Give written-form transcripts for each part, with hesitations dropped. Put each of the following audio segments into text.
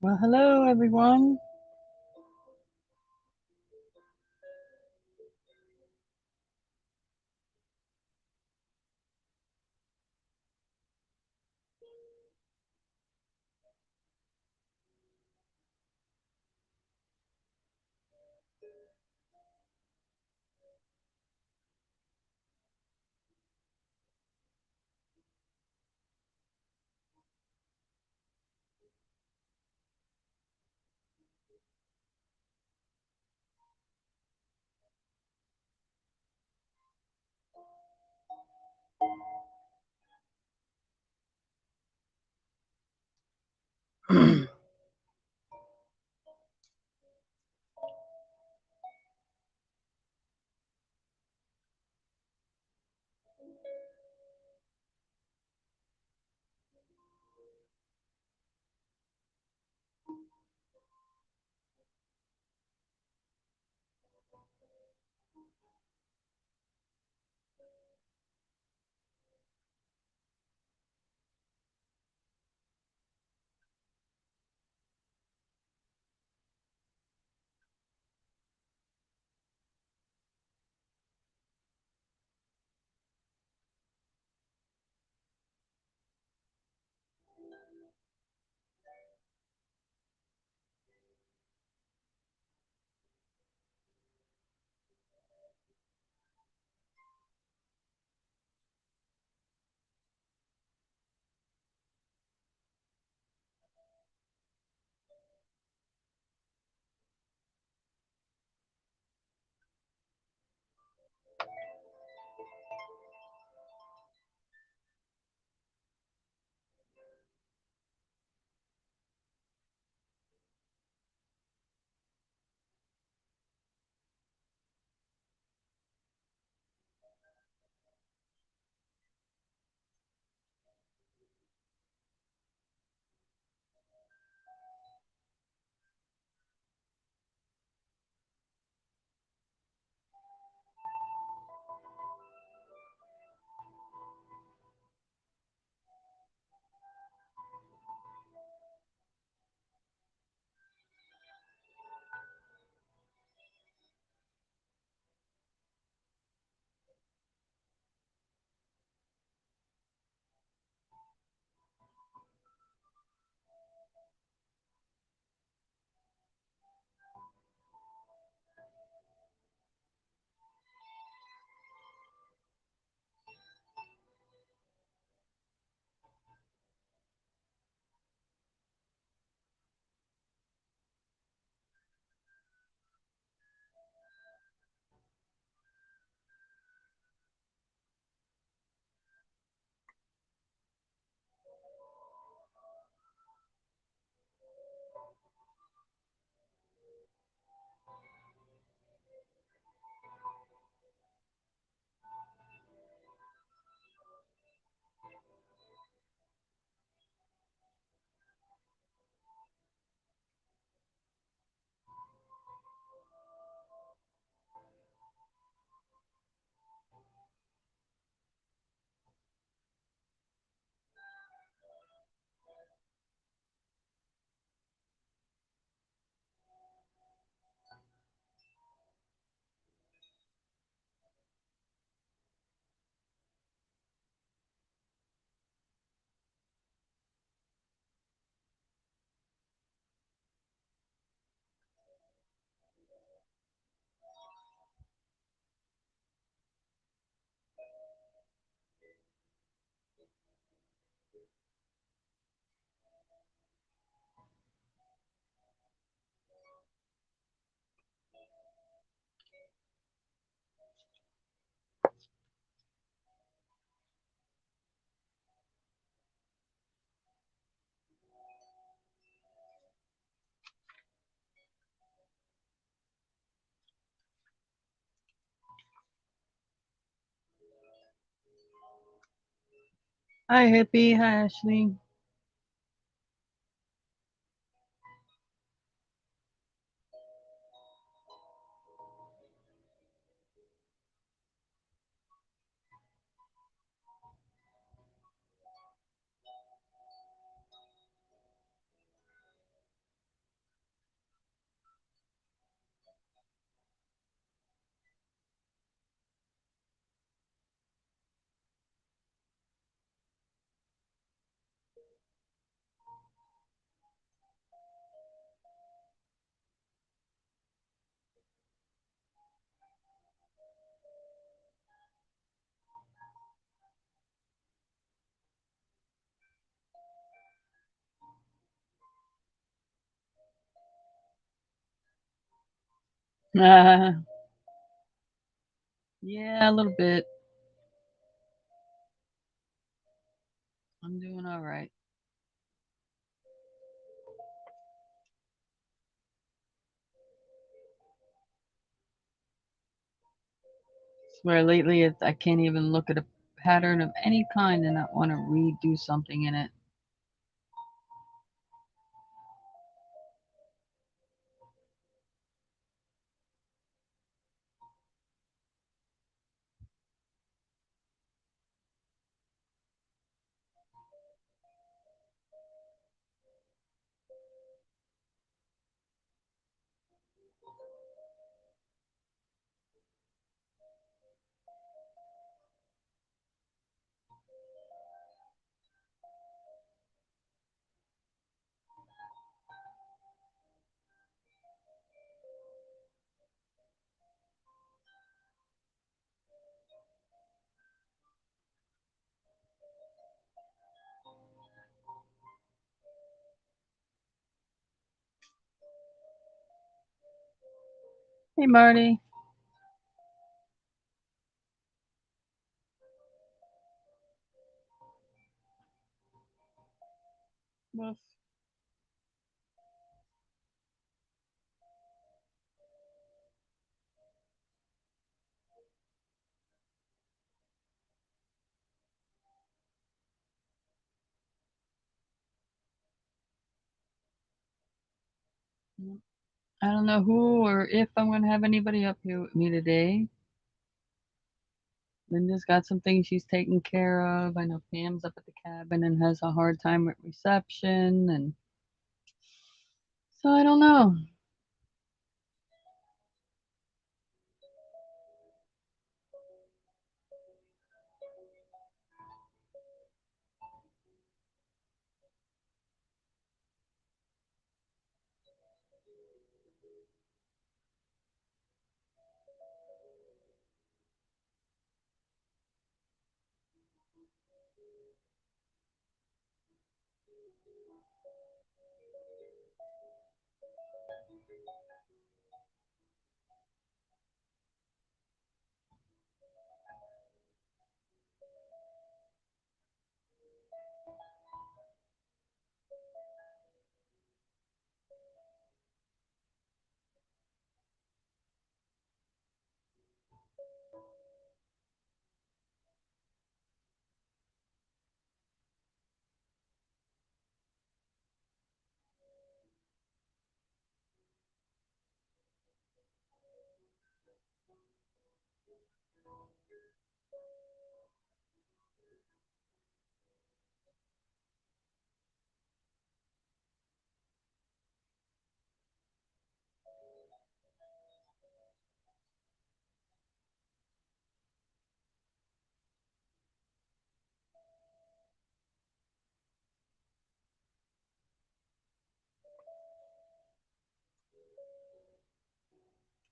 Well, hello everyone. Hi Hippie, hi Ashley. Yeah, a little bit. I'm doing all right. Where lately I can't even look at a pattern of any kind and not want to redo something in it. Hey, Marty. Woof. I don't know who or if I'm going to have anybody up here with me today. Linda's got some things she's taking care of. I know Pam's up at the cabin and has a hard time with reception. And so I don't know.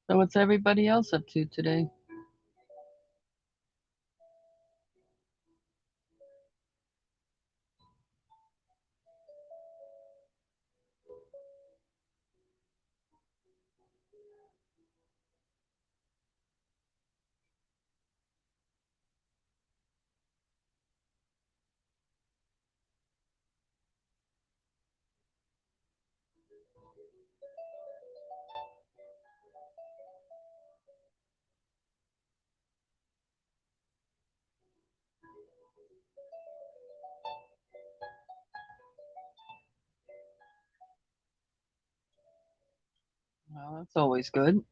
So what's everybody else up to today? Well, that's always good.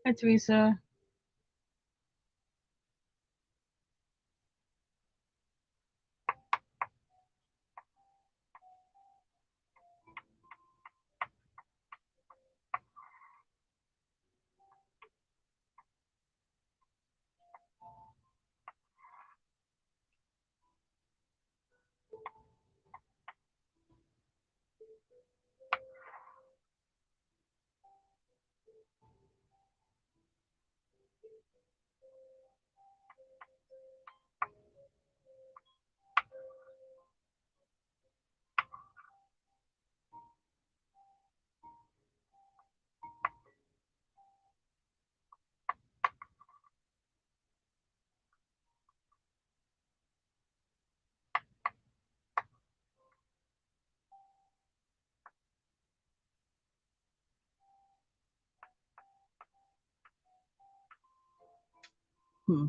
Hi, Teresa. Hmm.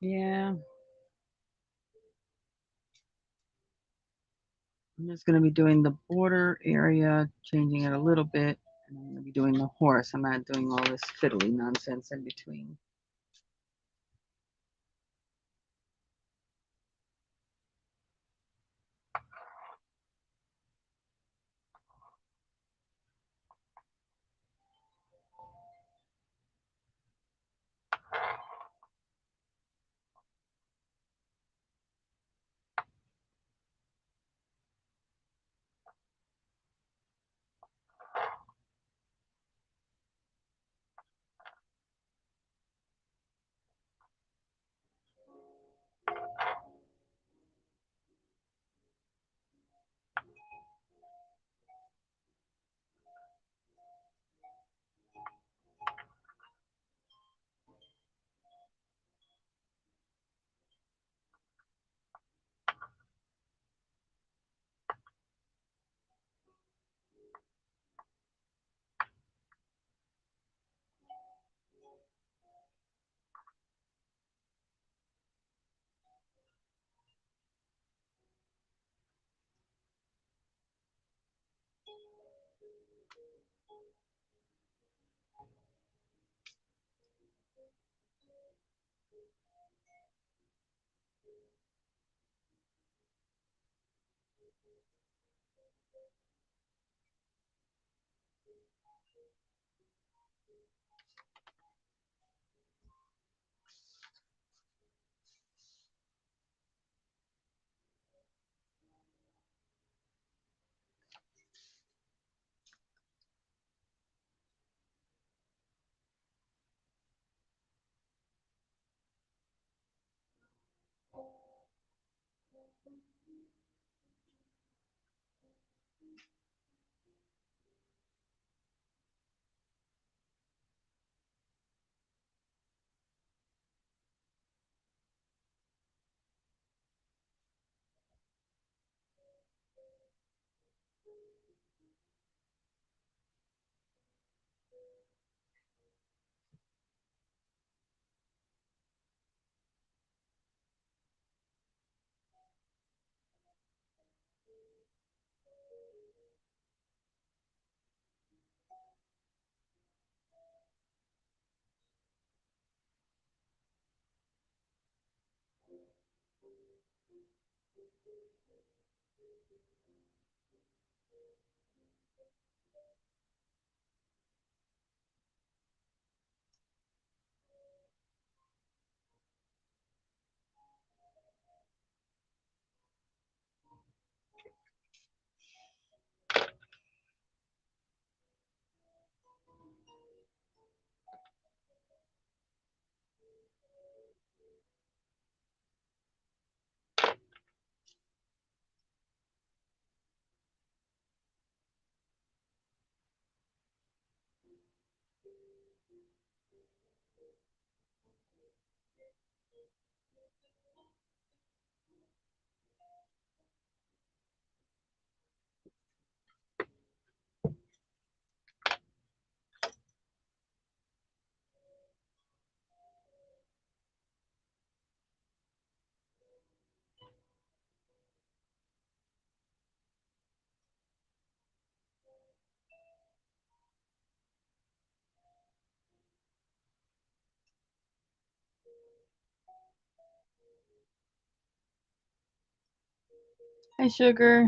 Yeah, I'm just going to be doing the border area, changing it a little bit, and I'm going to be doing the horse. I'm not doing all this fiddly nonsense in between. Hi, sugar.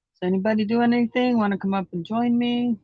Does anybody do anything? Want to come up and join me?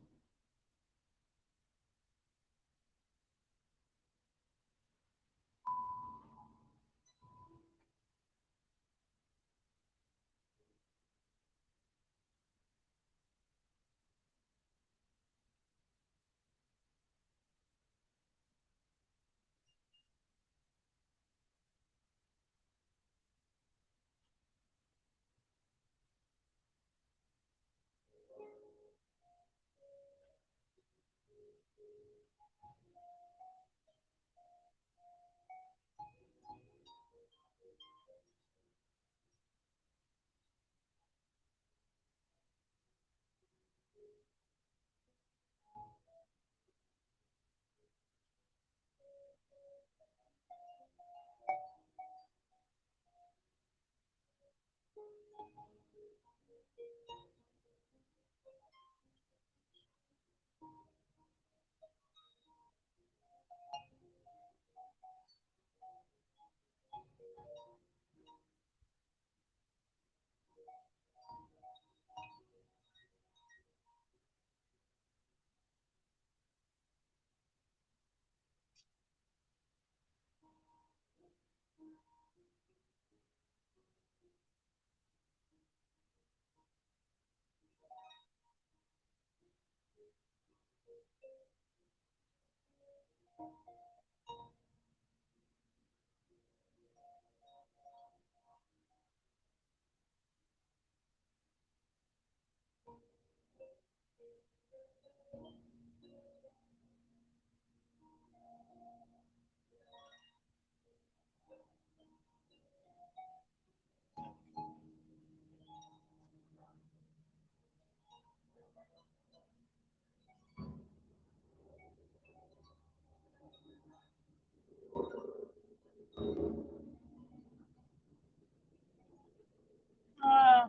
Uh,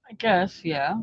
I guess, yeah.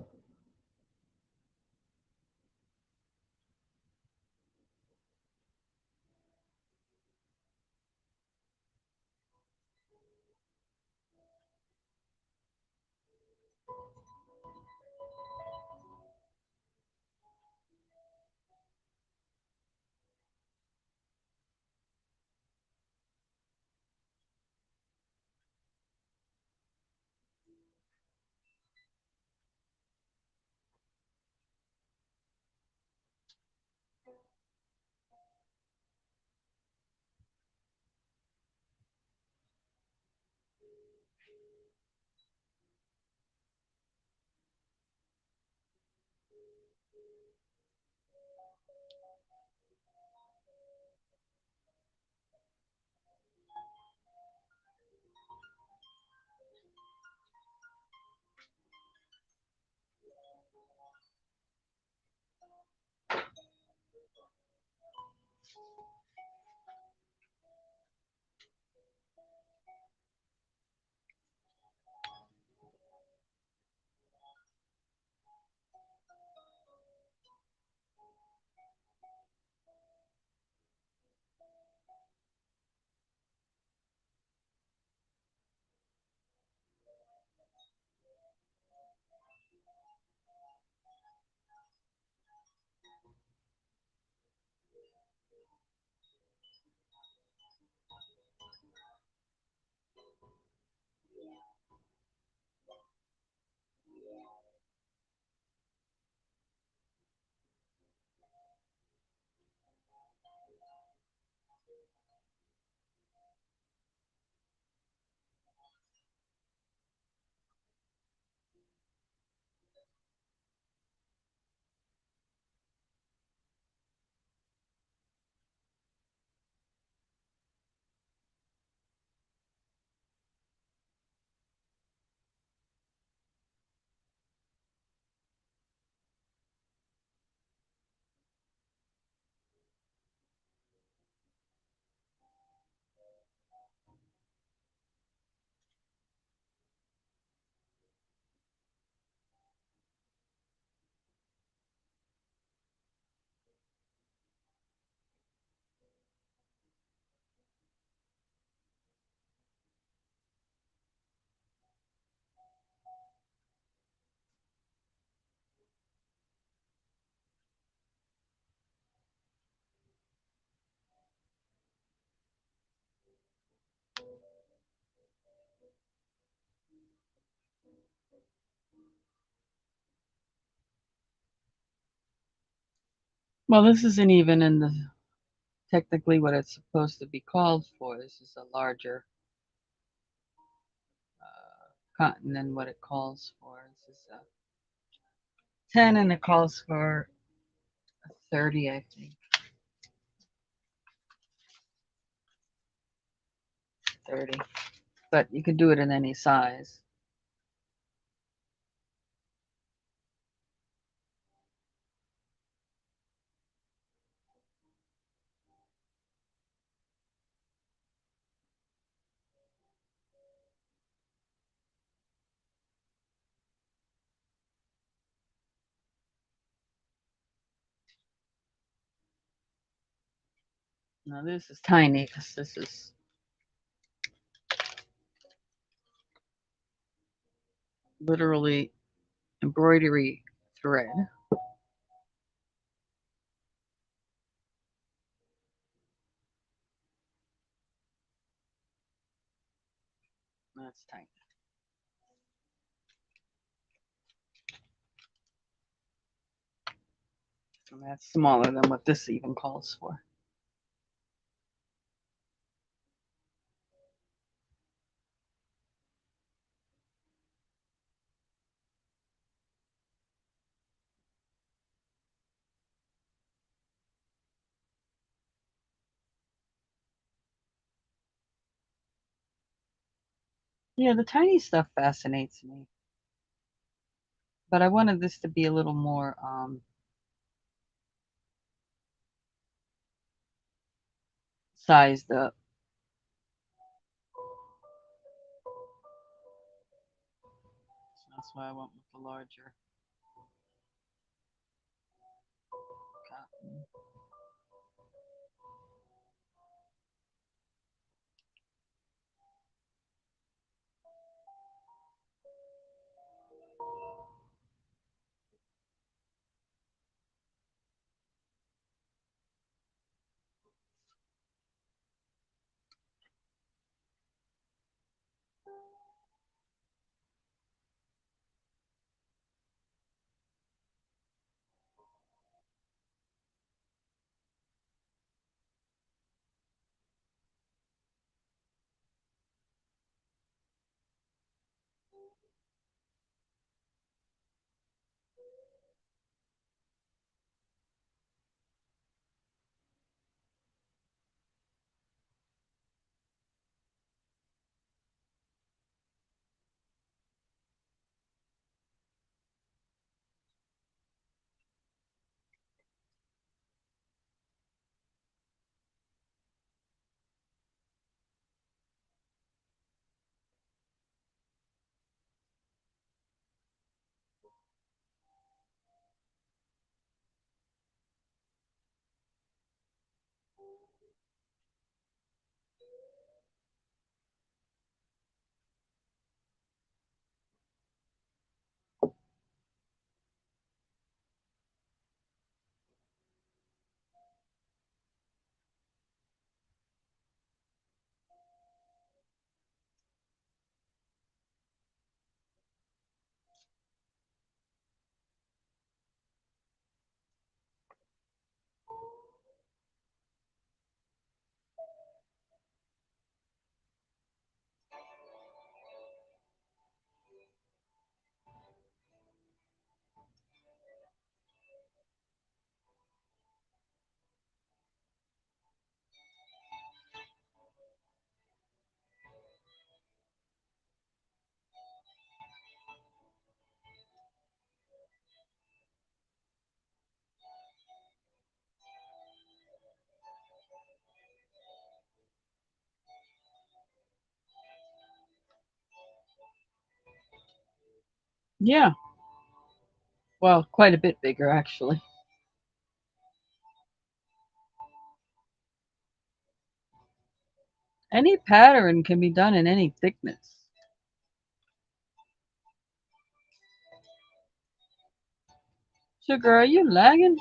Well, this isn't even in the technically what it's supposed to be called for. This is a larger cotton than what it calls for. This is a 10 and it calls for a 30, I think. 30. But you can do it in any size. Now this is tiny because this is literally embroidery thread. That's tiny. And that's smaller than what this even calls for. Yeah, the tiny stuff fascinates me. But I wanted this to be a little more sized up. So that's why I went with the larger cotton. Yeah, well, quite a bit bigger actually. Any pattern can be done in any thickness. Sugar, are you lagging?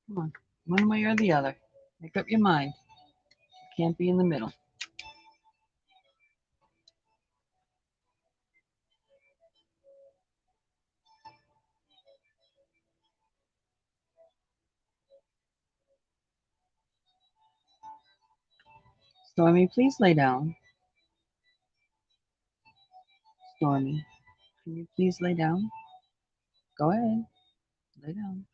Come on, one way or the other. Make up your mind. You can't be in the middle. Stormy, please lay down. Stormy, can you please lay down? Go ahead, lay down.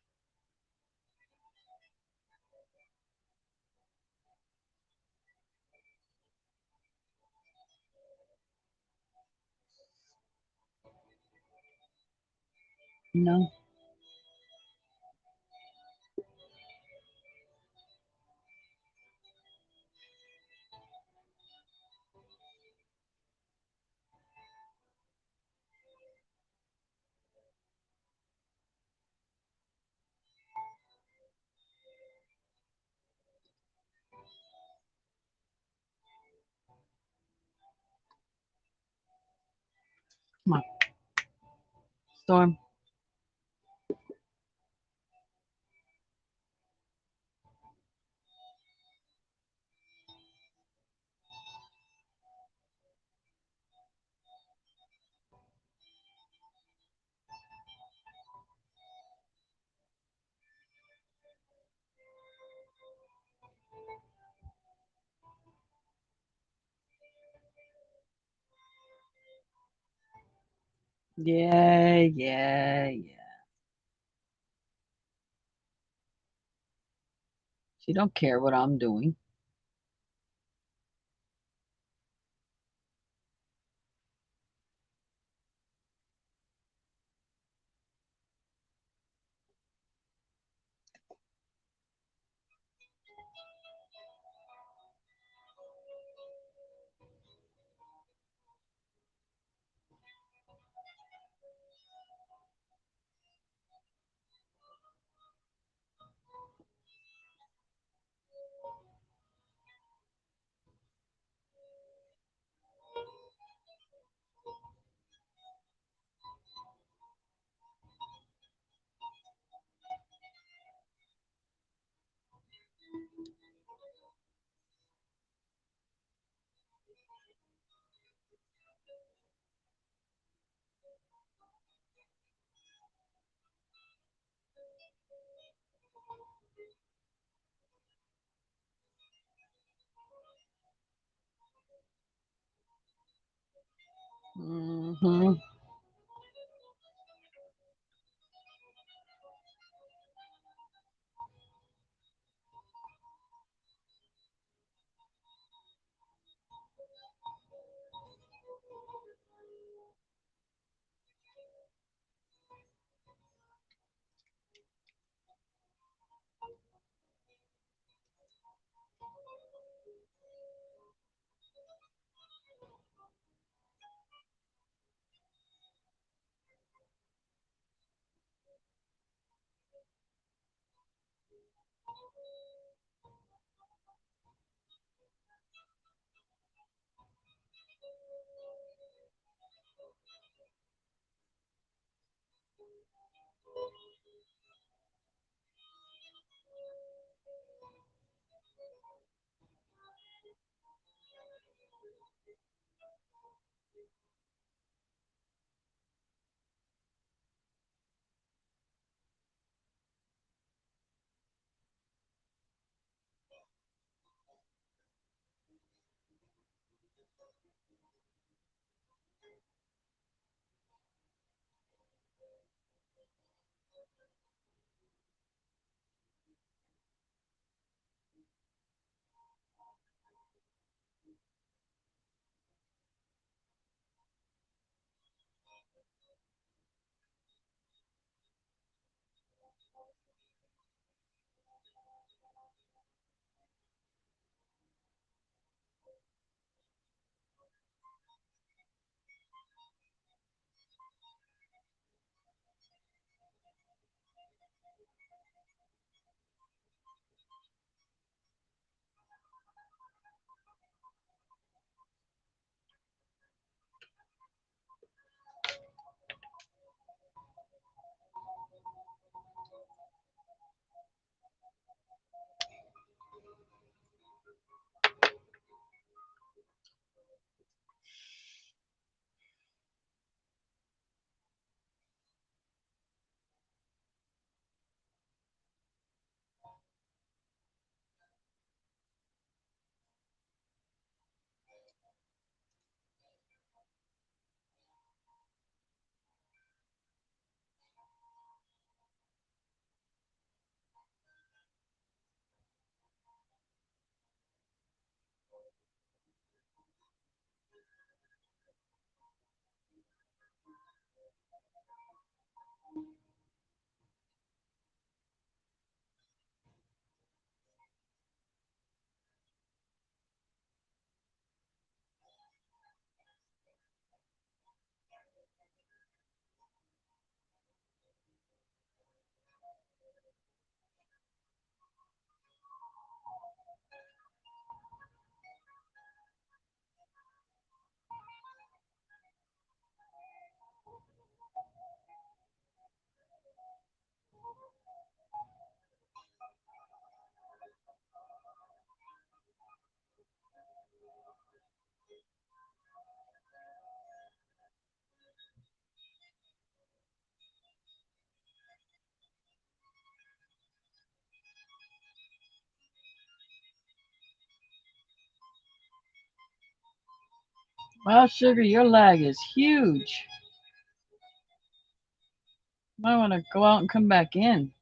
No. Come on, Storm. Yeah, yeah, yeah. She don't care what I'm doing. Mm-hmm. Wow, Sugar, your lag is huge. Might want to go out and come back in.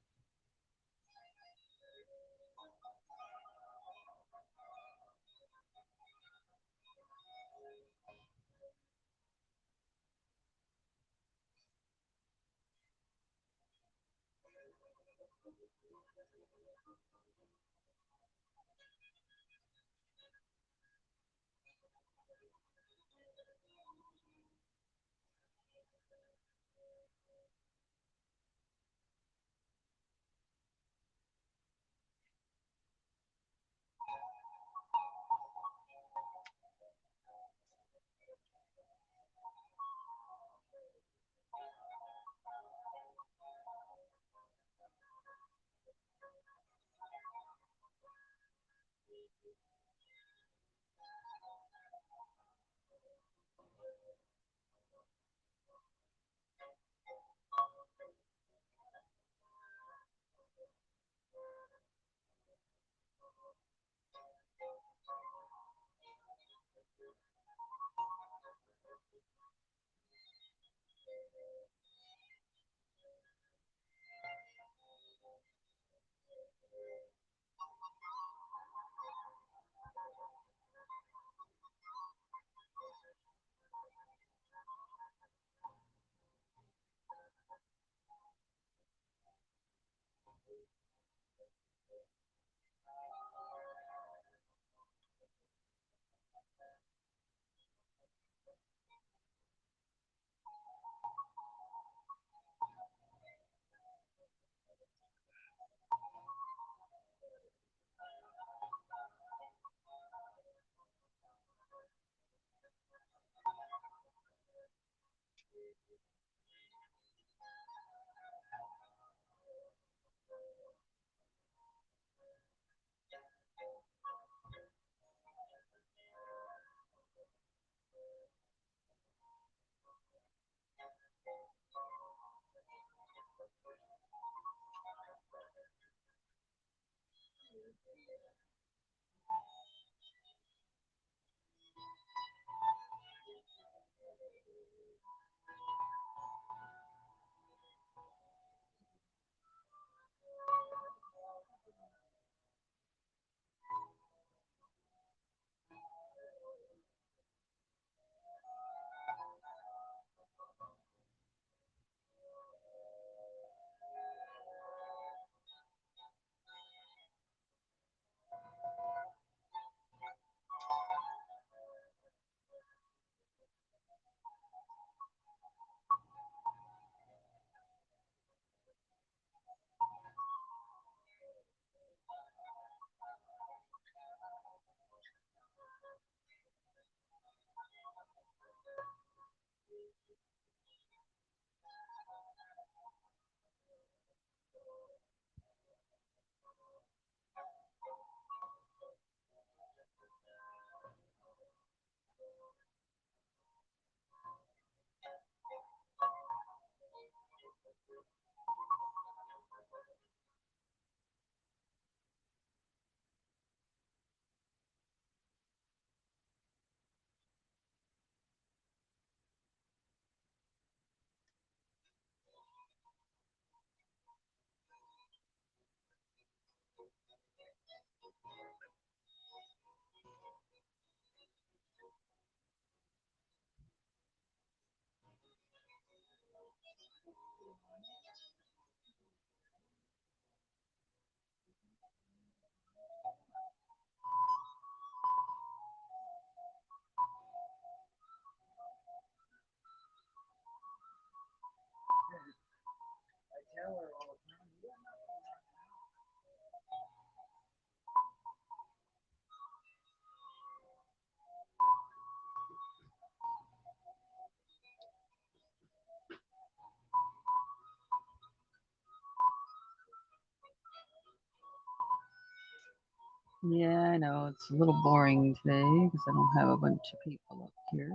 Yeah, I know it's a little boring today because I don't have a bunch of people up here,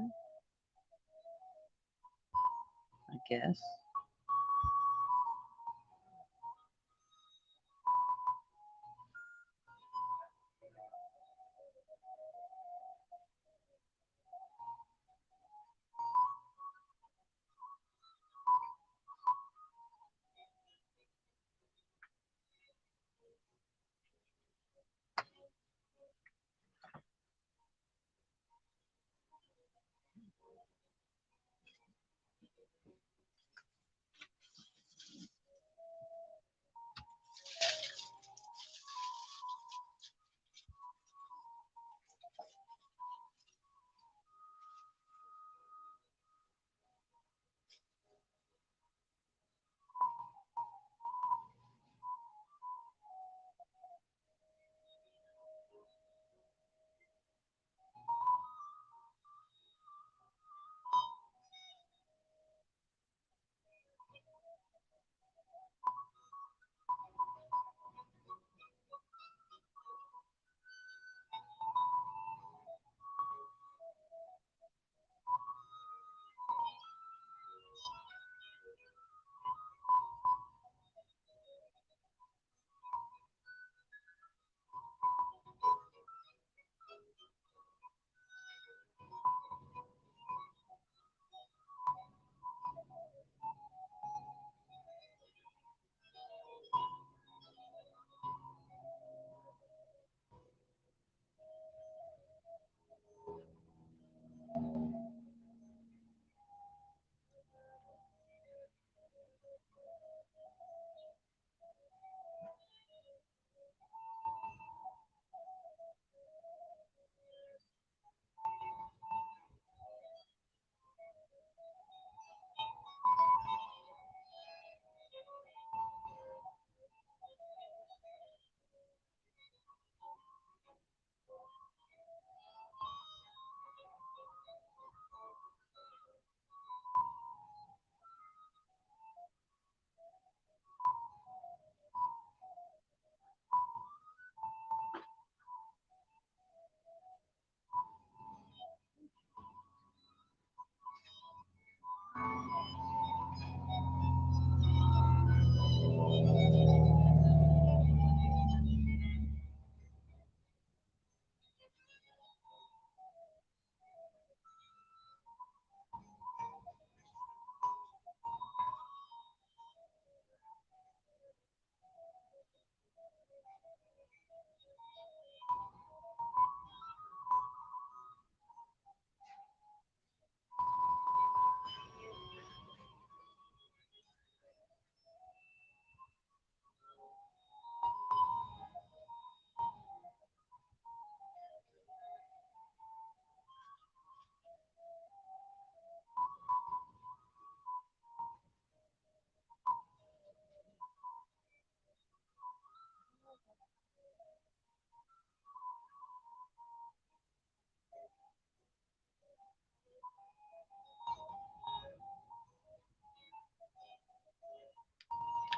I guess.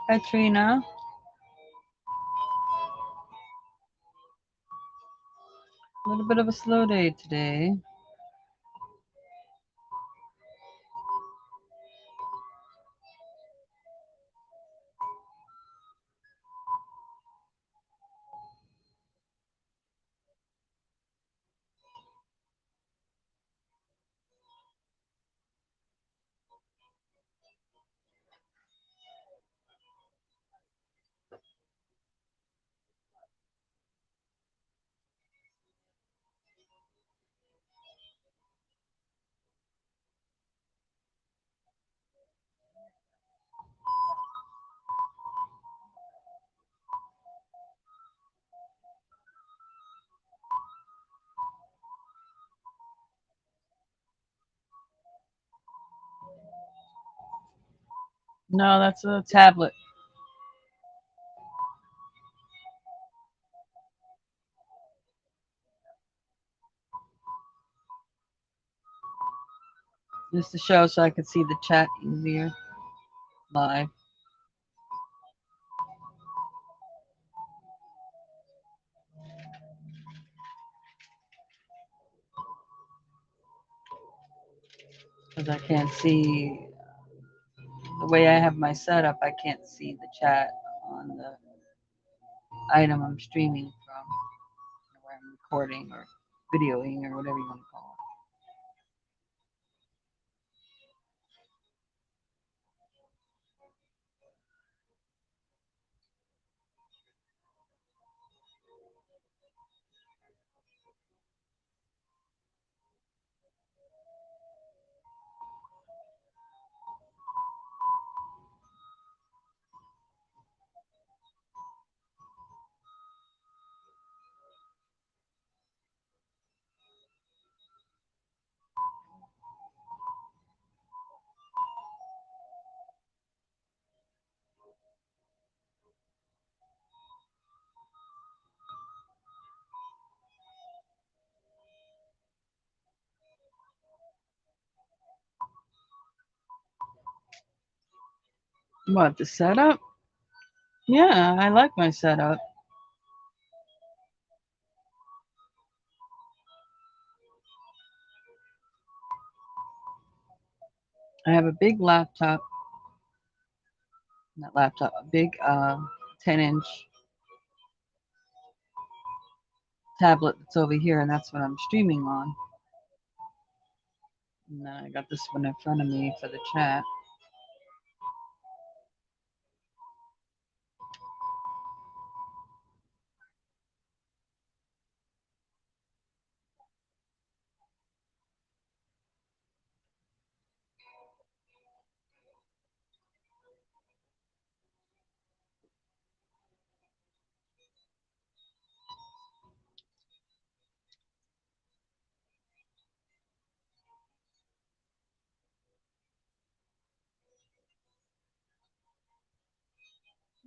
Hi Trina. A little bit of a slow day today. No, that's a tablet. Just to show so I could see the chat easier live. Because I can't see the way I have my setup, I can't see the chat on the item I'm streaming from, where I'm recording or videoing or whatever you want to call it. What, the setup? Yeah, I like my setup. I have a big laptop, not laptop, a big 10-inch tablet that's over here, and that's what I'm streaming on. And then I got this one in front of me for the chat.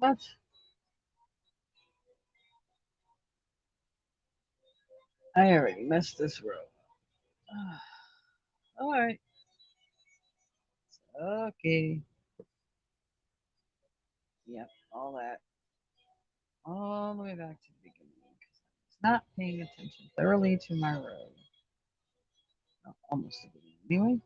But I already messed this row. All right. Okay. Yep. All that. All the way back to the beginning because I was not paying attention thoroughly to my row. Oh, almost the beginning. Anyway.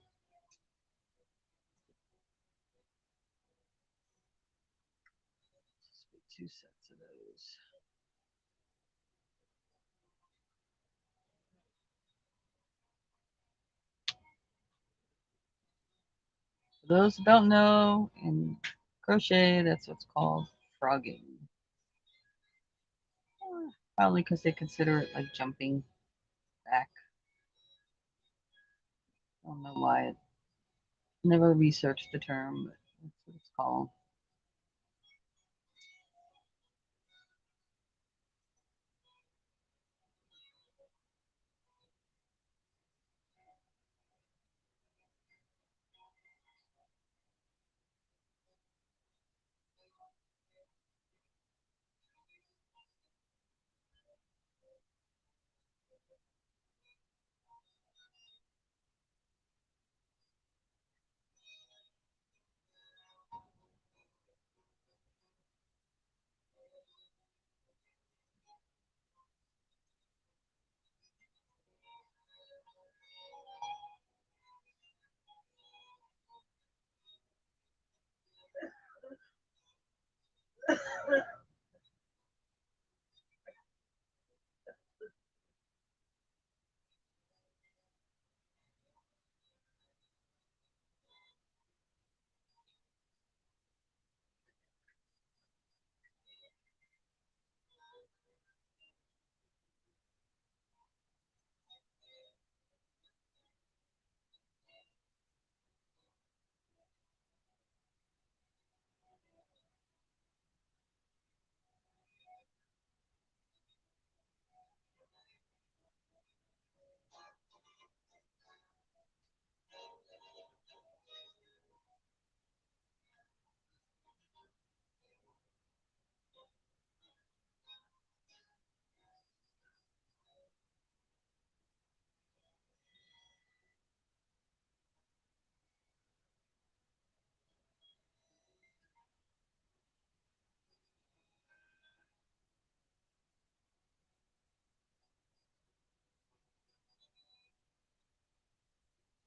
2 sets of those. For those who don't know, in crochet, that's what's called frogging. Probably because they consider it like jumping back. I don't know why. It never researched the term, but that's what it's called.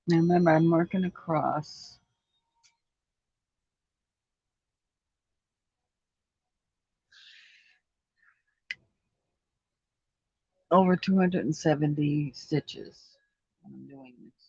Now remember, I'm working across. Over 270 stitches when I'm doing this.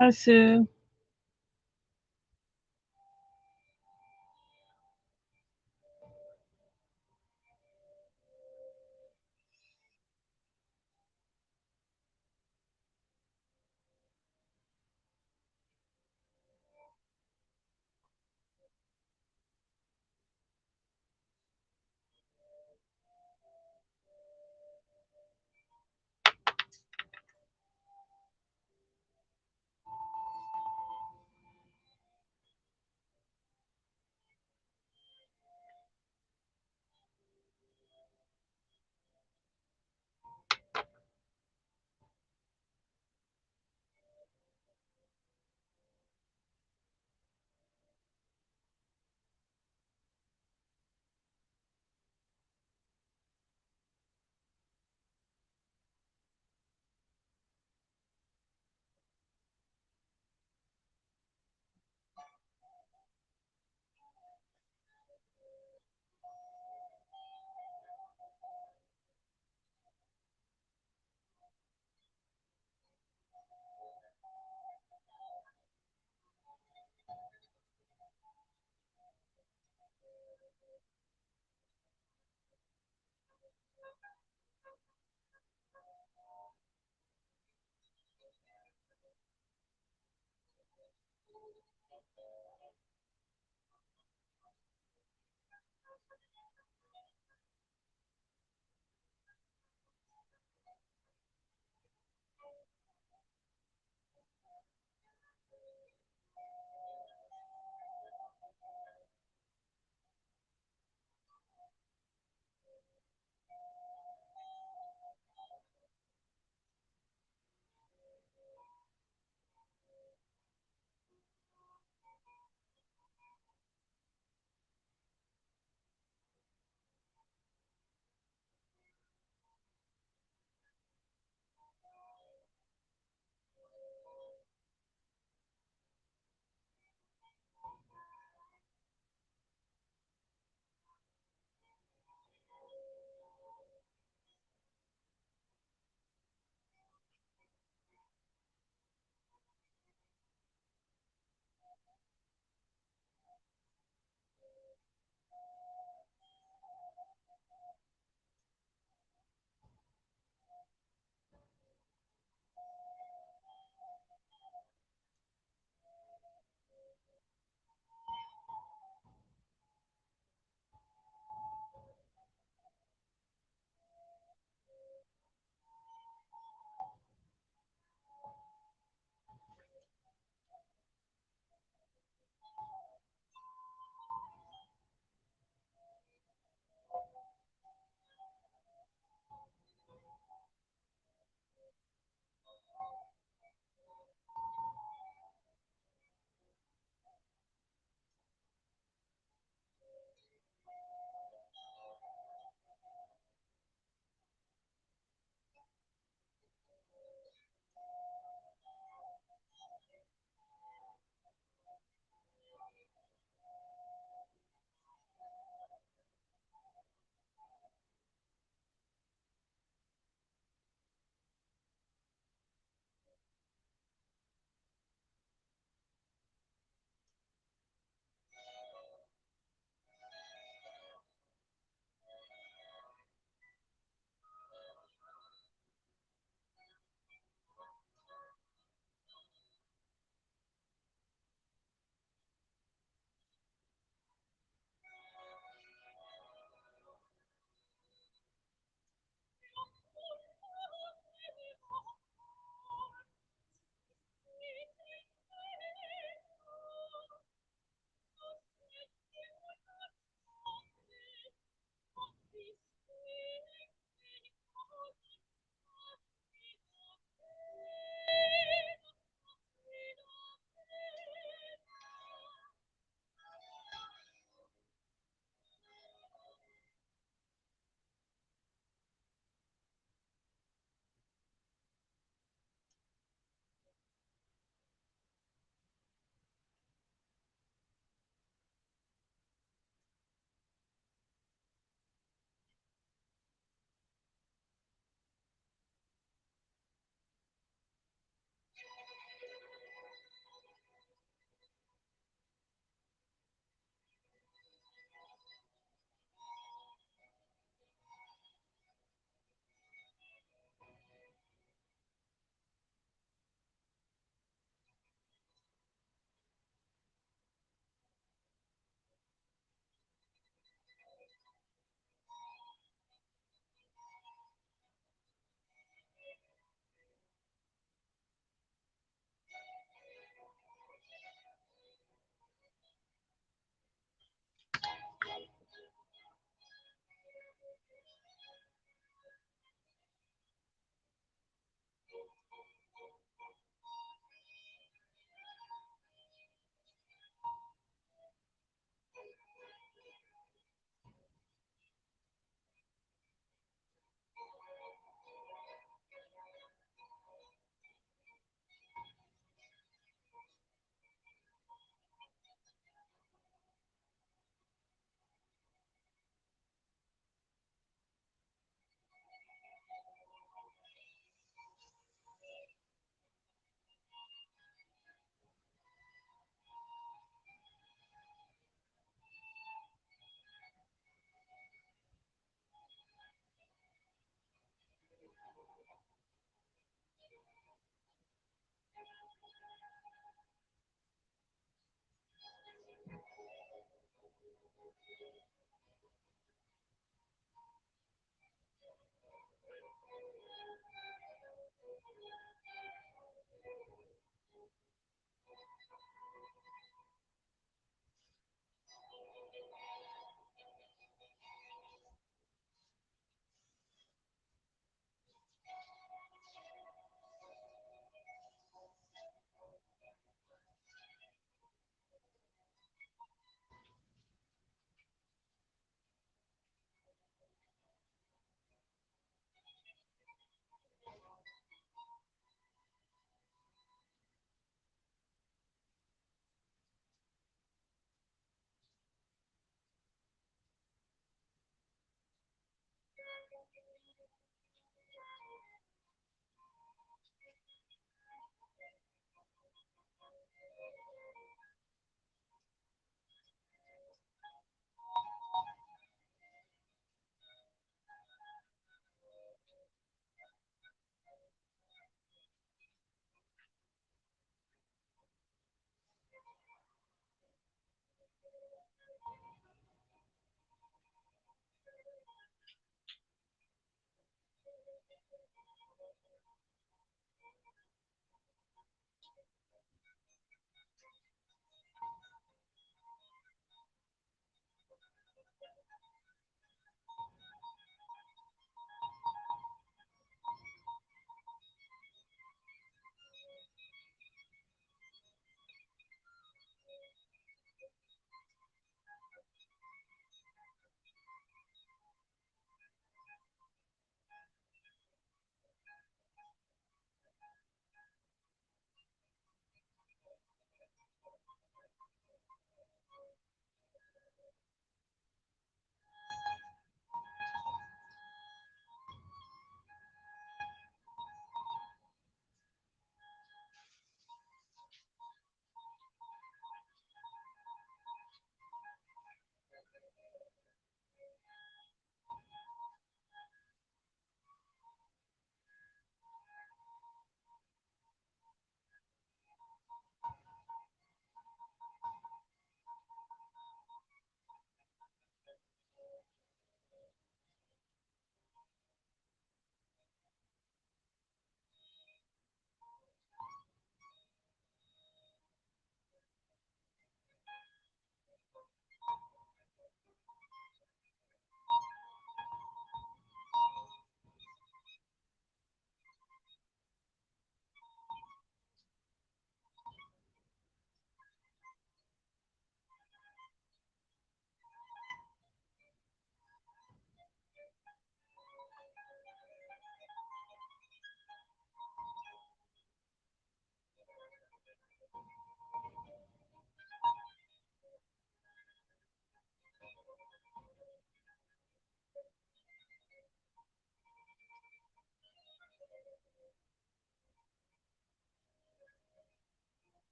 Hi, Sue.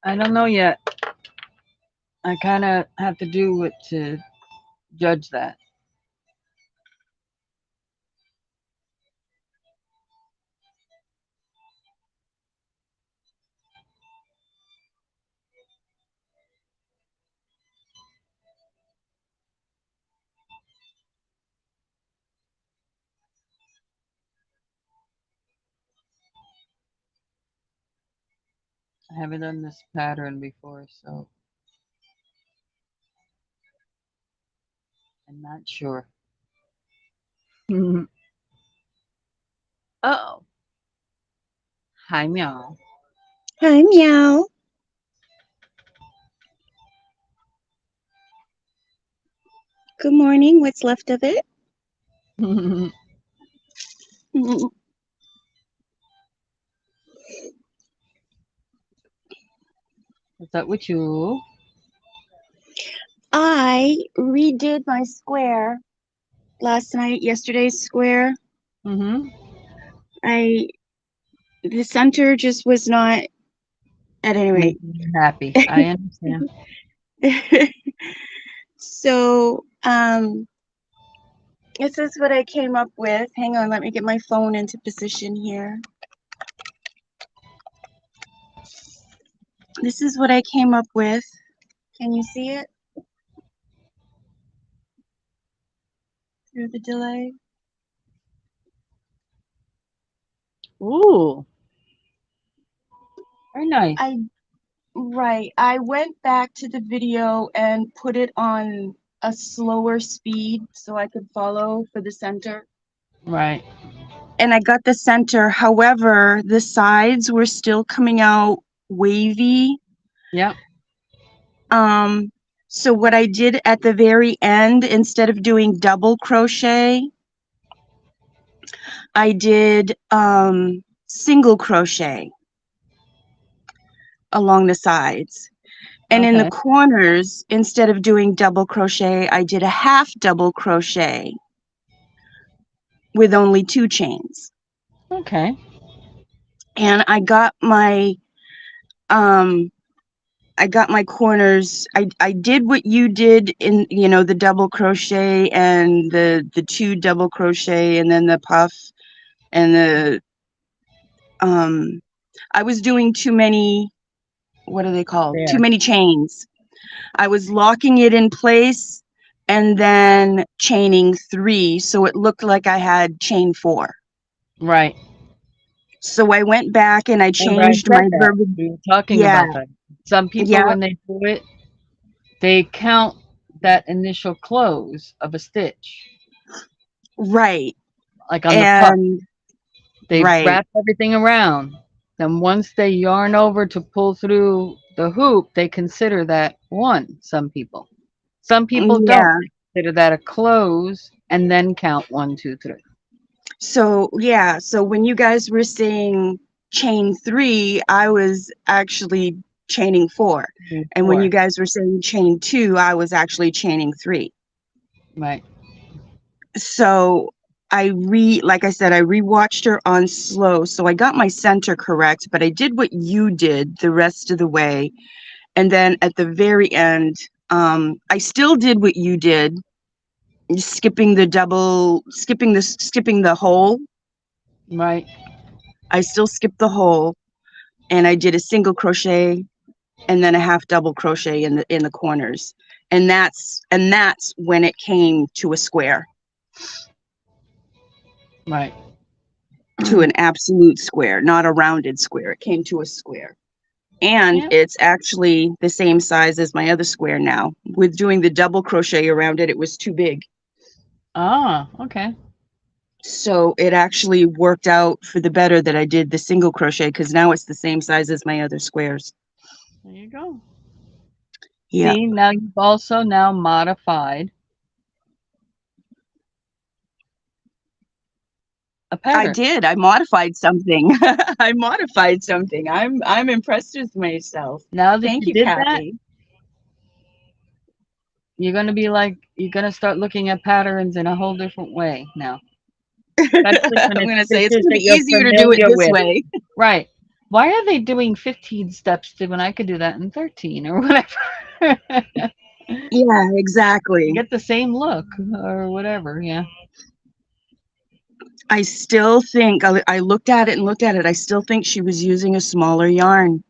I don't know yet. I kind of have to do it to judge that. I haven't done this pattern before, so I'm not sure. Oh, hi, meow. Hi, meow. Good morning. What's left of it? Is that with you? I redid my square last night, yesterday's square. Mm-hmm. I the center just was not at any rate. Making you happy. I understand. So, this is what I came up with. Hang on, let me get my phone into position here. This is what I came up with. Can you see it through the delay? Ooh, very nice. I Right. I went back to the video and put it on a slower speed so I could follow for the center. Right. And I got the center. However, the sides were still coming out wavy. Yep. Um, so what I did at the very end, instead of doing double crochet, I did single crochet along the sides. And in the Okay. corners, instead of doing double crochet, I did a half double crochet with only 2 chains. Okay. And um I got my corners. I did what you did in, the double crochet and the 2 double crochet and then the puff and the I was doing too many, what are they called? Too There. many chains. I was locking it in place and then chaining 3, so it looked like I had chain 4. Right. So I went back and I Remember, I changed said my that. verbiage. We were talking Yeah, about that. Some people, yeah, when they do it, they count that initial close of a stitch, right. like on the puff. And They right. wrap everything around. Then once they yarn over to pull through the hoop, they consider that one. Some people. Some people don't. Yeah. They consider that a close and then count one, two, three. So, yeah, so when you guys were saying chain 3, I was actually chaining 4. And when you Before. guys were saying chain 2, I was actually chaining 3. Right. So, like I said, I rewatched her on slow. So I got my center correct, but I did what you did the rest of the way. And then at the very end, I still did what you did, skipping the hole. Right. I still skipped the hole and I did a single crochet and then a half double crochet in the corners. And that's when it came to a square, Right. to an absolute square, not a rounded square. It came to a square. And Yeah. it's actually the same size as my other square now. With doing the double crochet around it, it was too big. Ah, okay. So it actually worked out for the better that I did the single crochet because now it's the same size as my other squares. There you go. Yeah, See, now you've also now modified a I pattern. did. I modified something. I modified something. I'm impressed with myself. Now that Thank you you, did that, Kathy. you're gonna be like you're gonna start looking at patterns in a whole different way now, especially when I'm it's gonna say it's stitches gonna be that you're easier to do it familiar this with. way. Right. Why are they doing 15 steps to when I could do that in 13 or whatever? Yeah, exactly. Get the same look or whatever. Yeah, I still think I looked at it and looked at it. I still think she was using a smaller yarn,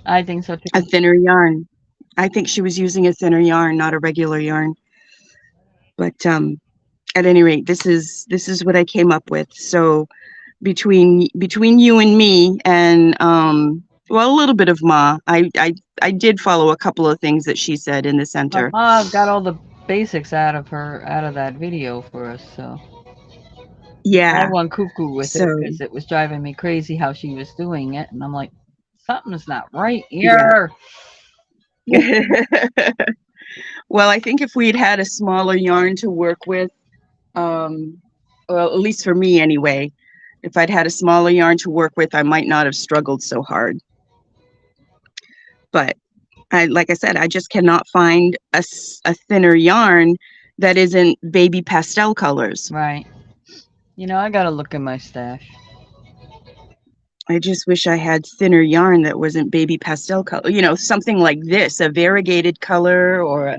I think so a too. thinner yarn. I think she was using a thinner yarn, not a regular yarn. But at any rate, this is what I came up with. So between you and me and well, a little bit of Ma, I did follow a couple of things that she said in the But center. Ma got all the basics out of that video for us, so I Yeah. went cuckoo with it So because it was driving me crazy how she was doing it, and I'm like, something's not right yeah. here. Well, I think if we'd had a smaller yarn to work with, well, at least for me anyway, if I'd had a smaller yarn to work with, I might not have struggled so hard. But like I said, I just cannot find a thinner yarn that isn't baby pastel colors. Right. You know, I gotta look in my stash. I just wish I had thinner yarn that wasn't baby pastel color, something like this, a variegated color or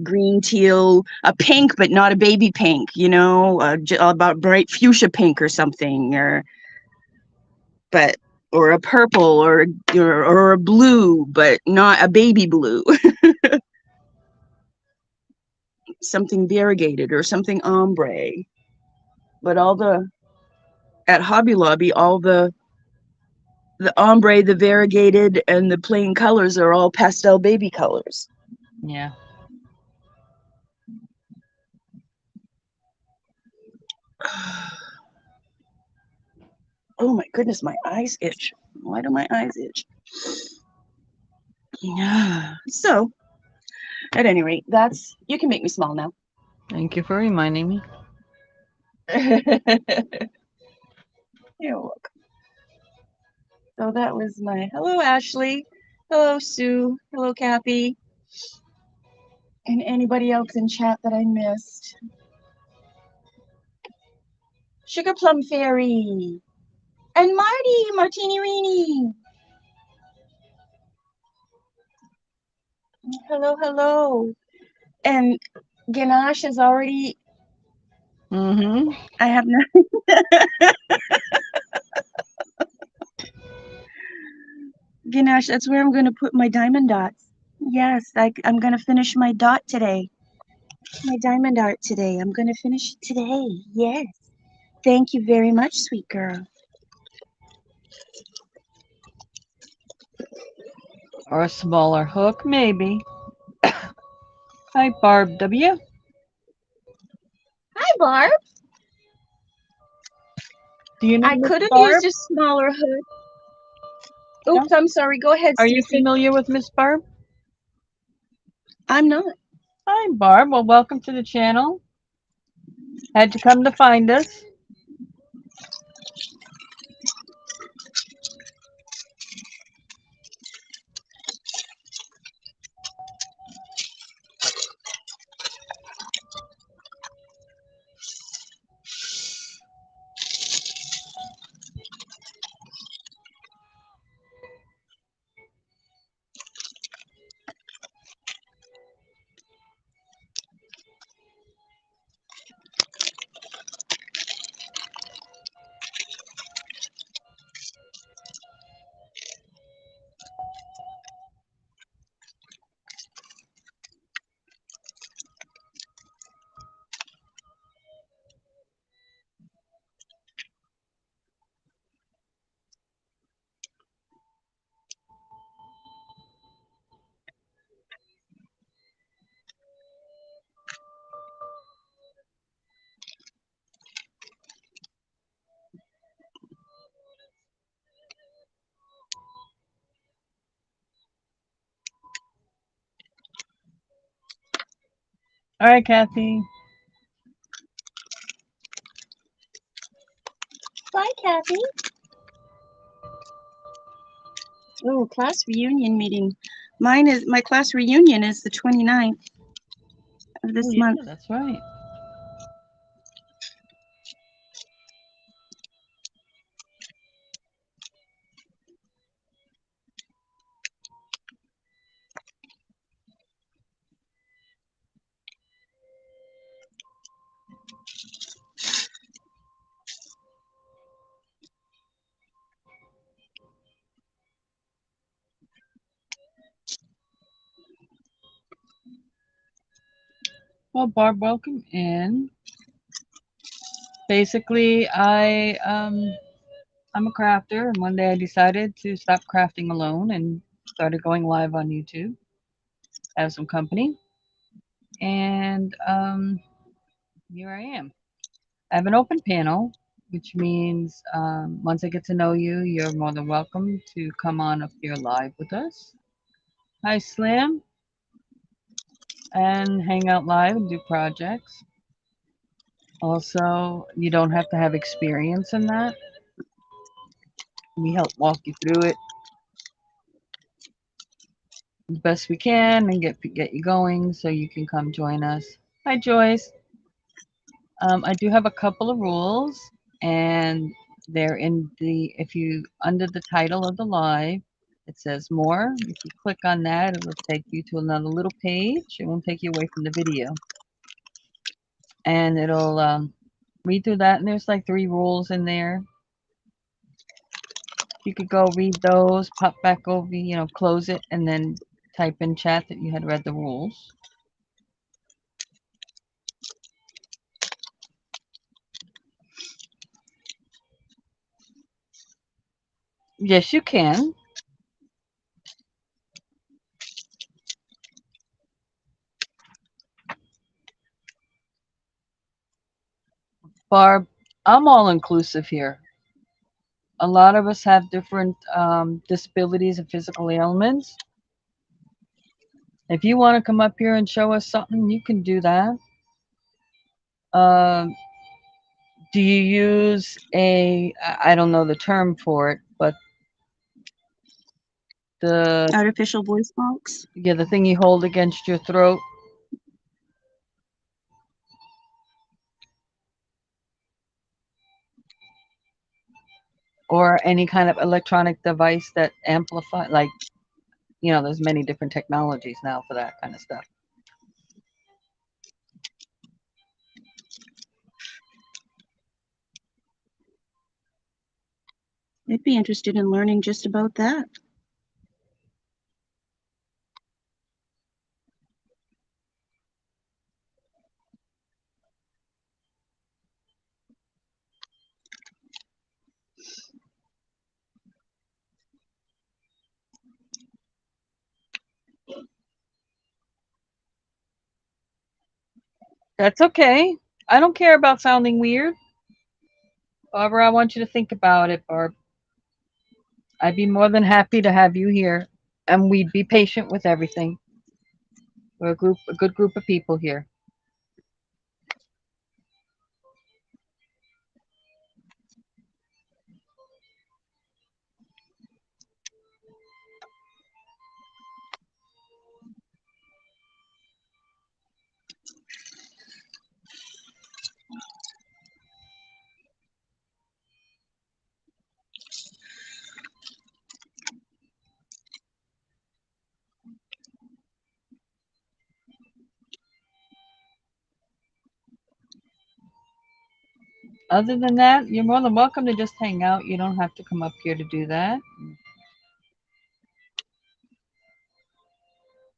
green teal, a pink, but not a baby pink, about bright fuchsia pink or something, but or a purple or a blue, but not a baby blue, something variegated or something ombre. But at Hobby Lobby, all the ombre, the variegated, and the plain colors are all pastel baby colors. Yeah. Oh my goodness, my eyes itch. Why do my eyes itch? Yeah. So, at any rate, you can make me small now. Thank you for reminding me. You're welcome. So that was my hello, Ashley. Hello, Sue. Hello, Kathy. And anybody else in chat that I missed. Sugar Plum Fairy. And Marty, Martini Weenie. Hello, hello. And Ganache is already. Mm-hmm. I have no. Ganache, that's where I'm going to put my diamond dots. Yes, I'm going to finish my dot today. My diamond art today. I'm going to finish it today. Yes. Thank you very much, sweet girl. Or a smaller hook, maybe. Hi, Barb W. Hi, Barb. Do you know I Miss could have used Barb? a smaller hood. No? Oops, I'm sorry. Go ahead, Are you Stacy. familiar with Miss Barb? I'm not. Hi, Barb. Well, welcome to the channel. Had to come to find us. All right, Kathy. Bye, Kathy. Oh, class reunion meeting. My class reunion is the 29th of Oh, this yeah, month. that's right. Well, Barb, welcome in. Basically, I'm a crafter, and one day I decided to stop crafting alone and started going live on YouTube. Have some company, and here I am. I have an open panel, which means once I get to know you, you're more than welcome to come on up here live with us. Hi, Slim, and hang out live and do projects. Also, you don't have to have experience in that. We help walk you through it the best we can and get you going so you can come join us. Hi, Joyce. I do have a couple of rules, and they're in the if you under the title of the live, it says more. If you click on that, it will take you to another little page. It won't take you away from the video, and it'll read through that. And there's like three rules in there. You could go read those, pop back over, close it, and then type in chat that you had read the rules. Yes, you can. Barb, I'm all inclusive here. A lot of us have different disabilities and physical ailments. If you want to come up here and show us something, you can do that. Um, do you use I don't know the term for it, but the Artificial voice box. yeah, the thing you hold against your throat, or any kind of electronic device that amplify, like, there's many different technologies now for that kind of stuff. I'd be interested in learning just about that. That's okay. I don't care about sounding weird. Barbara, I want you to think about it, Barb. I'd be more than happy to have you here, and we'd be patient with everything. We're a good group of people here. Other than that, you're more than welcome to just hang out. You don't have to come up here to do that.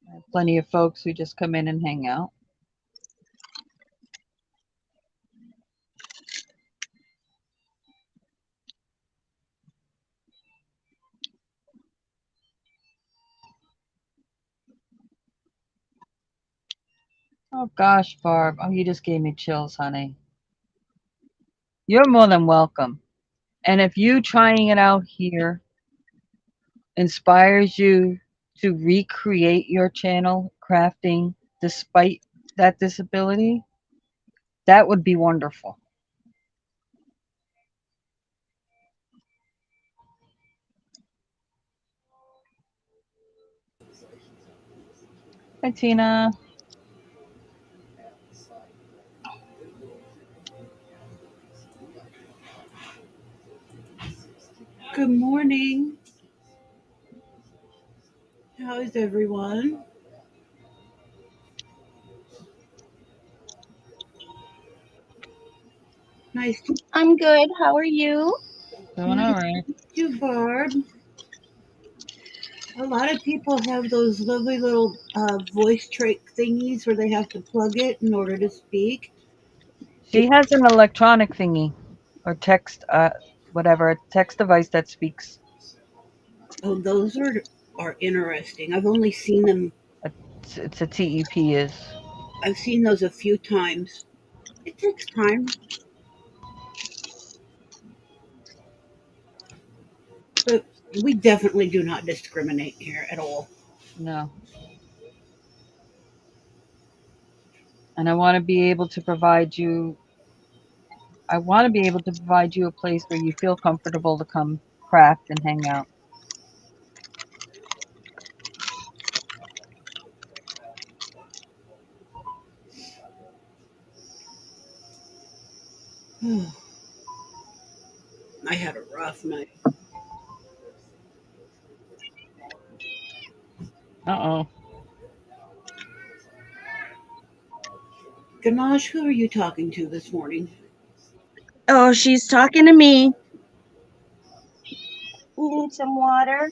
I have plenty of folks who just come in and hang out. Oh gosh, Barb. Oh, you just gave me chills, honey. You're more than welcome. And if you trying it out here inspires you to recreate your channel crafting despite that disability, that would be wonderful. Hi, Tina. Good morning. How is everyone? Nice to I'm good. How are you? Doing all nice right. to meet you, Barb. A lot of people have those lovely little voice trait thingies where they have to plug it in order to speak. She has an electronic thingy or text, whatever, a text device that speaks. Oh, those are interesting. I've only seen them. It's a TEP is. I've seen those a few times. It takes time, but we definitely do not discriminate here at all. No. And I want to be able to provide you a place where you feel comfortable to come craft and hang out. I had a rough night. Uh-oh. Ganache, who are you talking to this morning? Oh, she's talking to me. You need some water?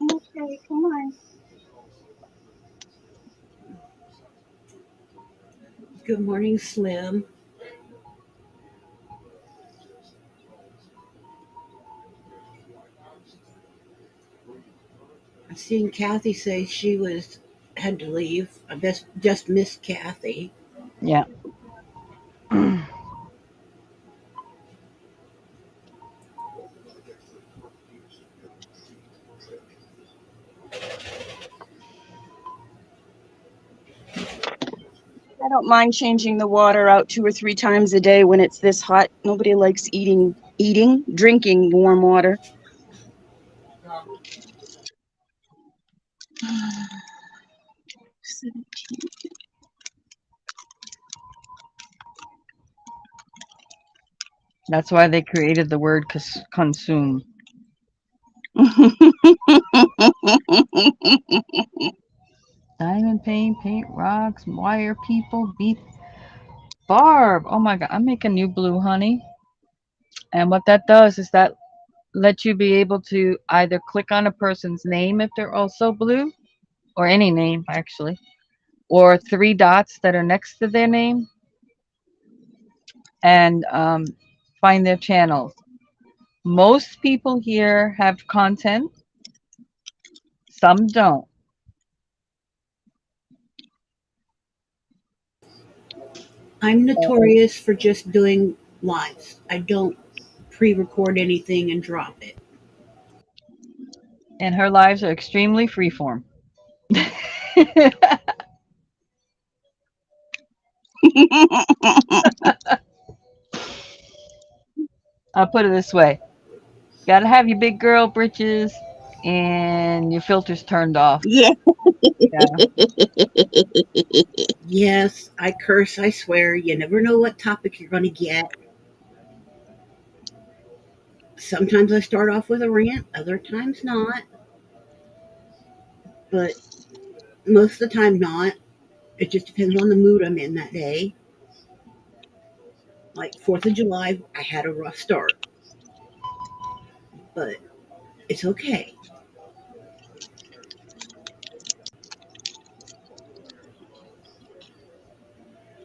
Okay, come on. Good morning, Slim. I seen Kathy say she was had to leave. I just missed Kathy. Yeah. I don't mind changing the water out 2 or 3 times a day when it's this hot. Nobody likes drinking warm water. That's why they created the word consume. Diamond paint rocks, wire people, beat Barb. Oh my god, I'm making new blue, honey. And what that does is that lets you be able to either click on a person's name if they're also blue, or any name actually, or three dots that are next to their name, and find their channels. Most people here have content, some don't. I'm notorious for just doing lives. I don't pre-record anything and drop it. And her lives are extremely freeform. I'll put it this way: gotta have your big girl britches and your filters turned off. Yeah. Yeah. Yes, I curse, I swear. You never know what topic you're going to get. Sometimes I start off with a rant, other times not, but most of the time not. It just depends on the mood I'm in that day. Like 4th of July, I had a rough start, but it's okay.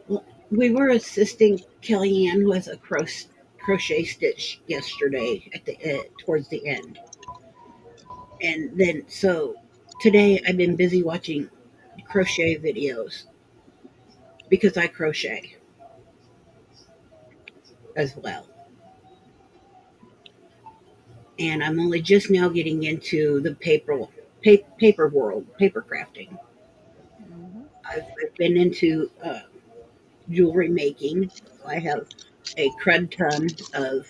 Well, we were assisting Kellyanne with a crochet stitch yesterday at the towards the end, and then so today I've been busy watching crochet videos because I crochet as well, and I'm only just now getting into the paper world, paper crafting. Mhm. I've been into jewelry making. I have a crud ton of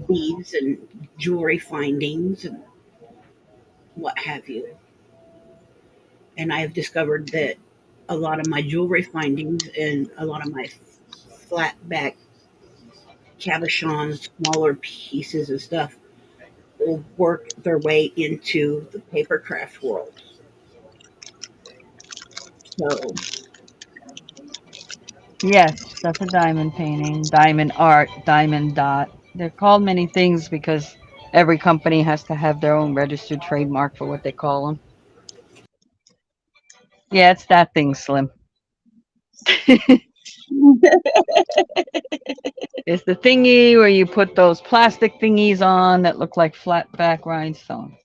beads and jewelry findings and what have you. And I have discovered that a lot of my jewelry findings and a lot of my flat back cabochons, smaller pieces of stuff, will work their way into the paper craft world. So Yes, that's a diamond painting, diamond art, diamond dot. They're called many things because Every company has to have their own registered trademark for what they call them. Yeah, it's that thing, Slim. It's the thingy where you put those plastic thingies on that look like flat back rhinestones.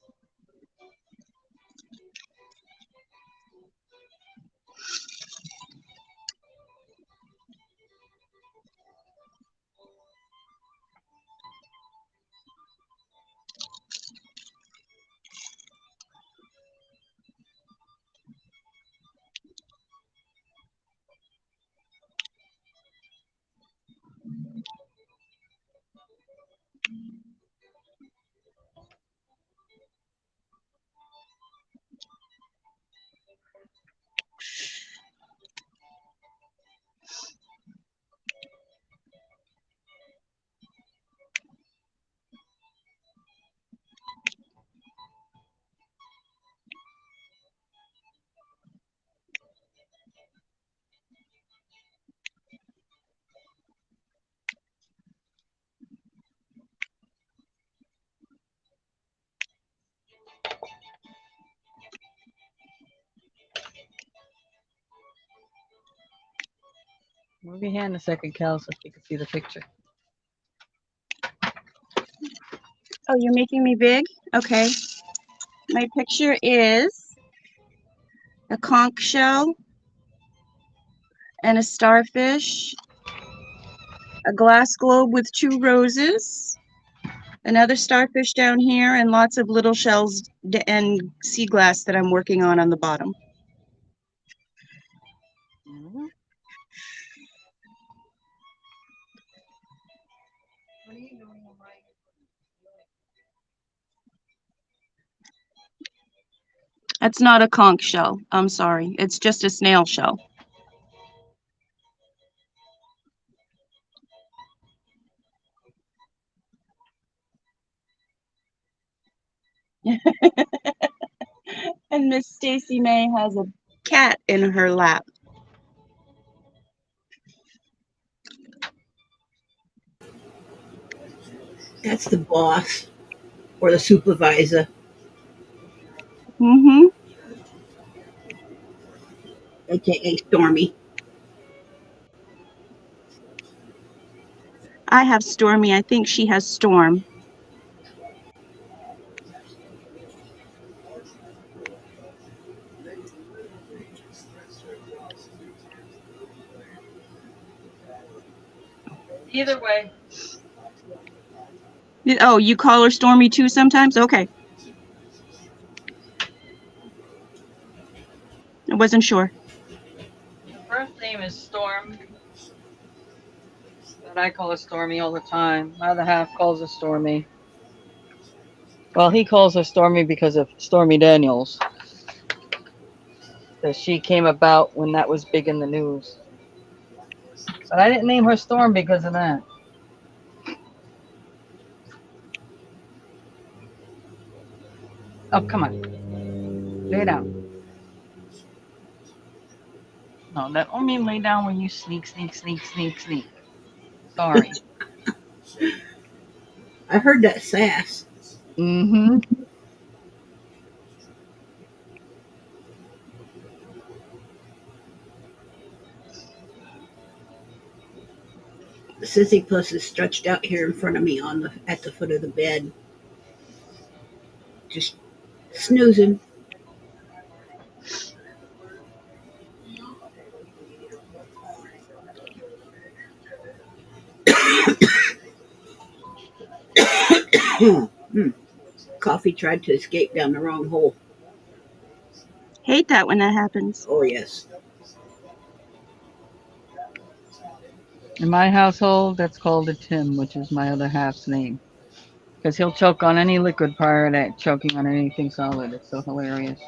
Move your hand a second, Cal, so you can see the picture. Oh, you're making me big? Okay. My picture is a conch shell and a starfish, a glass globe with 2 roses, another starfish down here, and lots of little shells and sea glass that I'm working on the bottom. Mhm. What are you doing, Mike? That's not a conch shell. I'm sorry. It's just a snail shell. And Miss Stacy May has a cat in her lap. That's the boss or the supervisor, Mm-hmm. aka Stormy. I have Stormy. I think she has Storm. Either way, Oh, you call her Stormy too sometimes? Okay. I wasn't sure. the first name is Storm, but I call her Stormy all the time. My other half calls her Stormy. Well, he calls her Stormy because of Stormy Daniels, because she came about when that was big in the news. But I didn't name her Storm because of that. Oh, come on. Lay down. No, that don't mean lay down when you sneak, sneak, sneak, sneak, sneak. Sorry. I heard that sass. Mm-hmm. Sissy Puss is stretched out here in front of me on the at the foot of the bed, just snoozing. Hmm. Coffee tried to escape down the wrong hole. Hate that when that happens. Oh yes. In my household, that's called a Tim, which is my other half's name. Because he'll choke on any liquid prior to choking on anything solid. It's so hilarious.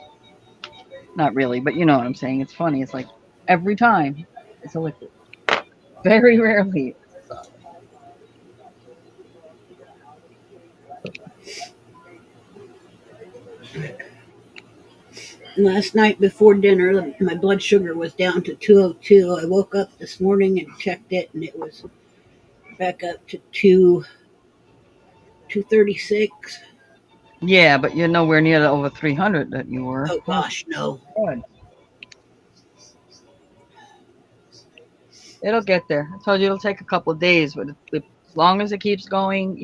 Not really, but you know what I'm saying. It's funny. It's like every time it's a liquid. Very rarely it's a solid. Last night before dinner, my blood sugar was down to 202. I woke up this morning and checked it, and it was back up to 236. Yeah, but you're nowhere near the over 300 that you were. Oh Oh, gosh, no. good. It'll get there. I told you it'll take a couple of days, but as long as it keeps going,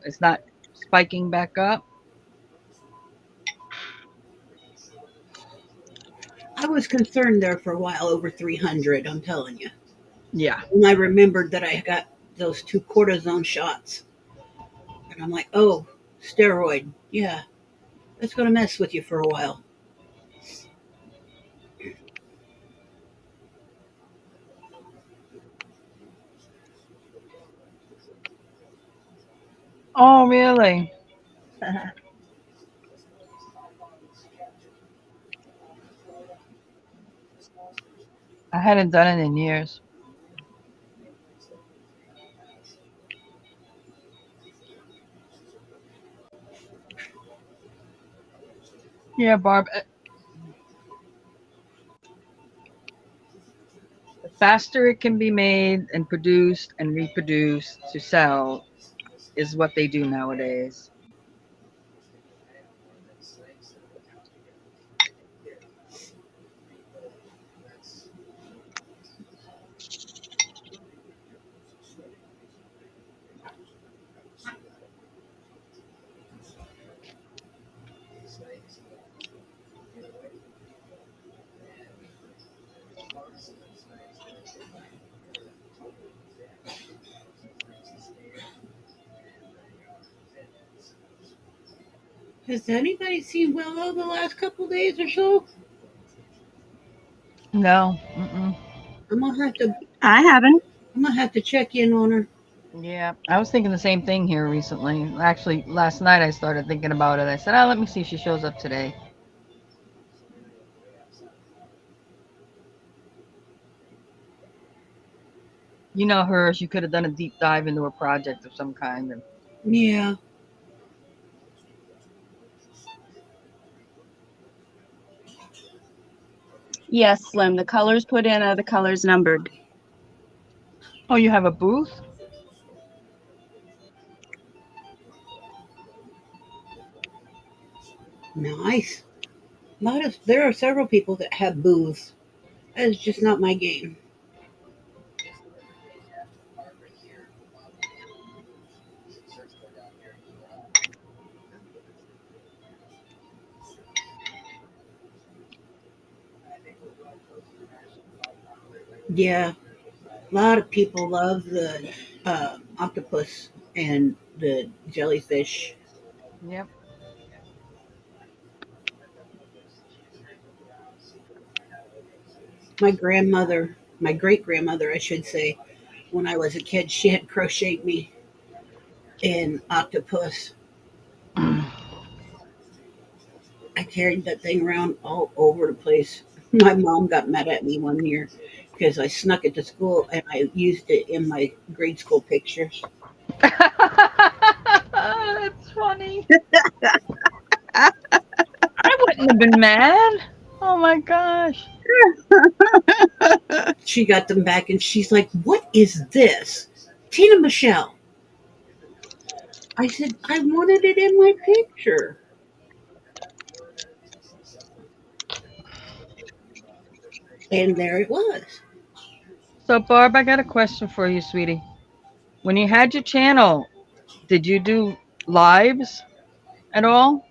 it's not spiking back up. I was concerned there for a while over 300, I'm telling you. Yeah. And I remembered that I got those two cortisone shots. And I'm like, oh, steroid. Yeah, that's going to mess with you for a while. Oh, really? I hadn't done it in years. Yeah, Barb. The faster it can be made and produced and reproduced to sell is what they do nowadays. Has anybody seen Willow the last couple days or so? No. Mm-mm. I'm gonna have to. I haven't. I'm gonna have to check in on her. Yeah, I was thinking the same thing here recently. Actually, last night I started thinking about it. I said, let me see if she shows up today. You know her, she could have done a deep dive into a project of some kind. And Yeah. Yes, Slim. The colors put in are the colors numbered. oh, you have a booth? Nice. There are several people that have booths. That is just not my game. Yeah, a lot of people love the octopus and the jellyfish. Yep. My great grandmother, I should say, when I was a kid, she had crocheted me an octopus. I carried that thing around all over the place. My mom got mad at me one year because I snuck it to school and I used it in my grade school pictures. That's funny. I wouldn't have been mad. Oh my gosh. She got them back and she's like, "What is this?" Tina Michelle. I said, "I wanted it in my picture." And there it was. So, Barb, I got a question for you, sweetie. When you had your channel, did you do lives at all?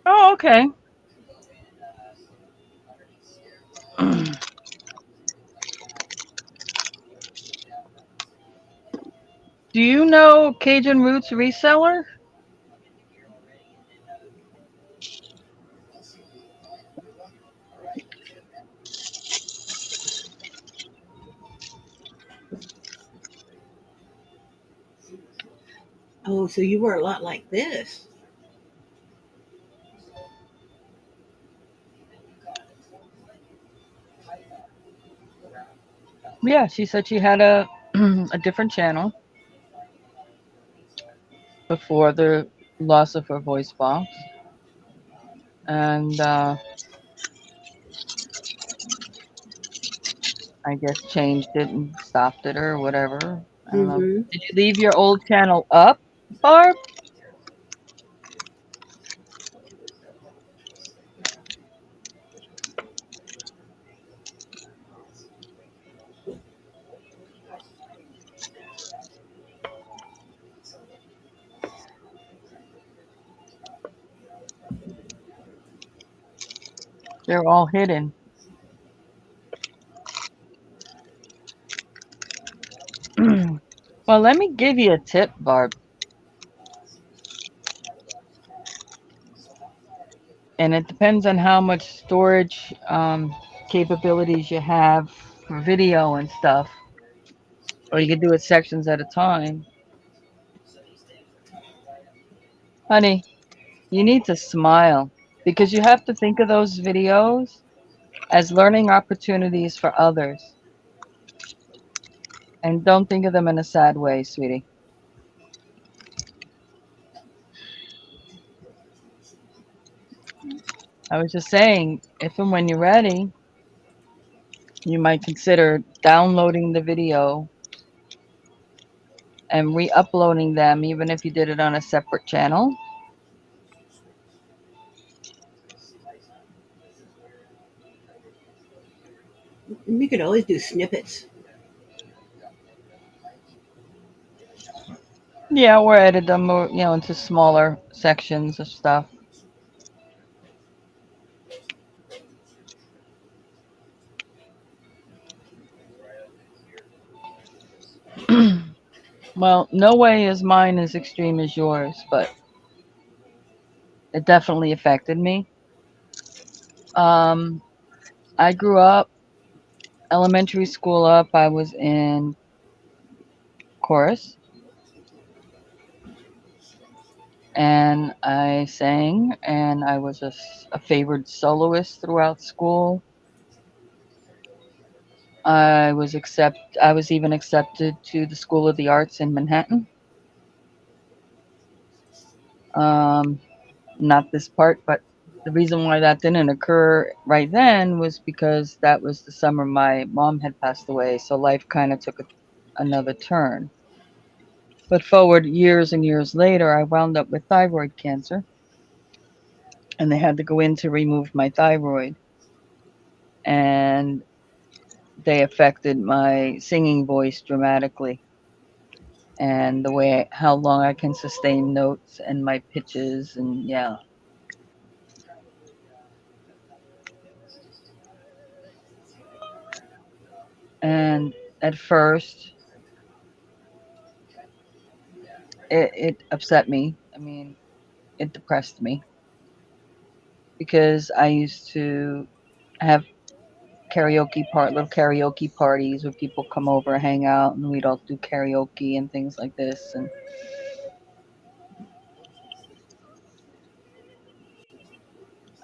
Oh, okay. Do you know Cajun Roots Reseller? Oh, so you were a lot like this. Yeah, she said she had a a different channel before the loss of her voice box, and I guess changed it and stopped it or whatever. I don't know. Mm-hmm. Did you leave your old channel up, Barb? They're all hidden. Well, let me give you a tip, Barb. And it depends on how much storage capabilities you have for video and stuff, or you can do it sections at a time. Honey, you need to smile because you have to think of those videos as learning opportunities for others. And don't think of them in a sad way, sweetie. I was just saying, if and when you're ready, you might consider downloading the video and re uploading them, even if you did it on a separate channel. You could always do snippets. Yeah, or edit them or, into smaller sections of stuff. Well, no way is mine as extreme as yours, but it definitely affected me. Um, I grew up, elementary school up, I was in chorus and I sang, and I was a favored soloist throughout school. I was even accepted to the School of the Arts in Manhattan. Um, Not this part, but the reason why that didn't occur right then was because that was the summer my mom had passed away, so life kind of took another turn. But forward years and years later, I wound up with thyroid cancer, and they had to go in to remove my thyroid, and they affected my singing voice dramatically, and the way how long I can sustain notes and my pitches, and yeah. And at first, it upset me. I mean, it depressed me because I used to have little karaoke parties where people come over, hang out, and we'd all do karaoke and things like this. And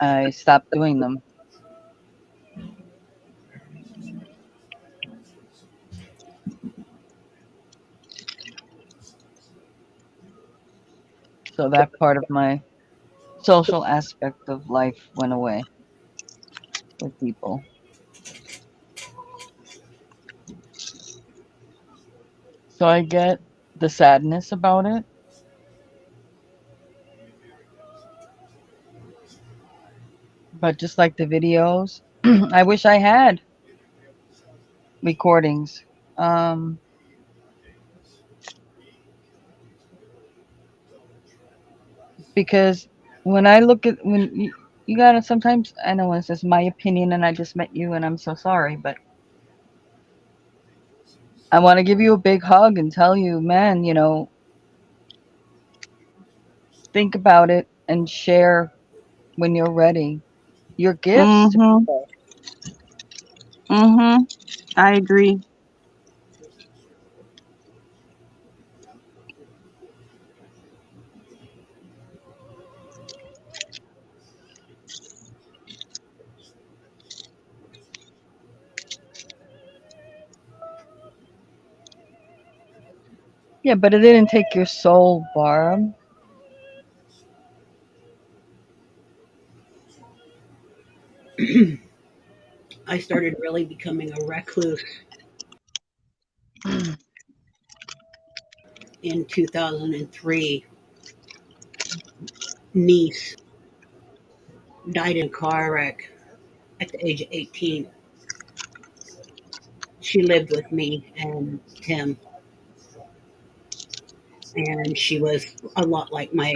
I stopped doing them. So that part of my social aspect of life went away with people. So I get the sadness about it, but just like the videos, I wish I had recordings. Um, because when I look at when you gotta sometimes, I know it's just my opinion and I just met you and I'm so sorry, but I want to give you a big hug and tell you, man, think about it and share when you're ready your gifts to Mm-hmm. people. Mm-hmm. I agree. Yeah, but it didn't take your soul, Barb. I started really becoming a recluse in 2003. Niece died in a car wreck at the age of 18. She lived with me and Tim, and she was a lot like my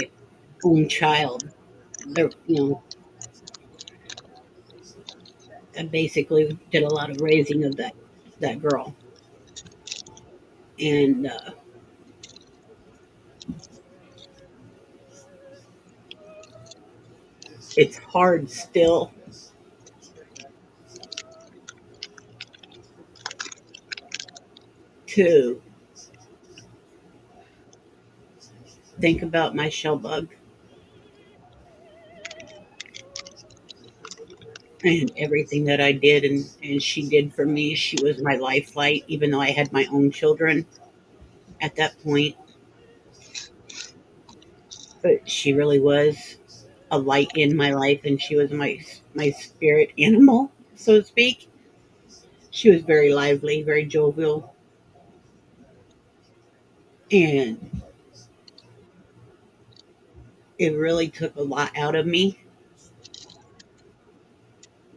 own child. There, I basically did a lot of raising of that girl, and it's hard still to think about my shell bug and everything that I did and she did for me. She was my lifeline, even though I had my own children at that point. But she really was a light in my life, and she was my spirit animal, so to speak. She was very lively, very jovial, and it really took a lot out of me.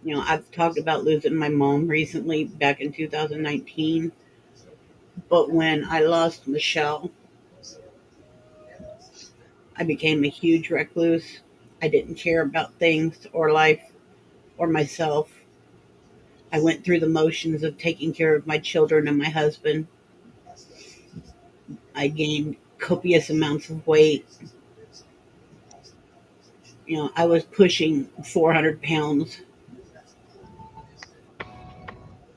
I've talked about losing my mom recently back in 2019, but when I lost Michelle, I became a huge recluse. I didn't care about things or life or myself. I went through the motions of taking care of my children and my husband. I gained copious amounts of weight. I was pushing 400 pounds.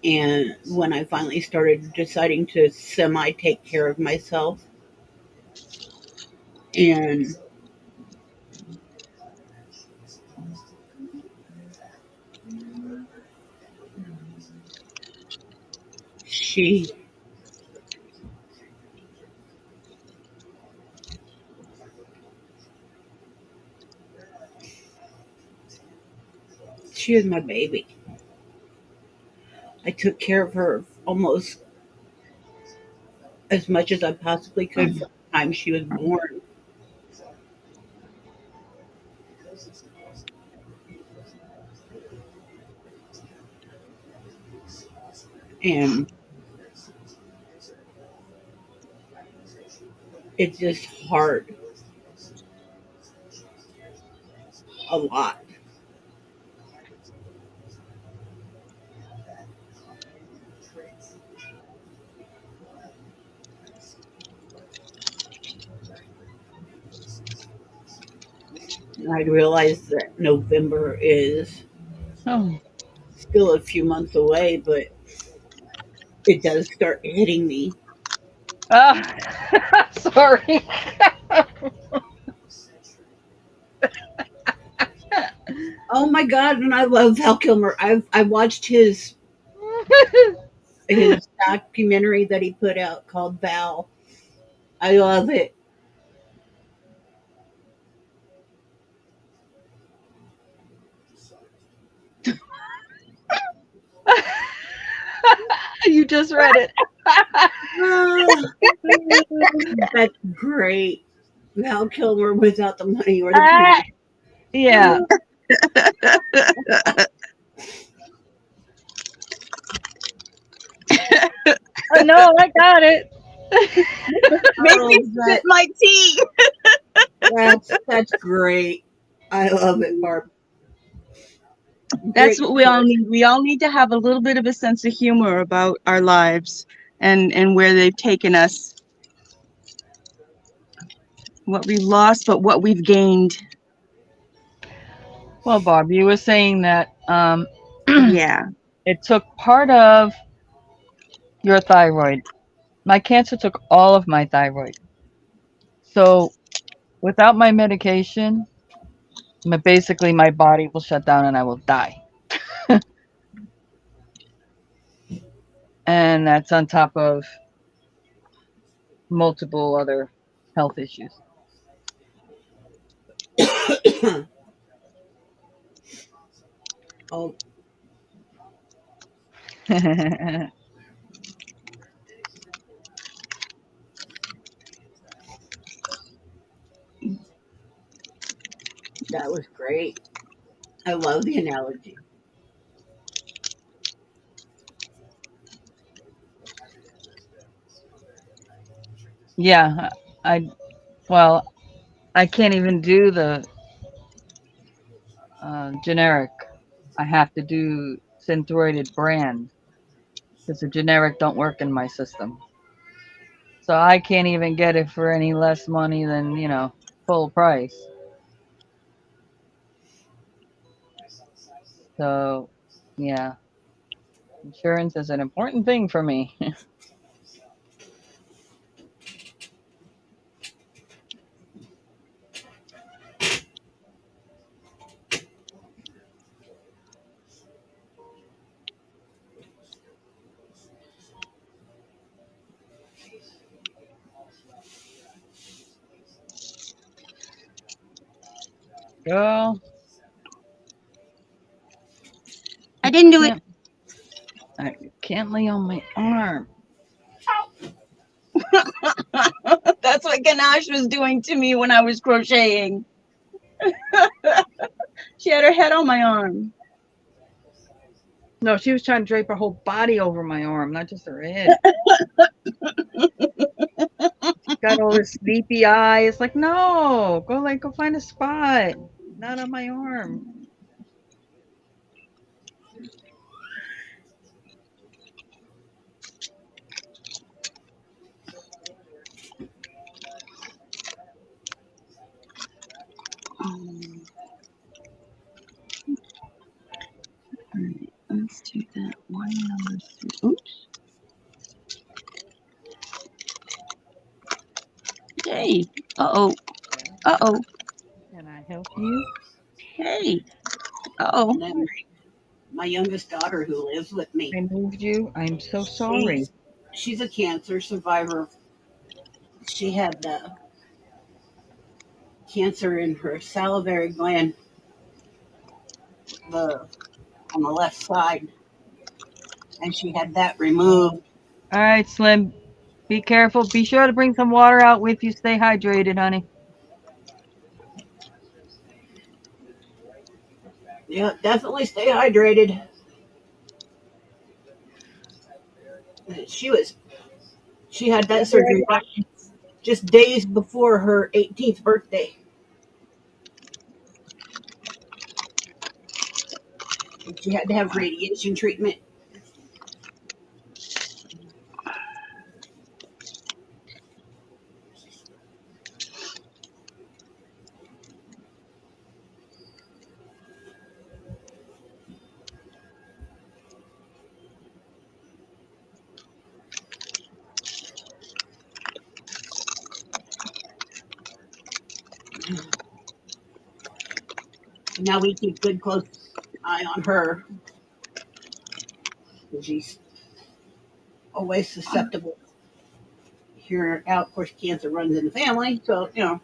And when I finally started deciding to semi take care of myself, and she she is my baby. I took care of her almost as much as I possibly could from the time she was born. And it's just hard, a lot. And I realize that November is Oh. still a few months away, but it does start hitting me. Ah, sorry. Oh my god! And I love Val Kilmer. I watched his documentary that he put out called Val. I love it. You just read it. Ah, that's great. Val Kilmer without the money or the Ah, fame. yeah. Oh, no, I got it. Make me Oh, spit my tea. that's great. I love it, Barb. That's Great what we all story. need. We all need to have a little bit of a sense of humor about our lives and where they've taken us, what we've lost, but what we've gained. Well, Barb, you were saying that Yeah. it took part of your thyroid. My cancer took all of my thyroid. So without my medication, basically my body will shut down and I will die. And that's on top of multiple other health issues. Oh, that was great. I love the analogy. Yeah, I well, I can't even do the generic. I have to do synthroided brand because the generic don't work in my system. So I can't even get it for any less money than, full price. So, yeah, insurance is an important thing for me. Girl, I didn't do it. can't I can't lay on my arm. That's what Ganache was doing to me when I was crocheting. She had her head on my arm. No, she was trying to drape her whole body over my arm, not just her head. Got all this sleepy eyes. Like, no, go find a spot. Not on my arm. Um, all right, let's do that one number three. Oops. Hey. Uh-oh. Uh-oh. Can I help you? Hey. Uh-oh. And then my youngest daughter, who lives with me, I moved you. I'm so sorry. she's she's a cancer survivor. She had cancer in her salivary gland, the on the left side, and she had that removed. All right, Slim. Be careful. Be sure to bring some water out with you. Stay hydrated, honey. Yeah, definitely stay hydrated. She had that That's all right. surgery just days before her 18th birthday. She had to have radiation treatment. Now we keep good close eye on her. She's always susceptible. Here out, of course, cancer runs in the family, so it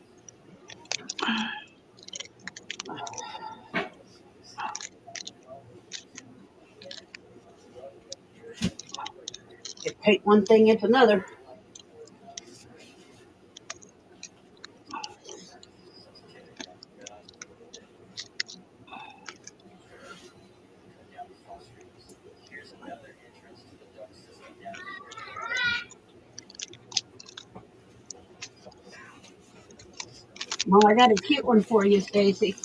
take one thing, it's another. Well, I got a cute one for you, Stacy.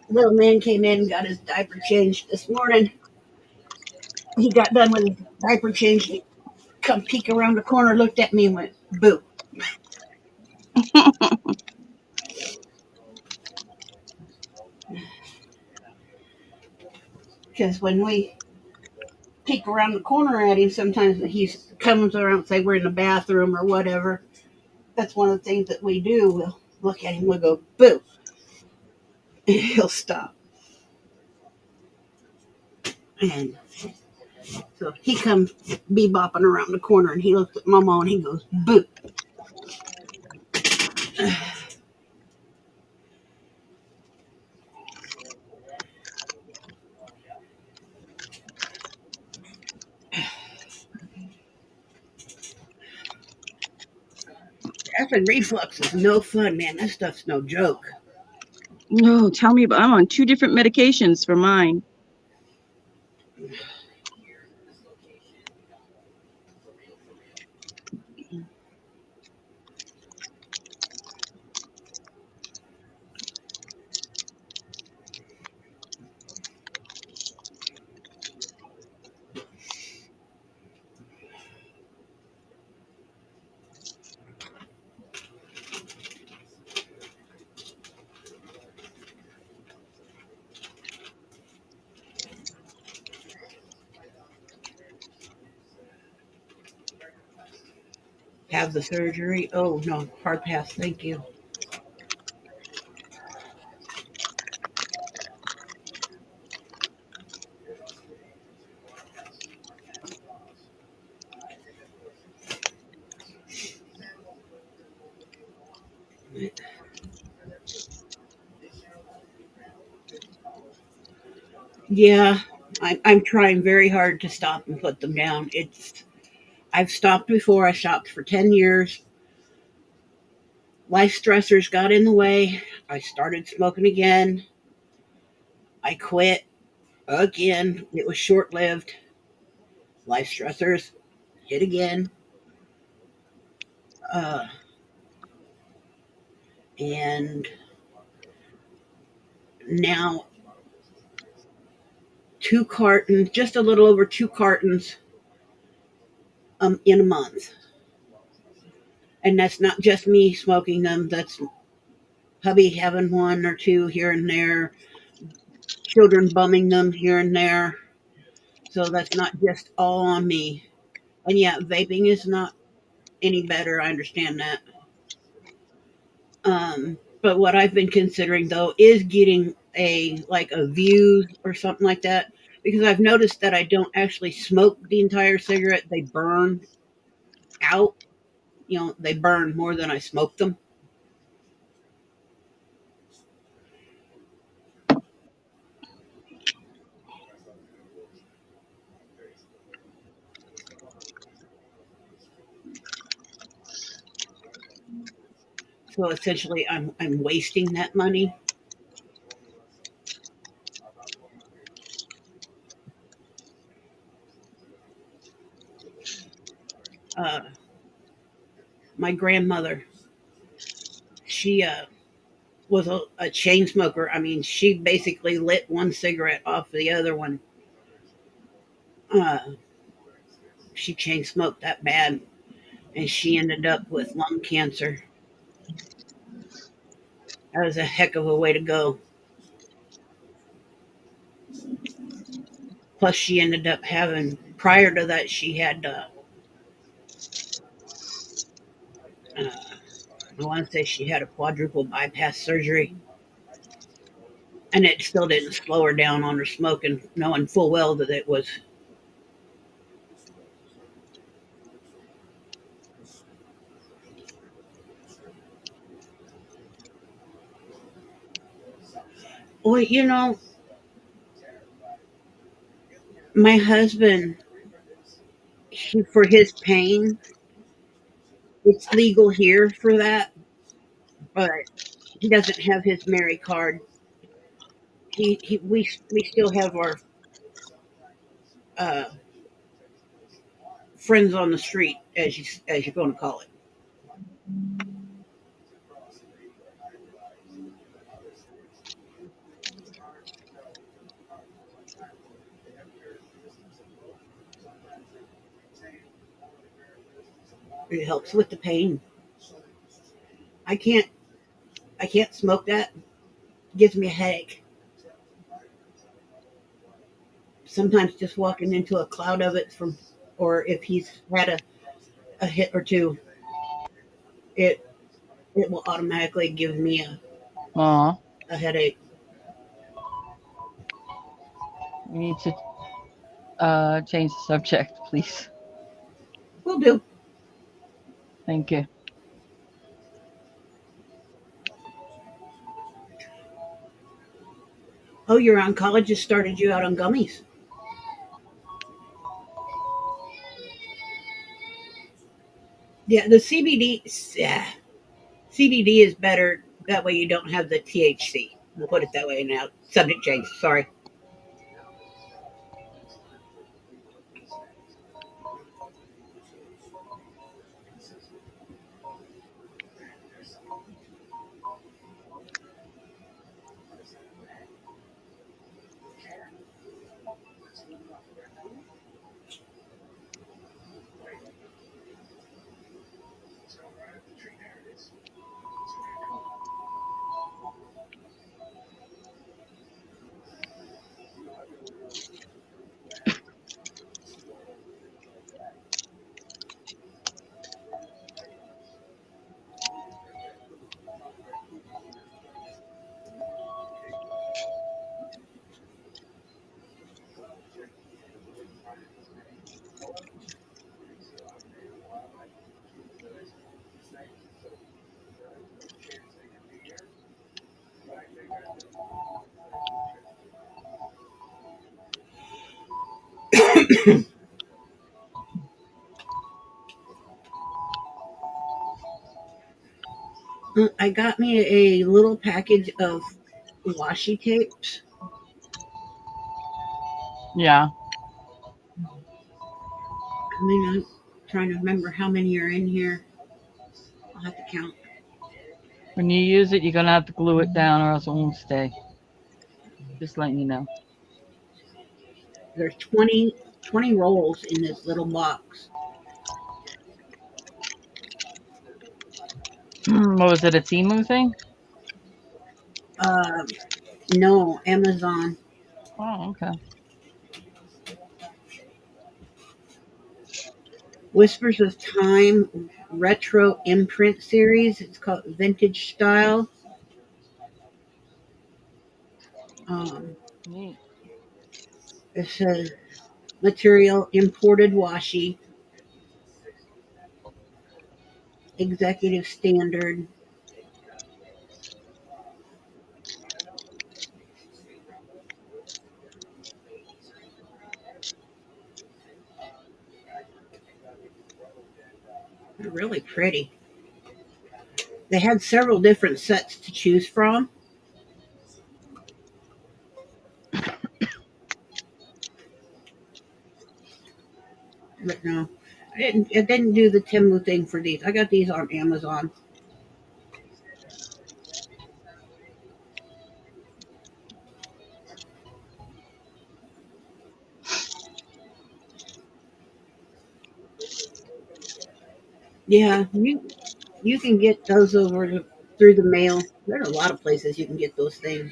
Little man came in, got his diaper changed this morning. He got done with his diaper change. He come peek around the corner, looked at me, and went boo. Because when we peek around the corner at him, sometimes he comes around, say we're in the bathroom or whatever. That's one of the things that we do. We'll look at him, we'll go boo, and he'll stop. And so he comes bebopping around the corner, and he looks at Mama and he goes boo. Acid reflux is no fun, man. That stuff's no joke. No, tell me about. I'm on 2 different medications for mine. Have the surgery. Oh no, hard pass. Thank you. Yeah, I'm trying very hard to stop and put them down. I've stopped before. I stopped for 10 years. Life stressors got in the way. I started smoking again. I quit again. It was short lived. Life stressors hit again. Uh, and now 2 cartons, just a little over 2 cartons in a month. And that's not just me smoking them. That's hubby having one or two here and there, children bumming them here and there. So that's not just all on me. And yeah, vaping is not any better. I understand that. But what I've been considering though is getting a Views or something like that, because I've noticed that I don't actually smoke the entire cigarette. They burn out. They burn more than I smoke them. So essentially, I'm wasting that money. Uh, my grandmother, she was a chain smoker. I mean, she basically lit one cigarette off the other one. Uh, she chain smoked that bad, and she ended up with lung cancer. That was a heck of a way to go. Plus, she ended up having, prior to that, she had, I want to say she had a quadruple bypass surgery. And it still didn't slow her down on her smoking, knowing full well that it was. Well, my husband, for his pain, it's legal here for that, but he doesn't have his Mary card. We still have our uh, friends on the street, as you're going to call it. It helps with the pain. I can't I can't smoke that. It gives me a headache. Sometimes just walking into a cloud of it or if he's had a hit or two, it it will automatically give me Aw, a headache. we need to change the subject, please. Will do. Thank you. Oh, your oncologist started you out on gummies. Yeah, the CBD. Yeah, CBD is better. That way you don't have the THC. We'll put it that way now. Subject change. Sorry. I got me a little package of washi tapes. Yeah. I mean, I'm trying to remember how many are in here. I'll have to count. When you use it, you're gonna have to glue it down, or else it won't stay. Just letting you know. There's 20 rolls in this little box. What was it? A Timu thing? Uh, no, Amazon. Oh, okay. Whispers of Time retro imprint series. It's called Vintage Style. Um, Neat. it says material imported washi, executive standard. They're really pretty. They had several different sets to choose from, but no, I didn't do the Timu thing for these. I got these on Amazon. Yeah, you can get those through the mail. There are a lot of places you can get those things.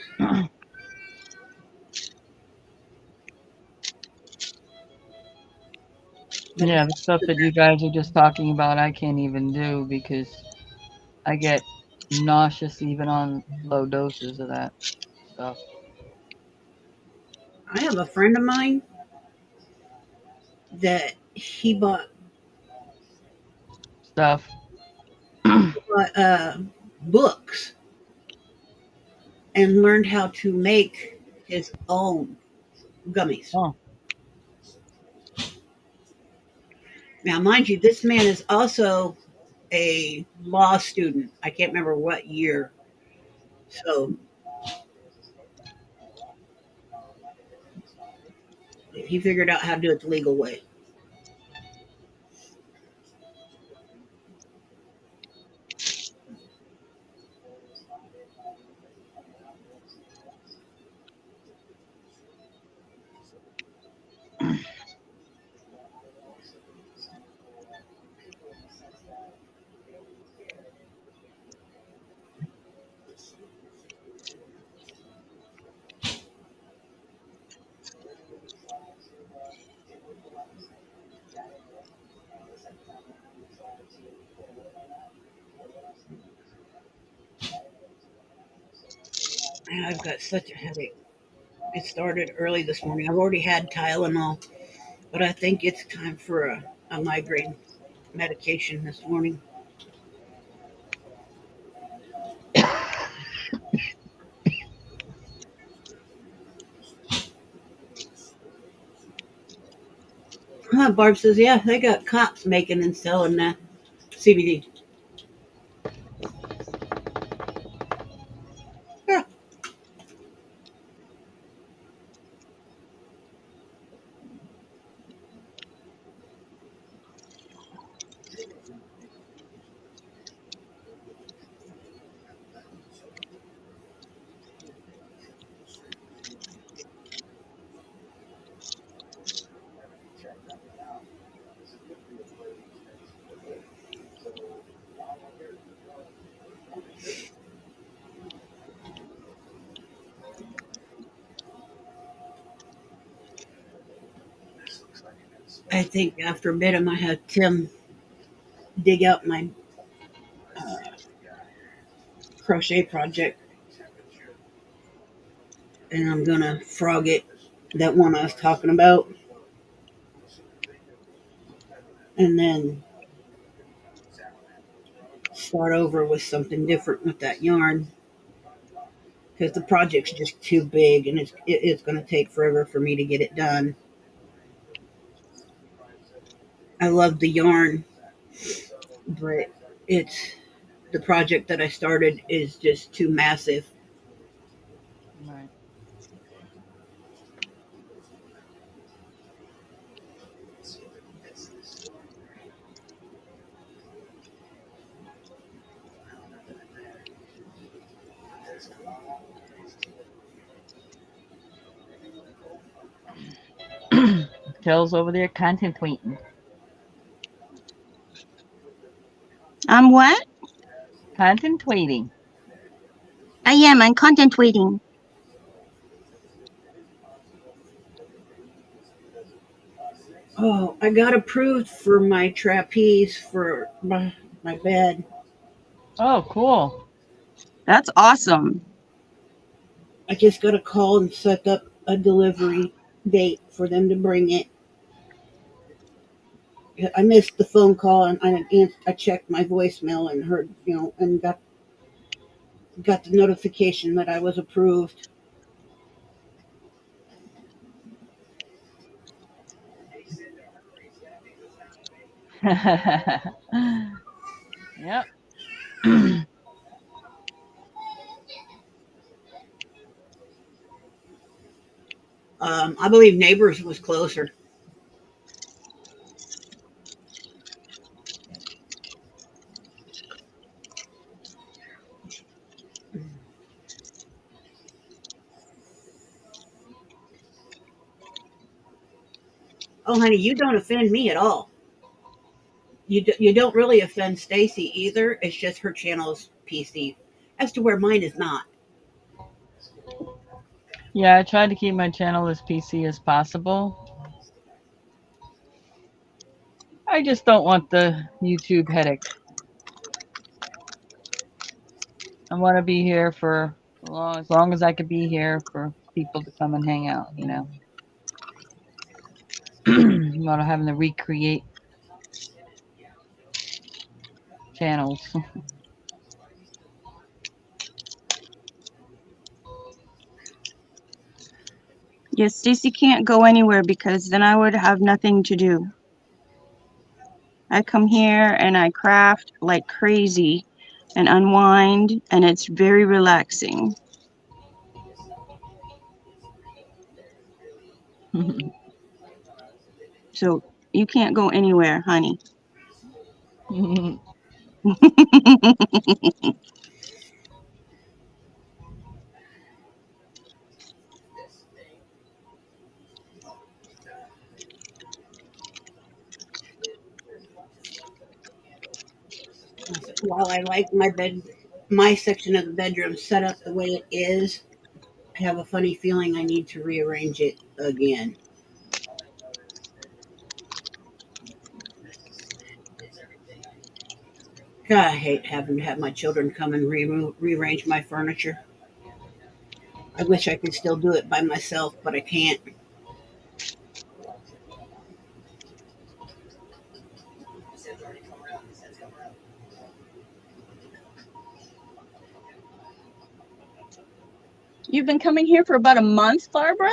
But Yeah, the stuff that you guys are just talking about, I can't even do because I get nauseous even on low doses of that stuff. I have a friend of mine that Stuff. bought books and learned how to make his own gummies. Oh, Now, mind you, this man is also a law student. I can't remember what year. So he figured out how to do it the legal way. Man, I've got such a headache. It started early this morning. I've already had Tylenol, but I think it's time for a migraine medication this morning. Barb says, yeah, they got cops making and selling CBD. Yeah. I think after a bit, I might have Tim dig out my crochet project, and I'm gonna frog it, that one I was talking about, and then start over with something different with that yarn because the project's just too big and it's going to take forever for me to get it done. I love the yarn, but it's the project that I started is just too massive. Right. Joe's over there contemplating. I'm what? Contemplating. I am. I'm contemplating. Oh, I got approved for my trapeze for my bed. Oh, cool. That's awesome. I just got a call and set up a delivery date for them to bring it. I missed the phone call and I checked my voicemail and heard, and got the notification that I was approved. Yep. I believe Neighbors was closer. Oh, honey, you don't offend me at all. You don't really offend Stacy either. It's just her channel's PC, as to where mine is not. Yeah, I try to keep my channel as PC as possible. I just don't want the YouTube headache. I want to be here for as long as I could be here for people to come and hang out, Not having to recreate channels. Yes, Stacy can't go anywhere because then I would have nothing to do. I come here and I craft like crazy and unwind, and it's very relaxing. So you can't go anywhere, honey. While I like my section of the bedroom set up the way it is, I have a funny feeling I need to rearrange it again. God, I hate having to have my children come and rearrange my furniture. I wish I could still do it by myself, but I can't. You've been coming here for about a month, Barbara?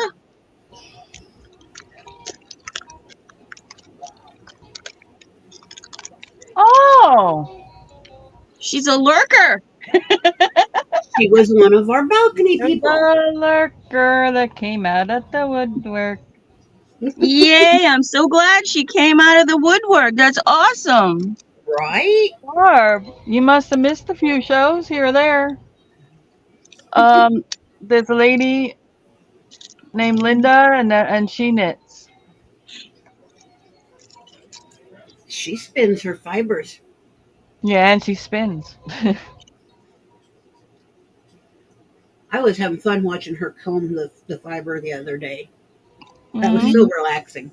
Oh, She's a lurker. She was one of our balcony there's people. a lurker that came out of the woodwork. Yay, I'm so glad she came out of the woodwork. That's awesome. Right? Barb, you must have missed a few shows here or there. Um, there's a lady named Linda, and she knits. She spins her fibers. Yeah, and she spins. I was having fun watching her comb the fiber the other day. That was so Hmm. relaxing.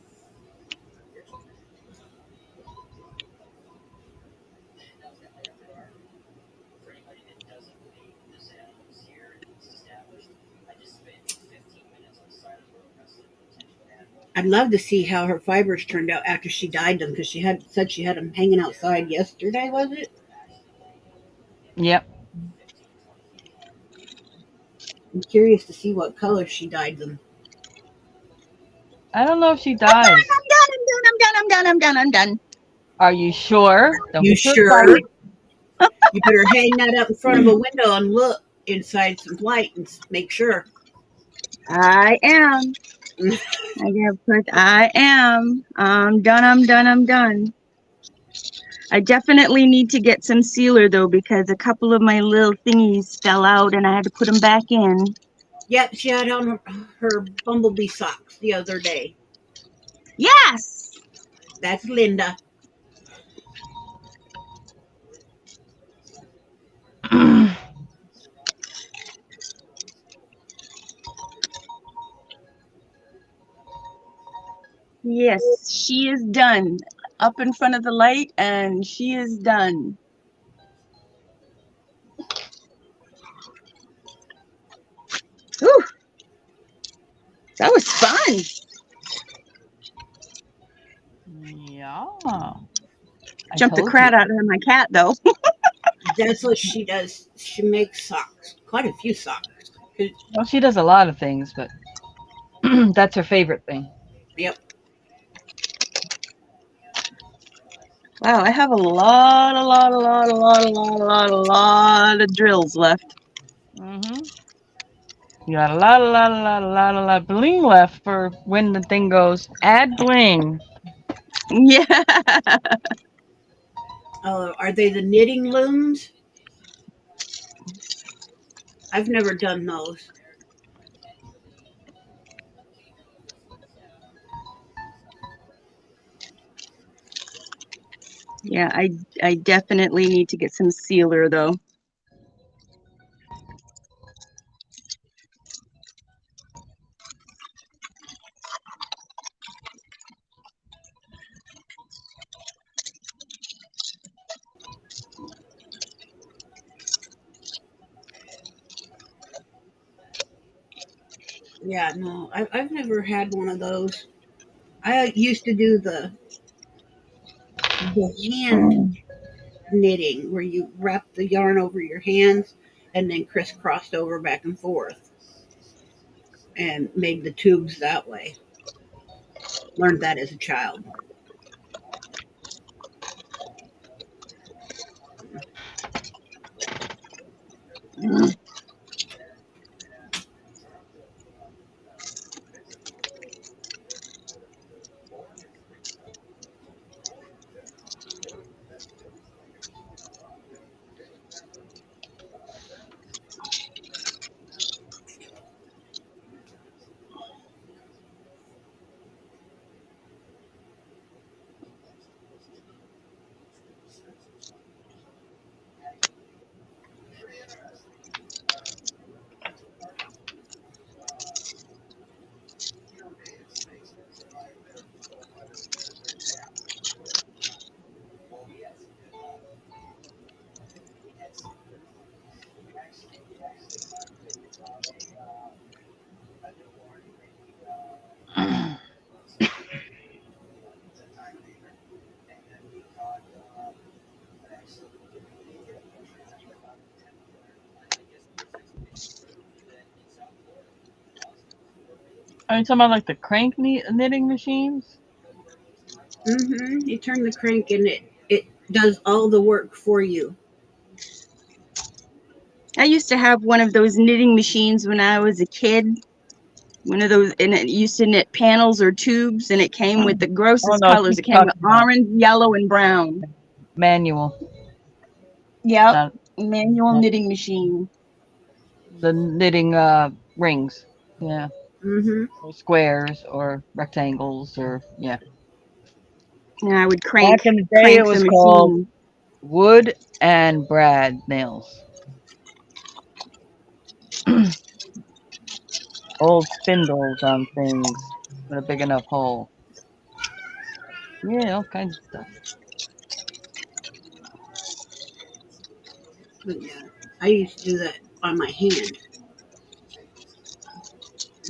I'd love to see how her fibers turned out after she dyed them because she had them hanging outside yesterday, was it? Yep. I'm curious to see what color she dyed them. I don't know if she I'm done. dies. I'm done. I'm done. I'm done. I'm done. I'm done. I'm done. Are you sure? Don't You get too sure? excited. You better hang that up in front of a window and look inside some light and make sure. I am. I gotta put I am. I'm done. I'm done. I'm done. I definitely need to get some sealer though because a couple of my little thingies fell out and I had to put them back in. Yep, she had on her bumblebee socks the other day. Yes. That's Linda. Yes, she is done. Up in front of the light and she is done. Whew, that was fun. Yeah. I Jumped the told crap you. out of my cat though. That's what she does. She makes socks, quite a few socks. Well, she does a lot of things, but that's her favorite thing. Yep. Wow, I have a lot of drills left. Hmm. You got a lot of bling left for when the thing goes add bling. Yeah. Are they the knitting looms? I've never done those. Yeah, I definitely need to get some sealer though. Yeah, no, I've never had one of those. I used to do the hand knitting where you wrap the yarn over your hands and then crisscrossed over back and forth and made the tubes that way. Learned that as a child. Are you talking about like the knitting machines? You turn the crank and it does all the work for you? I used to have one of those knitting machines when I was a kid. One of those, and it used to knit panels or tubes, and it came with the Oh grossest no, colors. she's It came with talking about orange, yellow, and brown. manual, Yep, not manual knitting machine. the knitting rings. Yeah, Mm-hmm. or squares or rectangles or yeah. And I would Back in the day, it crank the was called machine. wood and brad nails. Old spindles on things with a big enough hole. Yeah, all kinds of stuff. But yeah, I used to do that on my hand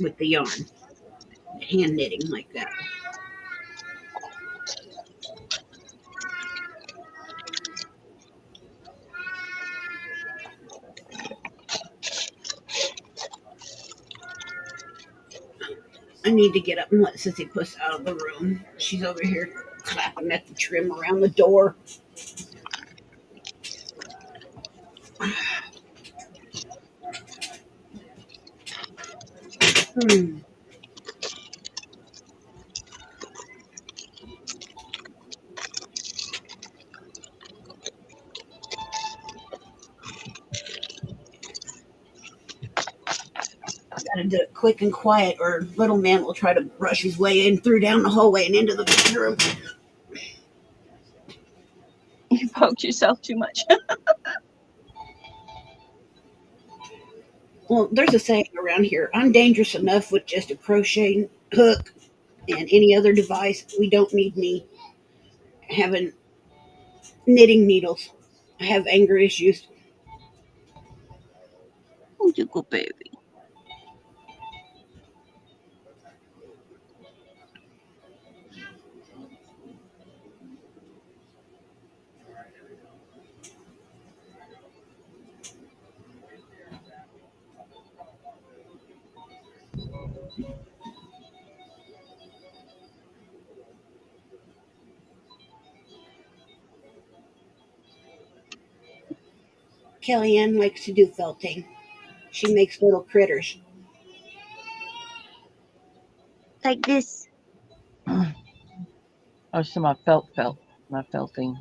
with the yarn, hand knitting like that. I need to get up and let Sissy Puss out of the room. She's over here clapping at the trim around the door. Hmm. Gotta do it quick and quiet, or little man will try to rush his way in through down the hallway and into the bedroom. You poked yourself too much. Well, there's a saying around here: I'm dangerous enough with just a crochet hook and any other device. We don't need me having knitting needles. I have anger issues. You go, baby. Kellyanne likes to do felting. She makes little critters. Like this. I was talking about felt, not felting.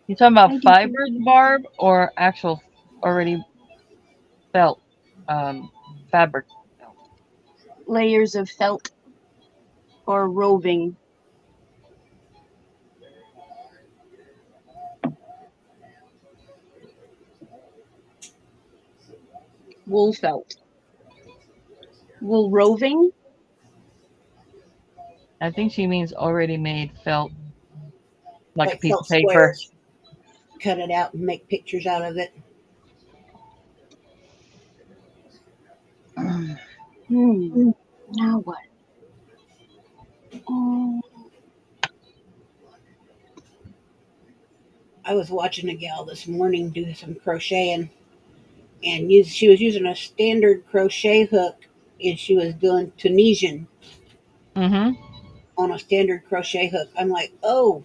You talking about I do too. fibers, Barb, or actual already felt fabric? Felt? Layers of felt or roving wool felt. Wool roving? I think she means already made felt, like a Like piece felt of paper. squares. Cut it out and make pictures out of it. Now what? Oh, I was watching a gal this morning do some crocheting, and she was using a standard crochet hook, and she was doing Tunisian Mm-hmm. on a standard crochet hook. I'm like, oh,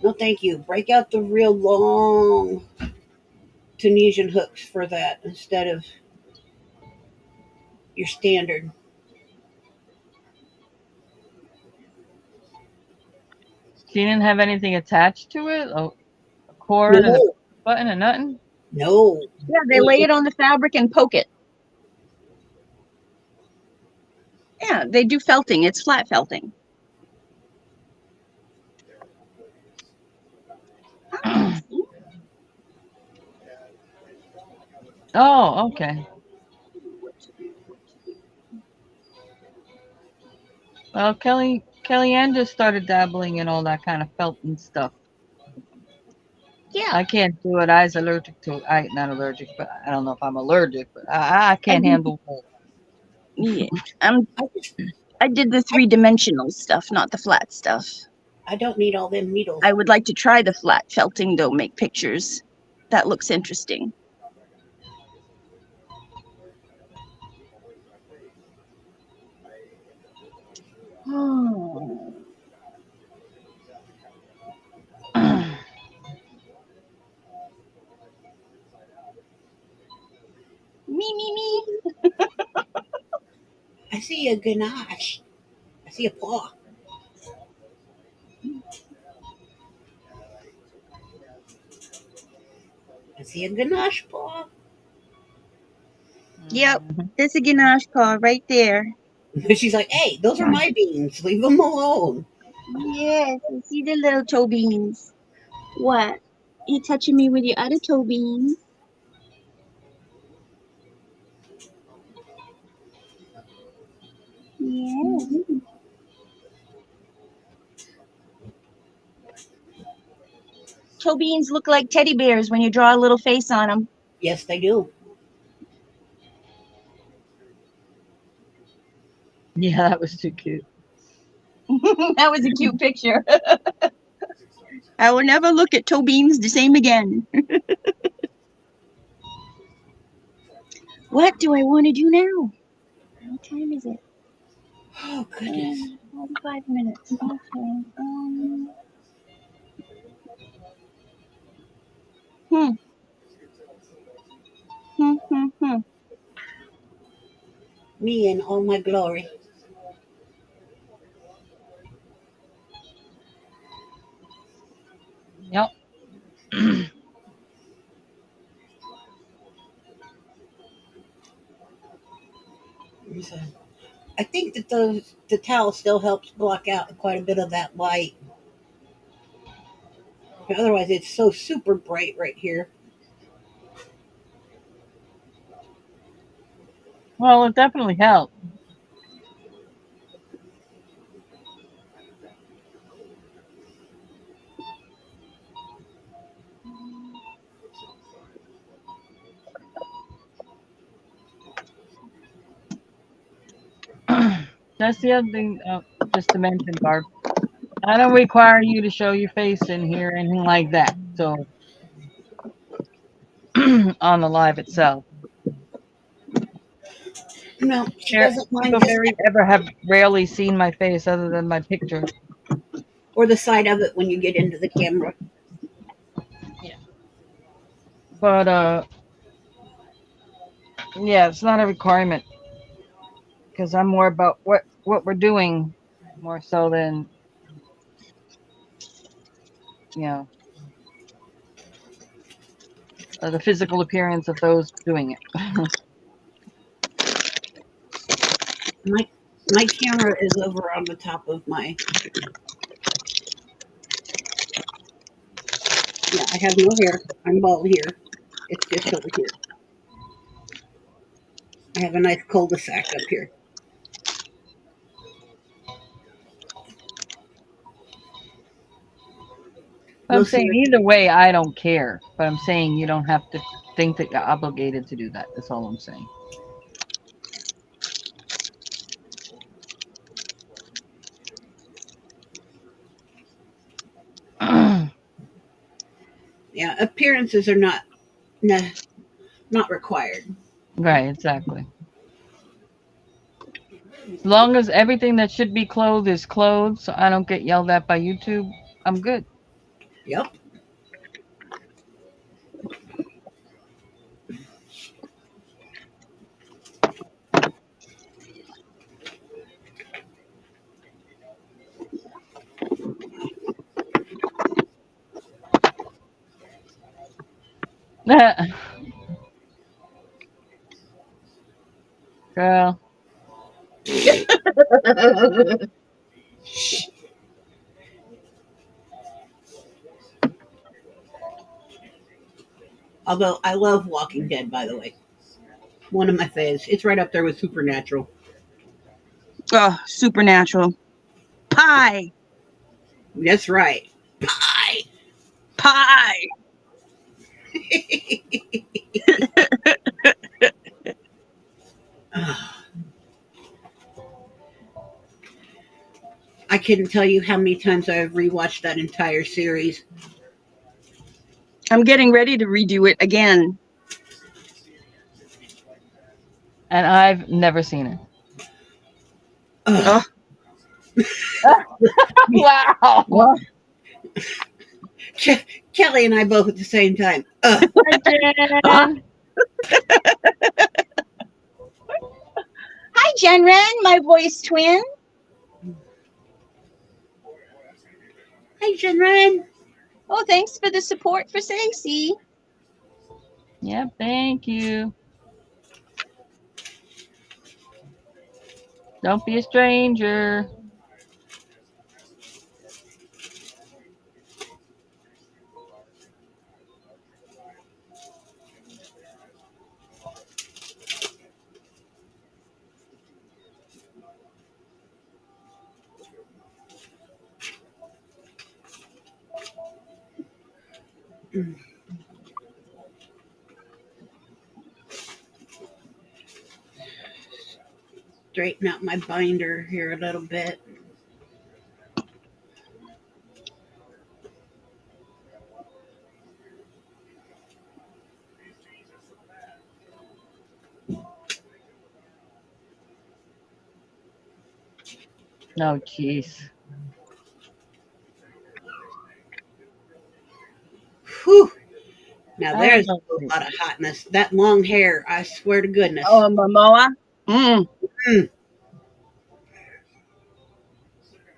no, thank you. Break out the real long Tunisian hooks for that instead of your standard. She didn't have anything attached to it, a cord and a No, button and nothing. no. yeah, they lay it on the fabric and poke it. Yeah, they do felting. It's flat felting. Oh, okay. Well, Kellyanne just started dabbling in all that kind of felt and stuff. Yeah, I can't do it. I was allergic to it. I not allergic, but I don't know if I'm allergic, but I I can't did. handle wool. Yeah, I'm. I just, I did the I, 3-dimensional stuff, not the flat stuff. I don't need all them needles. I would like to try the flat felting though. Make pictures. That looks interesting. Oh. Me. I see a ganache. I see a paw. I see a ganache paw. Yep, Mhm. there's a ganache paw right there. She's like, hey, those are my beans. Leave them alone. Yes, I see the little toe beans. What? You touching me with your other toe beans? Yeah. Toe beans look like teddy bears when you draw a little face on them. Yes, they do. Yeah, that was too cute. That was a cute picture. I will never look at toe beans the same again. What do I want to do now? What time is it? Oh, goodness. 45 minutes. Okay. Hmm. Hmm. Me in all my glory. Yep. So, I think that the towel still helps block out quite a bit of that light. Otherwise, it's so super bright right here. Well, it definitely helped. That's the other thing, just to mention, Barb. I don't require you to show your face in here or anything like that. So, on the live itself, No, she There- doesn't mind people just ever have rarely seen my face other than my picture. or the side of it when you get into the camera. Yeah. But yeah, it's not a requirement because I'm more about what we're doing more so than you know the physical appearance of those doing it. My my camera is over on the top of my. Yeah, I have no hair. I'm bald here. It's just over here. I have a nice cul-de-sac up here. I'm Most of saying the either way, I don't care. But I'm saying you don't have to think that you're obligated to do that. That's all I'm saying. yeah, appearances are not nah, not required. Right, exactly. As long as everything that should be clothed is clothed, so I don't get yelled at by YouTube, I'm good. Yep. Girl, Although I love Walking Dead, by the way. One of my faves. It's right up there with Supernatural. Oh, supernatural. Pie. That's right. Pie. Pie. I couldn't tell you how many times I've rewatched that entire series. I'm getting ready to redo it again. And I've never seen it. Oh, Ugh. Wow. well, Kelly and I both at the same time. Ugh. Hi, Jen. hi, Jenren, my voice twin. Hi, Jenren. Oh, thanks for the support for Stacy. Yep, thank you. Don't be a stranger. Straighten out my binder here a little bit. No, jeez. Whew. Now I there's love a it. lot of hotness. That long hair, I swear to goodness. Oh, Momoa. Mm.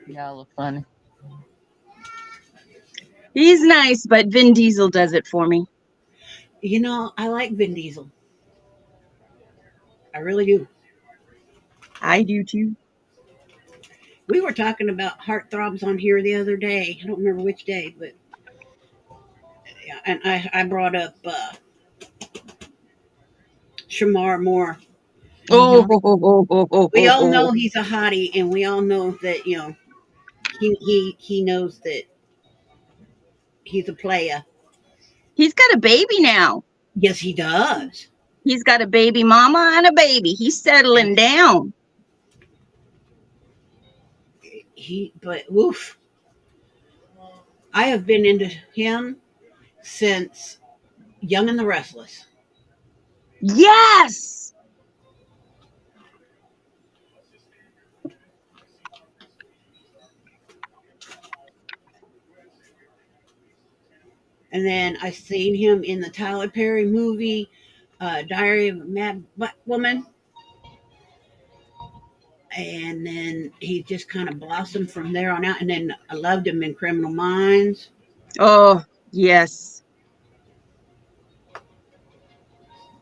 Y'all are funny. He's nice, but Vin Diesel does it for me. You know, I like Vin Diesel. I really do. I do too. We were talking about heartthrobs on here the other day. I don't remember which day, but yeah, and I brought up Shamar Moore. Oh, Hmm. We all know he's a hottie, and we all know that he knows that he's a player. he's got a baby now. Yes, he does. He's got a baby mama and a baby. He's settling Yes, down. but woof. I have been into him since Young and the Restless. Yes. And then I seen him in the Tyler Perry movie, Diary of a Mad Black Woman. And then he just kind of blossomed from there on out. And then I loved him in Criminal Minds. Oh, yes.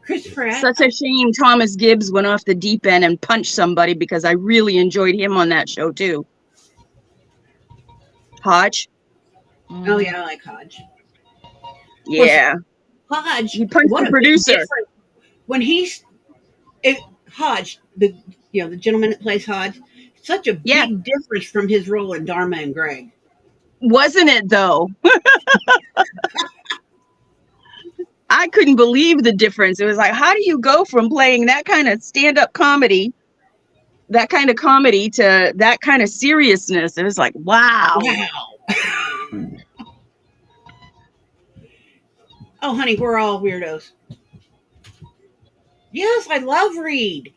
Chris Pratt. Such a shame Thomas Gibbs went off the deep end and punched somebody because I really enjoyed him on that show too. Hodge. Oh Hmm. yeah, I like Hodge. Of course, Yeah. Hodge. He punched What the a big producer. difference when Hodge, the gentleman that plays Hodge. Such a Yeah. big difference from his role in Dharma and Greg. Wasn't it though? I couldn't believe the difference. It was like, how do you go from playing that kind of stand-up comedy, that kind of comedy to that kind of seriousness? It was like, wow. Wow. Oh, honey, we're all weirdos. Yes, I love Reed.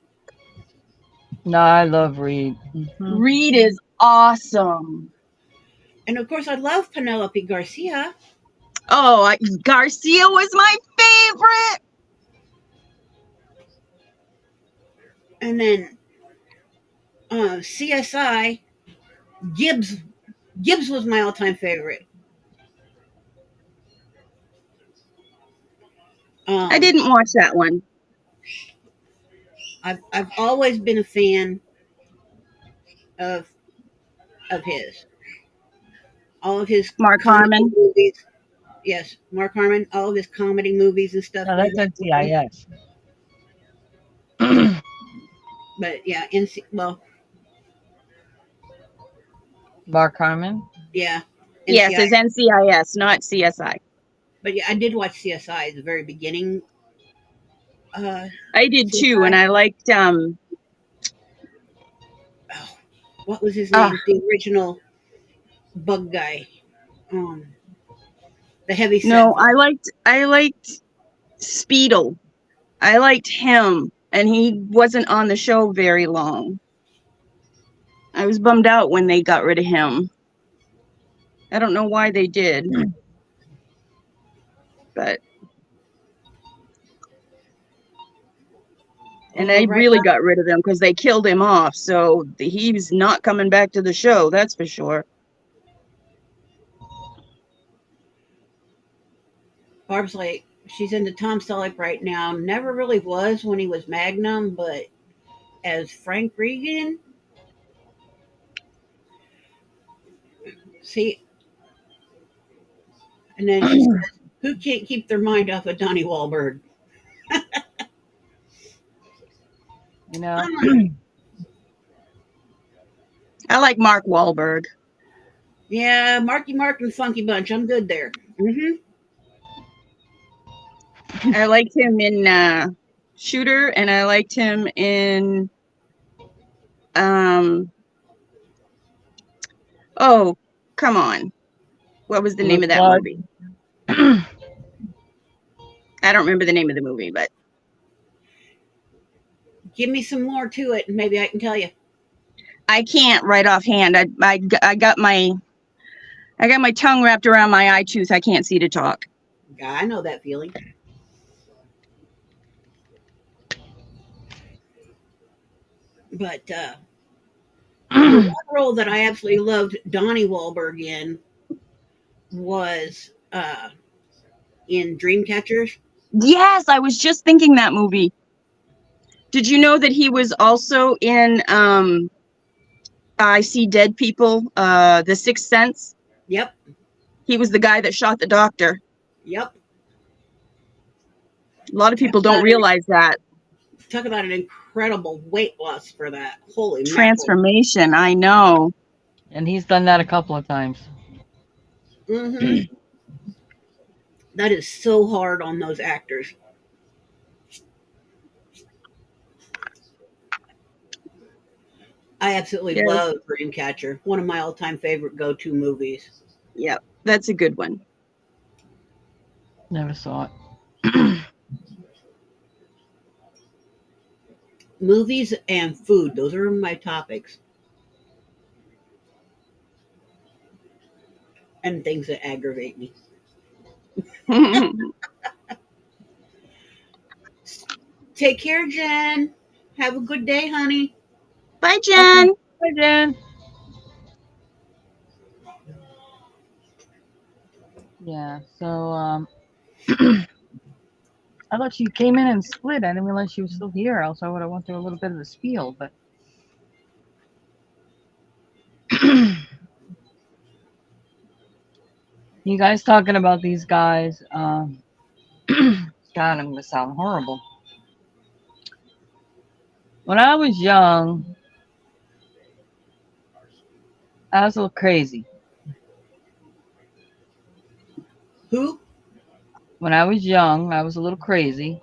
No, I love Reed. Hmm. Reed is awesome. And of course, I love Penelope Garcia. Oh, Garcia was my favorite. And then CSI, Gibbs. Gibbs was my all-time favorite. I Um, didn't watch that one. I've always been a fan of his. All of his Mark comedy Harmon. movies. Yes, Mark Harmon. All of his comedy movies and stuff. No, He that's was in. NCIS. But yeah, well, Mark Harmon. yeah, Yes, NCI. it's NCIS, not CSI. But yeah, I did watch CSI at the very beginning. Uh, I did too, and CSI. I liked Oh, what was his ah name? The original bug guy. Um, The heavy set. No, I liked Speedle. I liked him, and he wasn't on the show very long. I was bummed out when they got rid of him. I don't know why they did, but and Well, they right really now, got rid of him because they killed him off. So he's not coming back to the show. That's for sure. Barb's like, she's into Tom Selleck right now. Never really was when he was Magnum, but as Frank Regan, see, and then she says, who can't keep their mind off of Donnie Wahlberg? You know, I'm like, I like Mark Wahlberg. yeah, Marky Mark and Funky Bunch. I'm good there. I liked him in Shooter, and I liked him in oh, come on. What was the name Blue of that Blood. movie? I don't remember the name of the movie, but Give me some more to it, and maybe I can tell you. I can't right offhand. I got my tongue wrapped around my eye tooth. I can't see to talk. Yeah, I know that feeling. But the one role that I absolutely loved Donnie Wahlberg in was in Dreamcatchers. Yes, I was just thinking that movie. Did you know that he was also in I See Dead People, The Sixth Sense? Yep, He was the guy that shot the doctor. yep. A lot of Talk people don't about, realize that. talk about an incredible weight loss for that. Holy mackerel. Transformation, I know. And he's done that a couple of times. Mm-hmm. That is so hard on those actors. I absolutely Yes. love Dreamcatcher. One of my all-time favorite go-to movies. Yep, that's a good one. Never saw it. Movies and food, those are my topics. And things that aggravate me. Take care, Jen. Have a good day, honey. Bye, Okay. Jen. Hi, Jen. Yeah. So I thought she came in and split. I didn't realize she was still here. Else I would have went through a little bit of the spiel. But you guys talking about these guys? God, I'm gonna sound horrible. When I was young, I was a little crazy. Who? When I was young, I was a little crazy.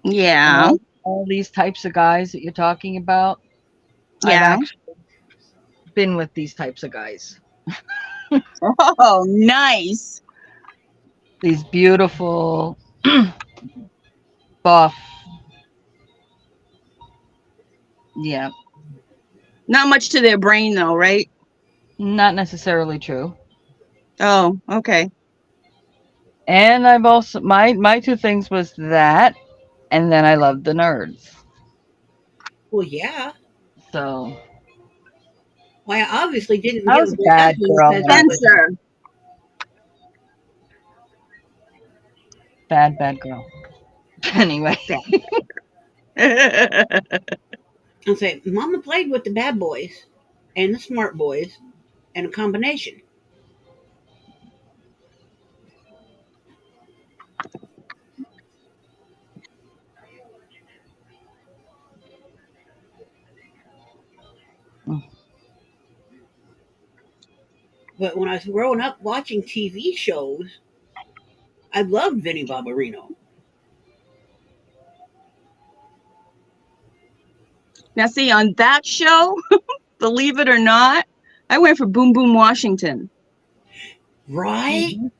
And Yeah, all these types of guys that you're talking about, I've yeah. actually been with these types of guys. Oh, nice. These beautiful, buff, yeah, Not much to their brain, though, right? not necessarily true. Oh, okay. And I've also my two things was that, and then I loved the nerds. Well, yeah. So Well, I obviously didn't I give was a a damn bad girl because when I I was was. Spencer. bad girl. Anyway, I'll say, Mama played with the bad boys and the smart boys and a combination. But when I was growing up watching TV shows, I loved Vinnie Barbarino. Now, see, on that show, believe it or not, I went for Boom Boom Washington. Right? Mhm.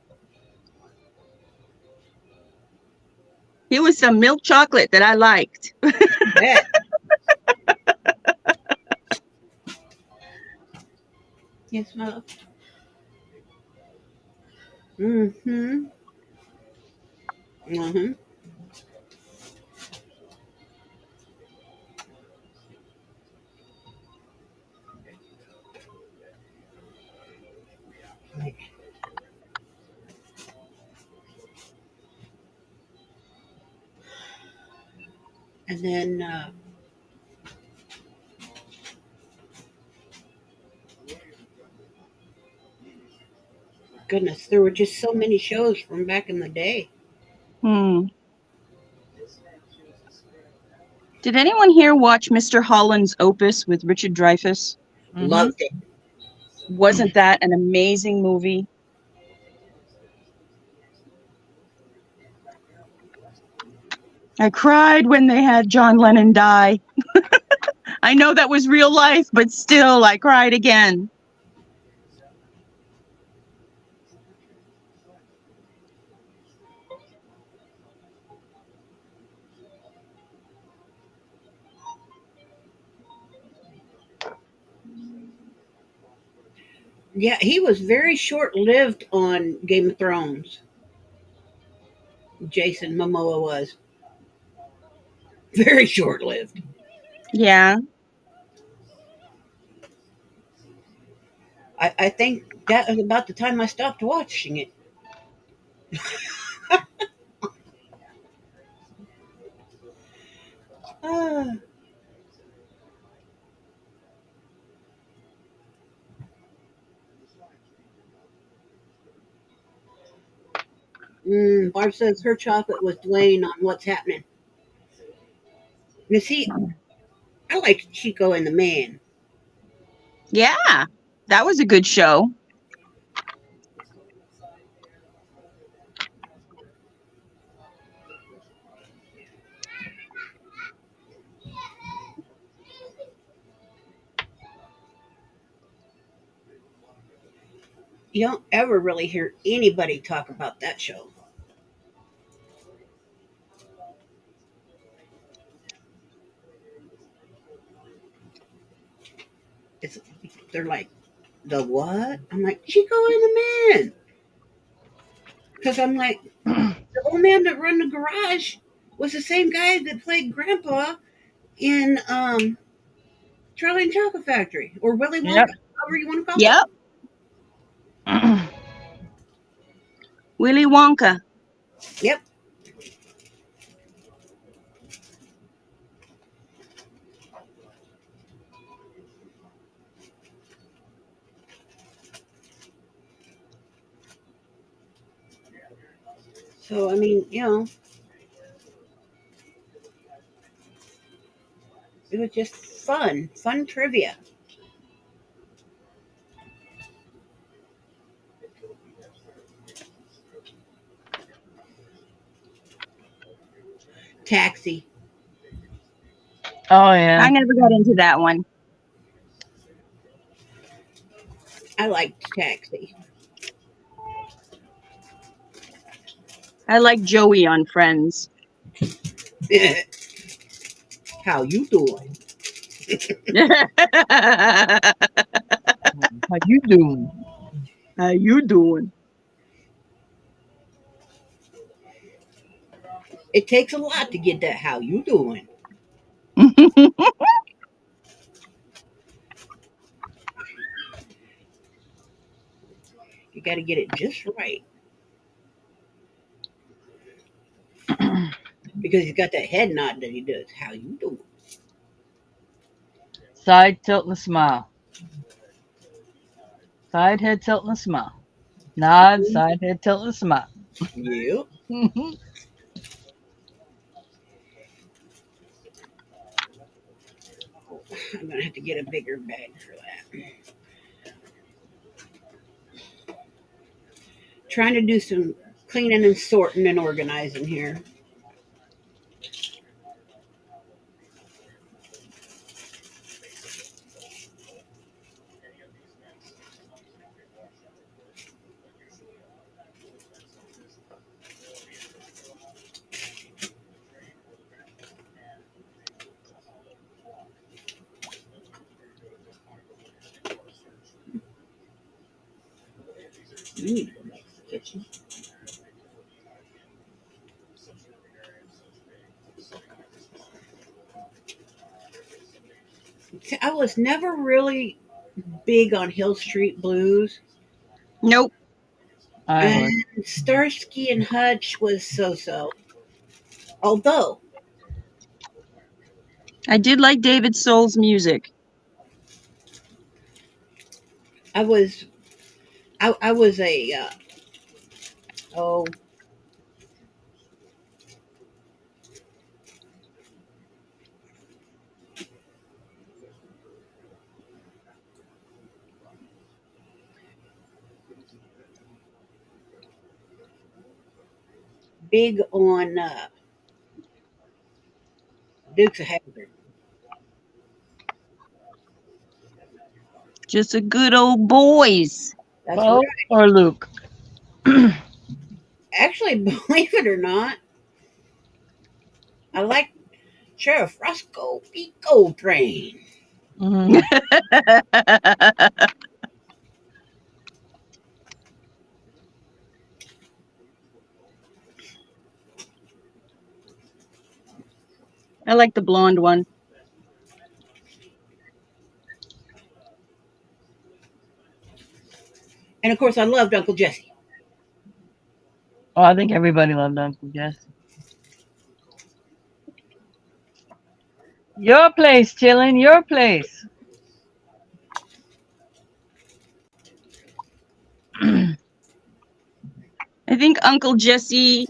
Here was some milk chocolate that I liked. Bet. Yes, love. Mm-hmm. Mm-hmm. And then, goodness, there were just so many shows from back in the day. Hmm. Did anyone here watch Mr. Holland's Opus with Richard Dreyfuss? Mm-hmm. Loved it. Wasn't that an amazing movie? I cried when they had John Lennon die. I know that was real life, but still, I cried again. Yeah, he was very short lived on Game of Thrones. Jason Momoa was very short lived. Yeah. I think that was about the time I stopped watching it. Ah. Barb says her chocolate was Dwayne on What's Happening. You see, I like Chico and the Man. Yeah. That was a good show. You don't ever really hear anybody talk about that show. It's, they're like, the what? I'm like, Chico and the Man. Because I'm like, the old man that run the garage was the same guy that played Grandpa in Charlie and Chocolate Factory or Willy Yep. Wonka, however you want to call it. Yep. Willy Wonka. Yep. So I mean, it was just fun trivia. Taxi. Oh yeah. I never got into that one. I liked Taxi. I like Joey on Friends. How you doing? How you doing? How you doing? It takes a lot to get that. How you doing? You got to get it just right because he's got that head nod that he does. How you doing? Side tilt and a smile. Side head tilt and a smile. Nod, side head tilt and a smile. Yeah. I'm gonna have to get a bigger bag for that. Trying to do some cleaning and sorting and organizing here. We need to go back to the kitchen. See, I was never really big on Hill Street Blues, Nope. I and was. Starsky and Hutch was so-so. Although I did like David Soul's music. I was, I was a oh big on Dukes of Hazzard. Just a good old boys. That's Bo right. or Luke? Actually, believe it or not, I like Sheriff Roscoe P. Coltrane. Mhm. I like the blonde one. And of course, I loved Uncle Jesse. Oh, I think everybody loved Uncle Jesse. Your place, chillin'. Your place. I think Uncle Jesse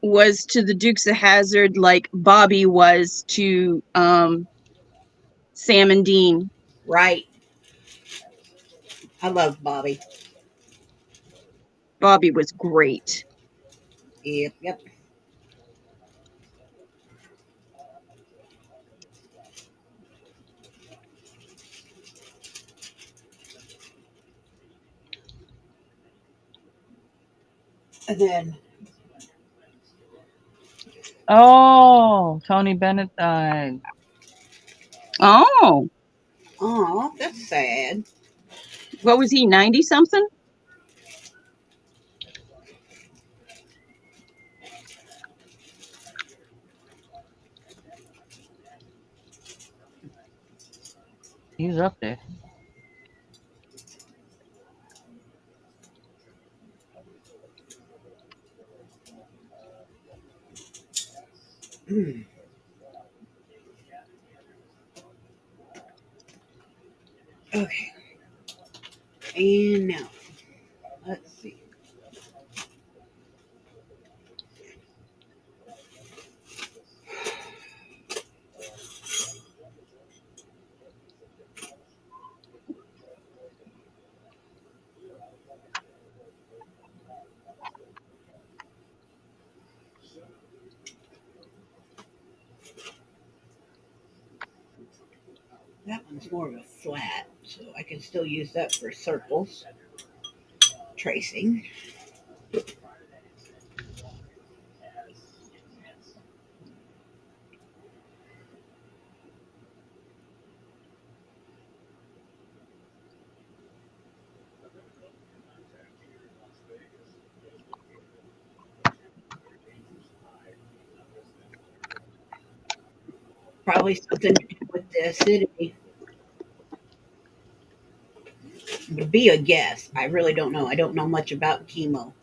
was to the Dukes of Hazzard like Bobby was to Sam and Dean. Right. I loved Bobby. Bobby was great. Yep, yep. And then, Oh, Tony Bennett died. Oh, oh, that's sad. what was he, 90 something? He's up there. Mm. Okay. And now, let's see. That one's more of a flat, so I can still use that for circles, tracing. Probably something to do with the acidity. Would be a guess. I really don't know. I don't know much about chemo.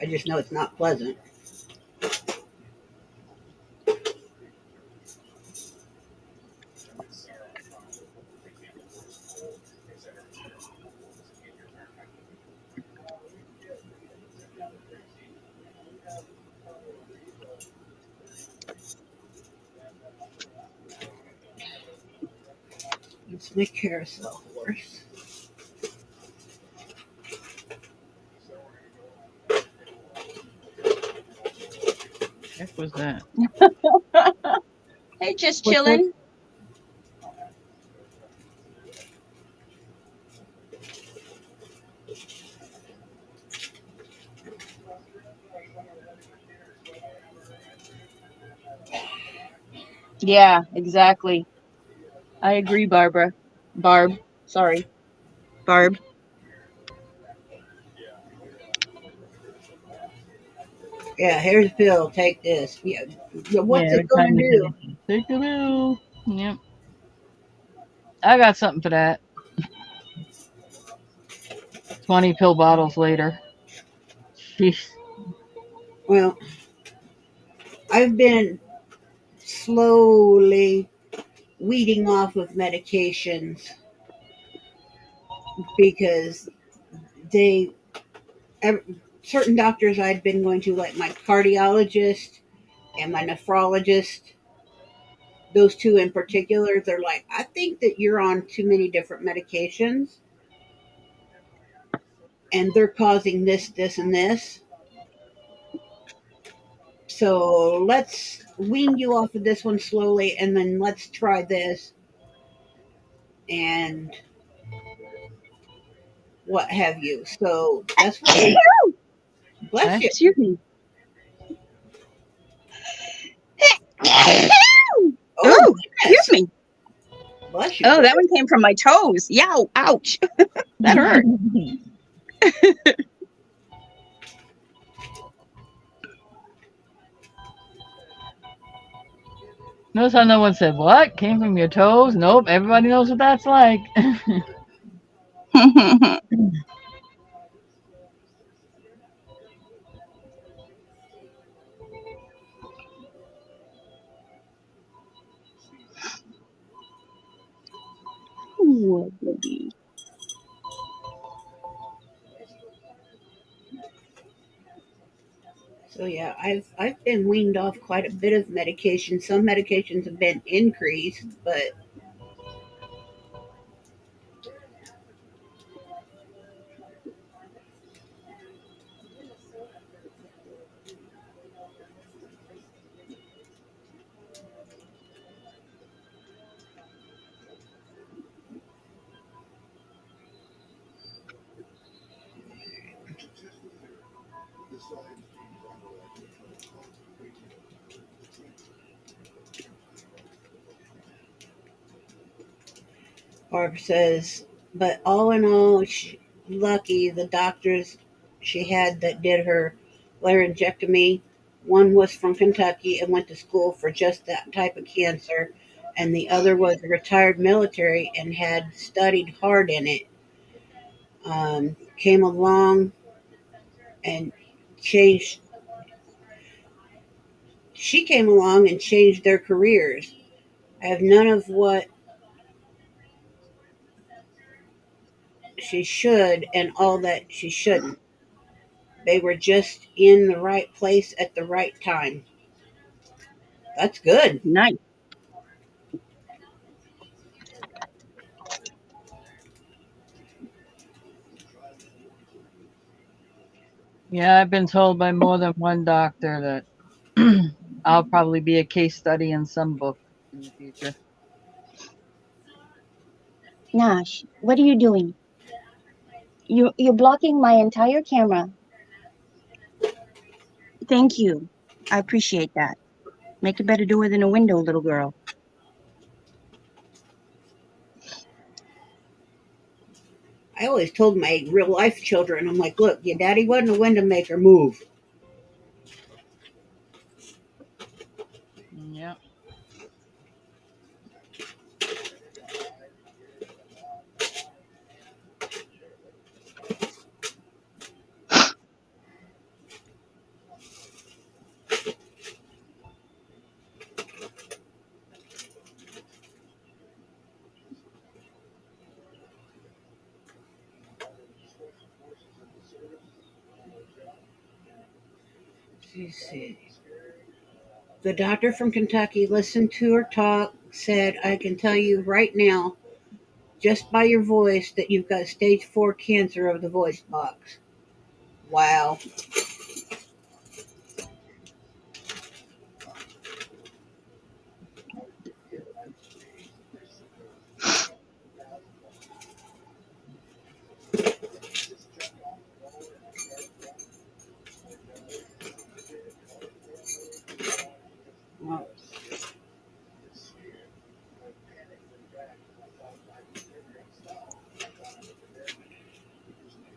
I just know it's not pleasant. It's my carousel horse. was that? Hey, just What's that? chilling. Yeah, exactly. I agree, Barbara. Barb. Sorry. Barb. Yeah, here's a pill. Take this. Yeah. Yeah, What's it every gonna time you do? finish it. Take the bill. Yep. I got something for that. 20 pill bottles later. Jeez. Well, I've been slowly weeding off of medications because they ev- certain doctors I'd been going to, like my cardiologist and my nephrologist, those two in particular, they're like, I think that you're on too many different medications and they're causing this, this, and this. So let's wean you off of this one slowly and then let's try this and what have you. So that's what we bless Hey, you. Excuse me. Oh Oh, excuse goodness. me. Bless you. Oh, What that one came from my toes. Yow, ouch. That hurt. notice how no one said, what? Came from your toes? Nope, everybody knows what that's like. Ooh, baby. So yeah, I've been weaned off quite a bit of medication. Some medications have been increased, but Barb says, but all in all, lucky the doctors she had that did her laryngectomy. One was from Kentucky and went to school for just that type of cancer, and the other was a retired military and had studied hard in it. Came along and changed. She came along and changed their careers. I have none of what she should and all that she shouldn't. They were just in the right place at the right time. That's good. Nice. Yeah, I've been told by more than one doctor that I'll probably be a case study in some book in the future. Nash, what are you doing? You're blocking my entire camera. Thank you. I appreciate that. Make a better door than a window, little girl. I always told my real life children, I'm like, look, your daddy wasn't a window maker, move. Yep. She said, the doctor from Kentucky listened to her talk, said, I can tell you right now, just by your voice, that you've got stage 4 cancer of the voice box. Wow.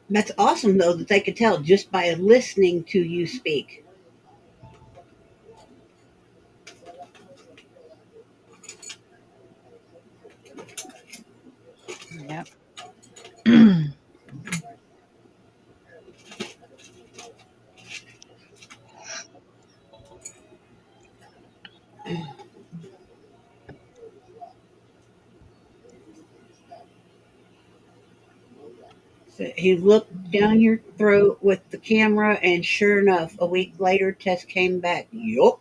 That's awesome, though, that they could tell just by listening to you speak. Yep. So he looked down your throat with the camera, and sure enough, a week later, test came back. Yup.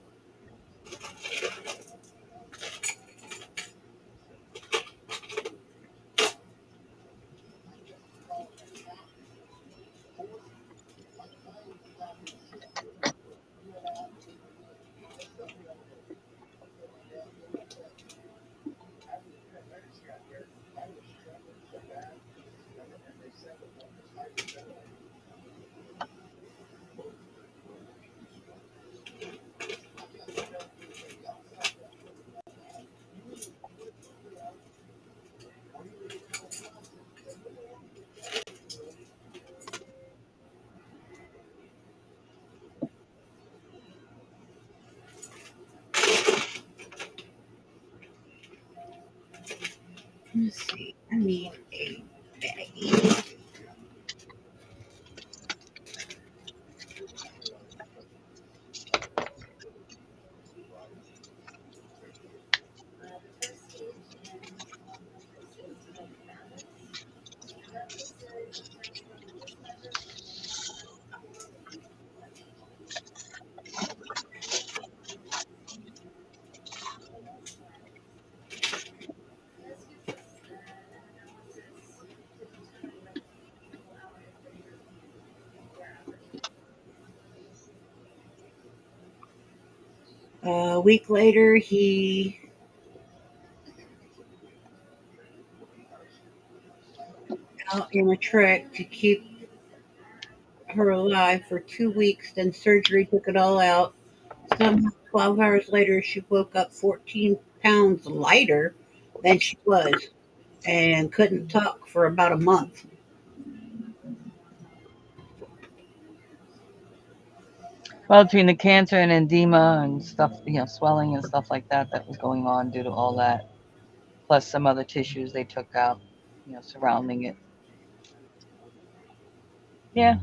Let's see. I need a baggie. A week later, he out in a trek to keep her alive for 2 weeks. Then surgery took it all out. Somehow, 12 hours later, she woke up 14 pounds lighter than she was and couldn't talk for about a month. Well, between the cancer and edema and stuff, swelling and stuff like that that was going on due to all that, plus some other tissues they took out, surrounding it. Yeah,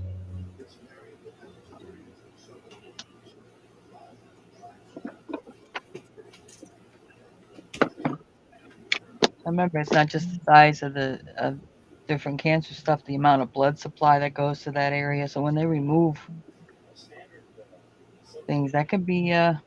I remember it's not just the size of the different cancer stuff, the amount of blood supply that goes to that area. So when they remove things, that could be a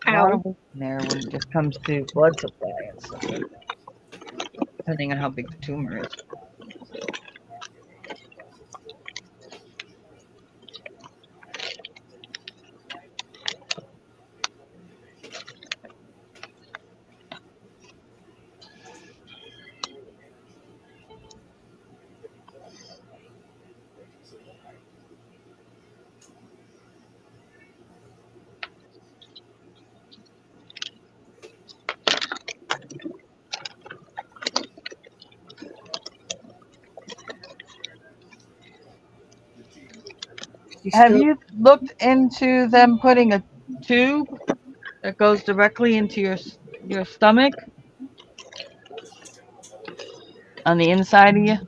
lot Ow. of work in there when it just comes to blood supply and stuff like that, depending on how big the tumor is. She Have still you looked into them putting a tube that goes directly into your stomach on the inside of you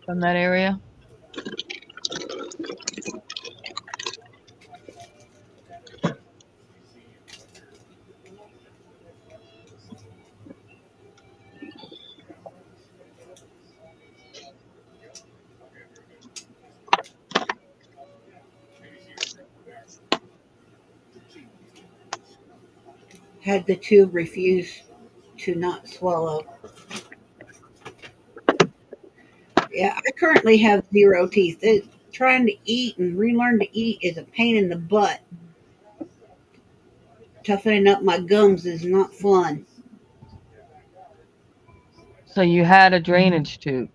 from that area? had the tube refuse to not swallow. Yeah, I currently have zero teeth. Trying to eat and relearn to eat is a pain in the butt. Toughening up my gums is not fun. So you had a drainage tube.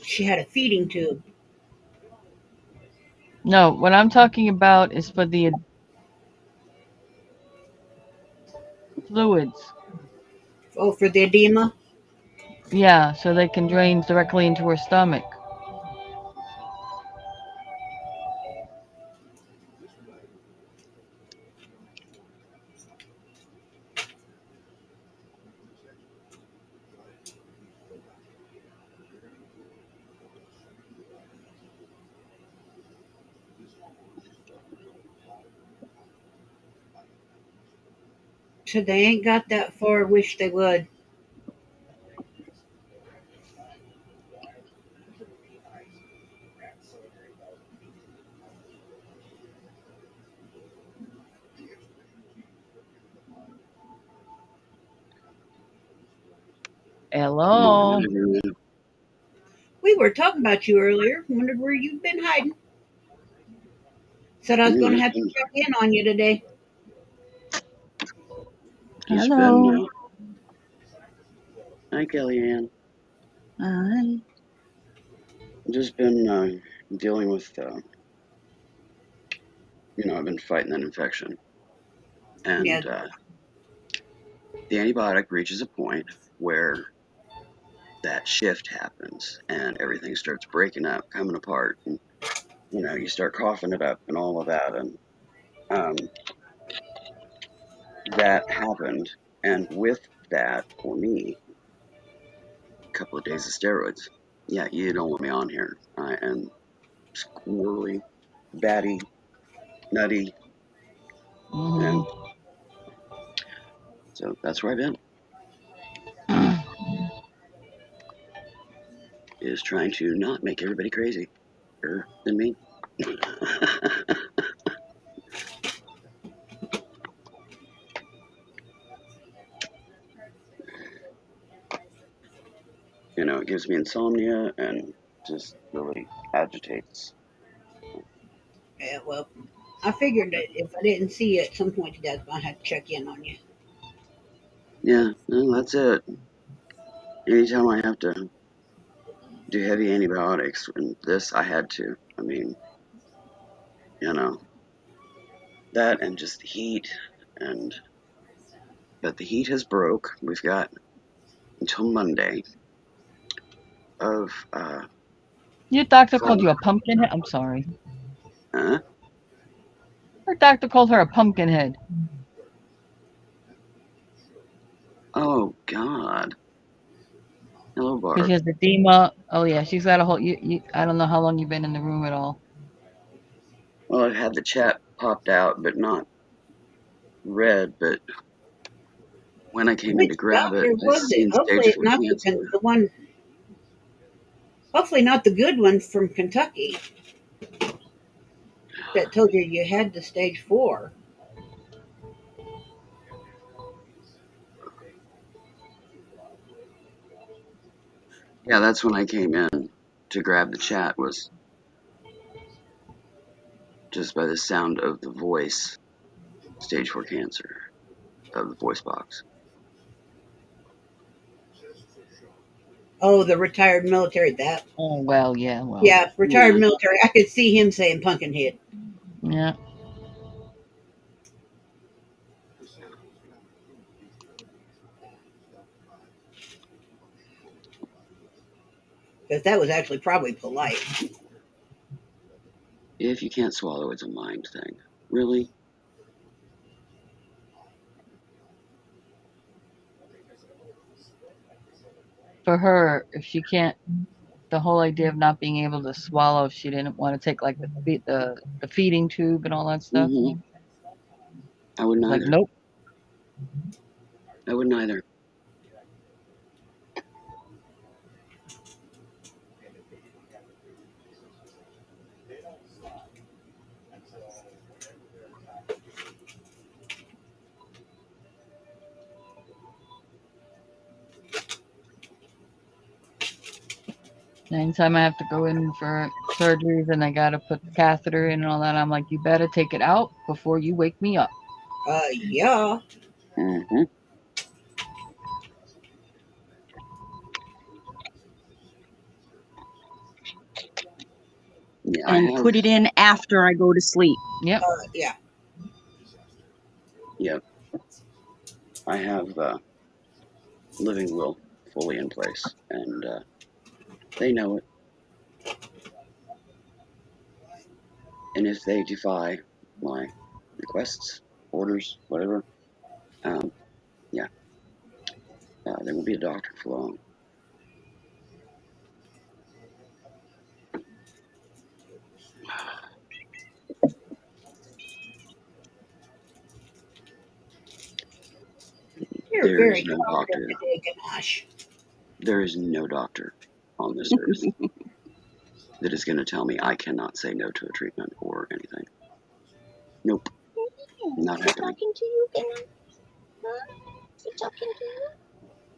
She had a feeding tube. No, what I'm talking about is for the fluids. Oh, for the edema. Yeah, so they can drain directly into her stomach. So they ain't got that far. Wish they would. Hello. We were talking about you earlier. Wondered where you've been hiding. Said I was going to have to check in on you today. Just Hello. been, hi, Kellyanne. Hi. Just been dealing with, I've been fighting that infection. And Yeah. the antibiotic reaches a point where that shift happens and everything starts breaking up, coming apart. And, you start coughing it up and all of that. And that happened. And with that, for me, a couple of days of steroids. Yeah, you don't want me on here. I am squirrely, batty, nutty, and so that's where I've been. Is trying to not make everybody crazy, than me. It gives me insomnia and just really agitates. Yeah. Well, I figured that if I didn't see you at some point today, I was going to have to check in on you. Yeah, well, that's it. Anytime I have to do heavy antibiotics, and this I had to. I mean, you know, that and just the heat, but the heat has broke. We've got until Monday of Your doctor called fall. you a pumpkinhead? I'm sorry. Huh? Her doctor called her a pumpkinhead. Oh God. Hello, Because she Barb. has edema. Oh, yeah, she's got a whole. I don't know how long you've been in the room at all. Well, I've had the chat popped out, but not red. But when I came in Which to grab it, doctor I was it? seen Hopefully, stage four not cancer. the one. Hopefully, not the good one from Kentucky that told you you had the stage 4. Yeah, that's when I came in to grab the chat. Was just by the sound of the voice, stage four cancer of the voice box. Oh, the retired military. That. Oh, well, yeah, well. Yeah, retired Yeah. military. I could see him saying Pumpkinhead. Yeah. Because that was actually probably polite. If you can't swallow, it's a mind thing. Really? For her, if she can't, the whole idea of not being able to swallow, if she didn't want to take like the feeding tube and all that stuff. Mm-hmm. I wouldn't Like, either. nope. I wouldn't either. Anytime I have to go in for surgeries and I gotta put the catheter in and all that, I'm like, you better take it out before you wake me up. Yeah. Mm-hmm. Yeah, and put it in after I go to sleep. Yep. Yeah. Yep. I have living will fully in place, and they know it. And if they defy my requests, orders, whatever, um, yeah, there will be a doctor for long. You're There is very no talkative doctor. today, Ganache. There is no doctor on this earth that is going to tell me I cannot say no to a treatment or anything. Nope, not She's happening. talking to you, Gana. Huh? She talking to you?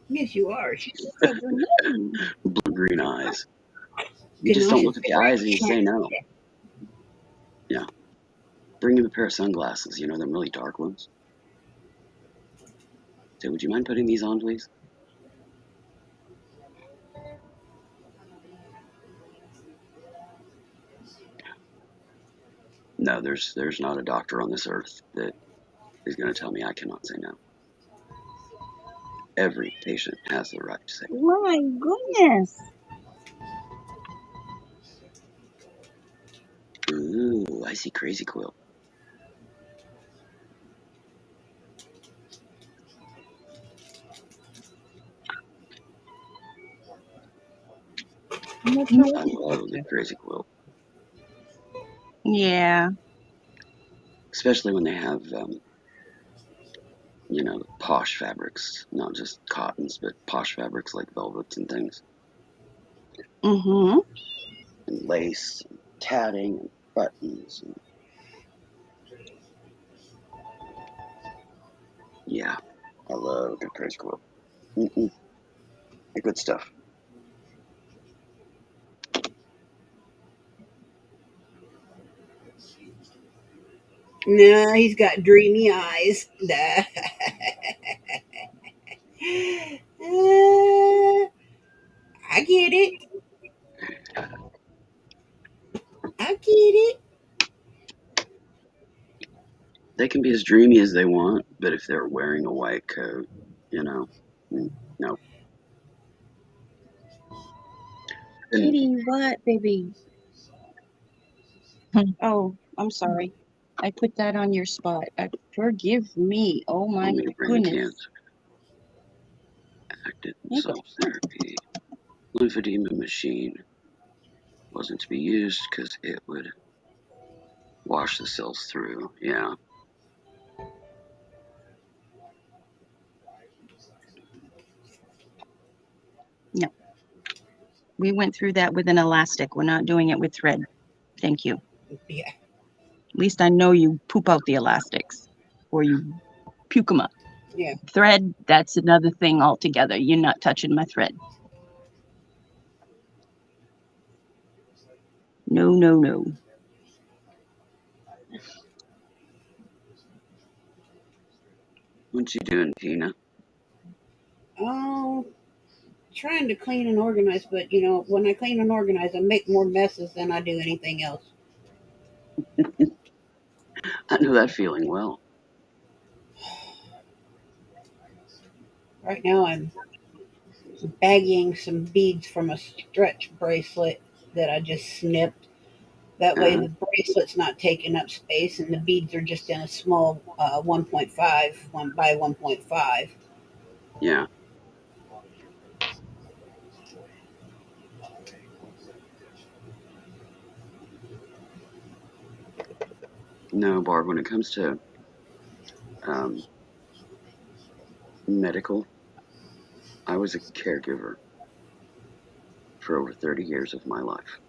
Yes, you are. She said your name. Blue green eyes. You just Ganache don't is look at the very eyes and you say no. attractive. Yeah. Bring him a pair of sunglasses, you know, them really dark ones. Say, would you mind putting these on, please? No, there's not a doctor on this earth that is going to tell me I cannot say no. Every patient has the right to say no. My goodness. Ooh, I see crazy quilt. I'm not I sure what love to the do. crazy quilt, Yeah. especially when they have, you know, posh fabrics, not just cottons, but posh fabrics like velvets and things, Mm-hmm. and lace, and tatting, and buttons. And yeah, I love a good crazy quilt. Mm-mm, the good stuff. No, he's got dreamy eyes. I get it. I get it. They can be as dreamy as they want, but if they're wearing a white coat, you know, no. And Kitty, what, baby? Hmm. Oh, I'm sorry. I put that on your spot. Forgive me. Oh my want me to bring the goodness. cans. Active There you go. self therapy. Lymphedema machine wasn't to be used because it would wash the cells through. Yeah. No, we went through that with an elastic. We're not doing it with thread. Thank you. Yeah. At least I know you poop out the elastics or you puke them up. Yeah. Thread, that's another thing altogether. You're not touching my thread. No, no, no. What you doing, Tina? Oh, trying to clean and organize, but when I clean and organize, I make more messes than I do anything else. I know that feeling well. Right now, I'm bagging some beads from a stretch bracelet that I just snipped. That way, Uh, the bracelet's not taking up space, and the beads are just in a small 1.5 1 by 1.5. yeah. No, Barb, when it comes to um, medical, I was a caregiver for over 30 years of my life.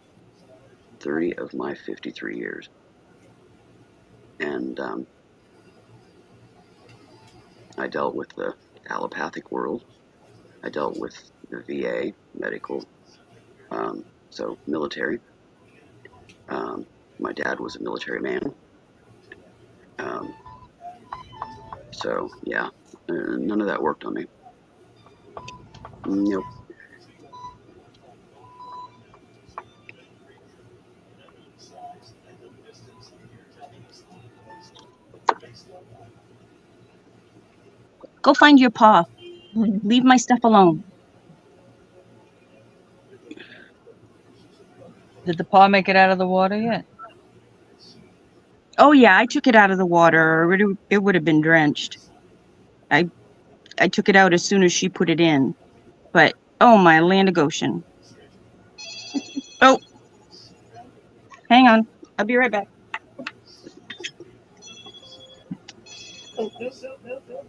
30 of my 53 years. And I dealt with the allopathic world. I dealt with the VA, medical, so military. Um, my dad was a military man. Um, so, yeah, none of that worked on me. Nope. Go find your paw. Leave my stuff alone. Did the paw make it out of the water yet? Oh yeah, I took it out of the water, or it would have been drenched. I took it out as soon as she put it in. But oh my land of Goshen. Oh, hang on. I'll be right back. Go, go, go, go, go.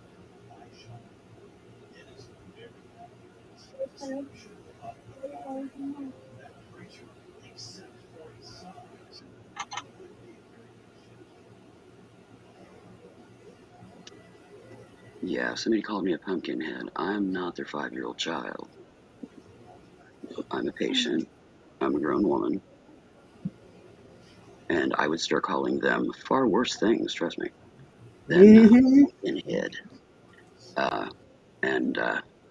Yeah, if somebody called me a pumpkinhead, I'm not their 5-year-old child. I'm a patient. I'm a grown woman. And I would start calling them far worse things, trust me, than Mm-hmm. pumpkinhead. And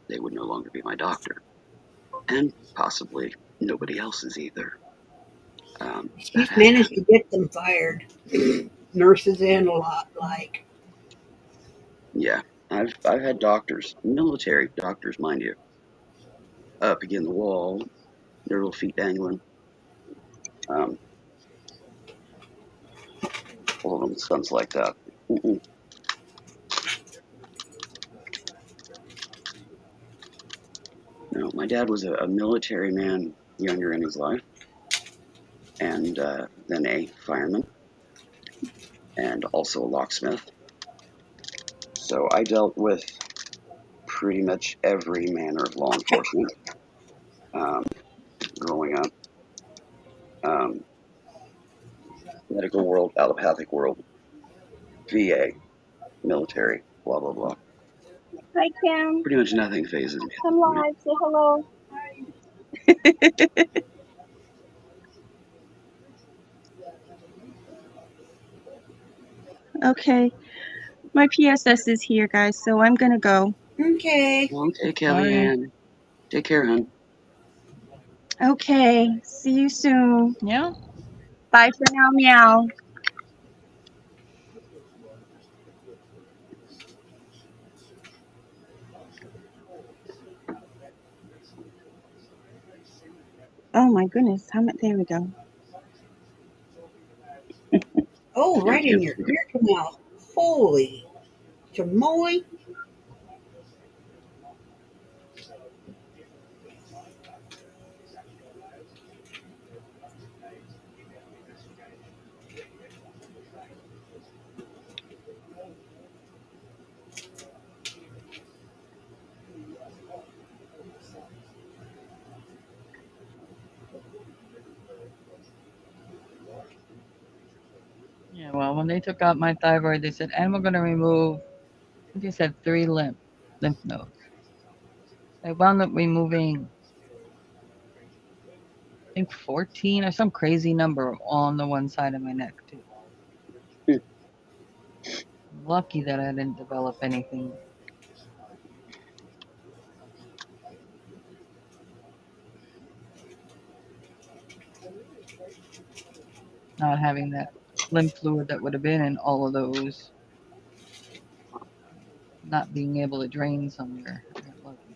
they would no longer be my doctor. And possibly nobody else's either. That She's had managed happened. to get them fired. Nurses and a lot like. Yeah, I've had doctors, military doctors, mind you, up against the wall, their little feet dangling. Um, all of them stunts like that. Mm-mm. No, my dad was a military man younger in his life, and then a fireman, and also a locksmith. So I dealt with pretty much every manner of law enforcement um, growing up. Um, medical world, allopathic world, VA, military, blah blah blah. Hi, Kim. Pretty much nothing phases I'm me. live. Say hello. Okay. My PSS is here, guys, so I'm gonna go. Okay. Okay, All right. Kellyanne. Take care, hon. Okay. See you soon. Yeah. Bye for now, meow. Oh my goodness. There we go. Oh, Yeah, right in your ear canal. Holy chamoy. Yeah. Well, when they took out my thyroid, they said, and we're going to remove, I think they said 3 lymph nodes. They wound up removing, I think 14 or some crazy number on the one side of my neck too. Lucky that I didn't develop anything. Not having that lymph fluid that would have been in all of those, not being able to drain somewhere. I got lucky.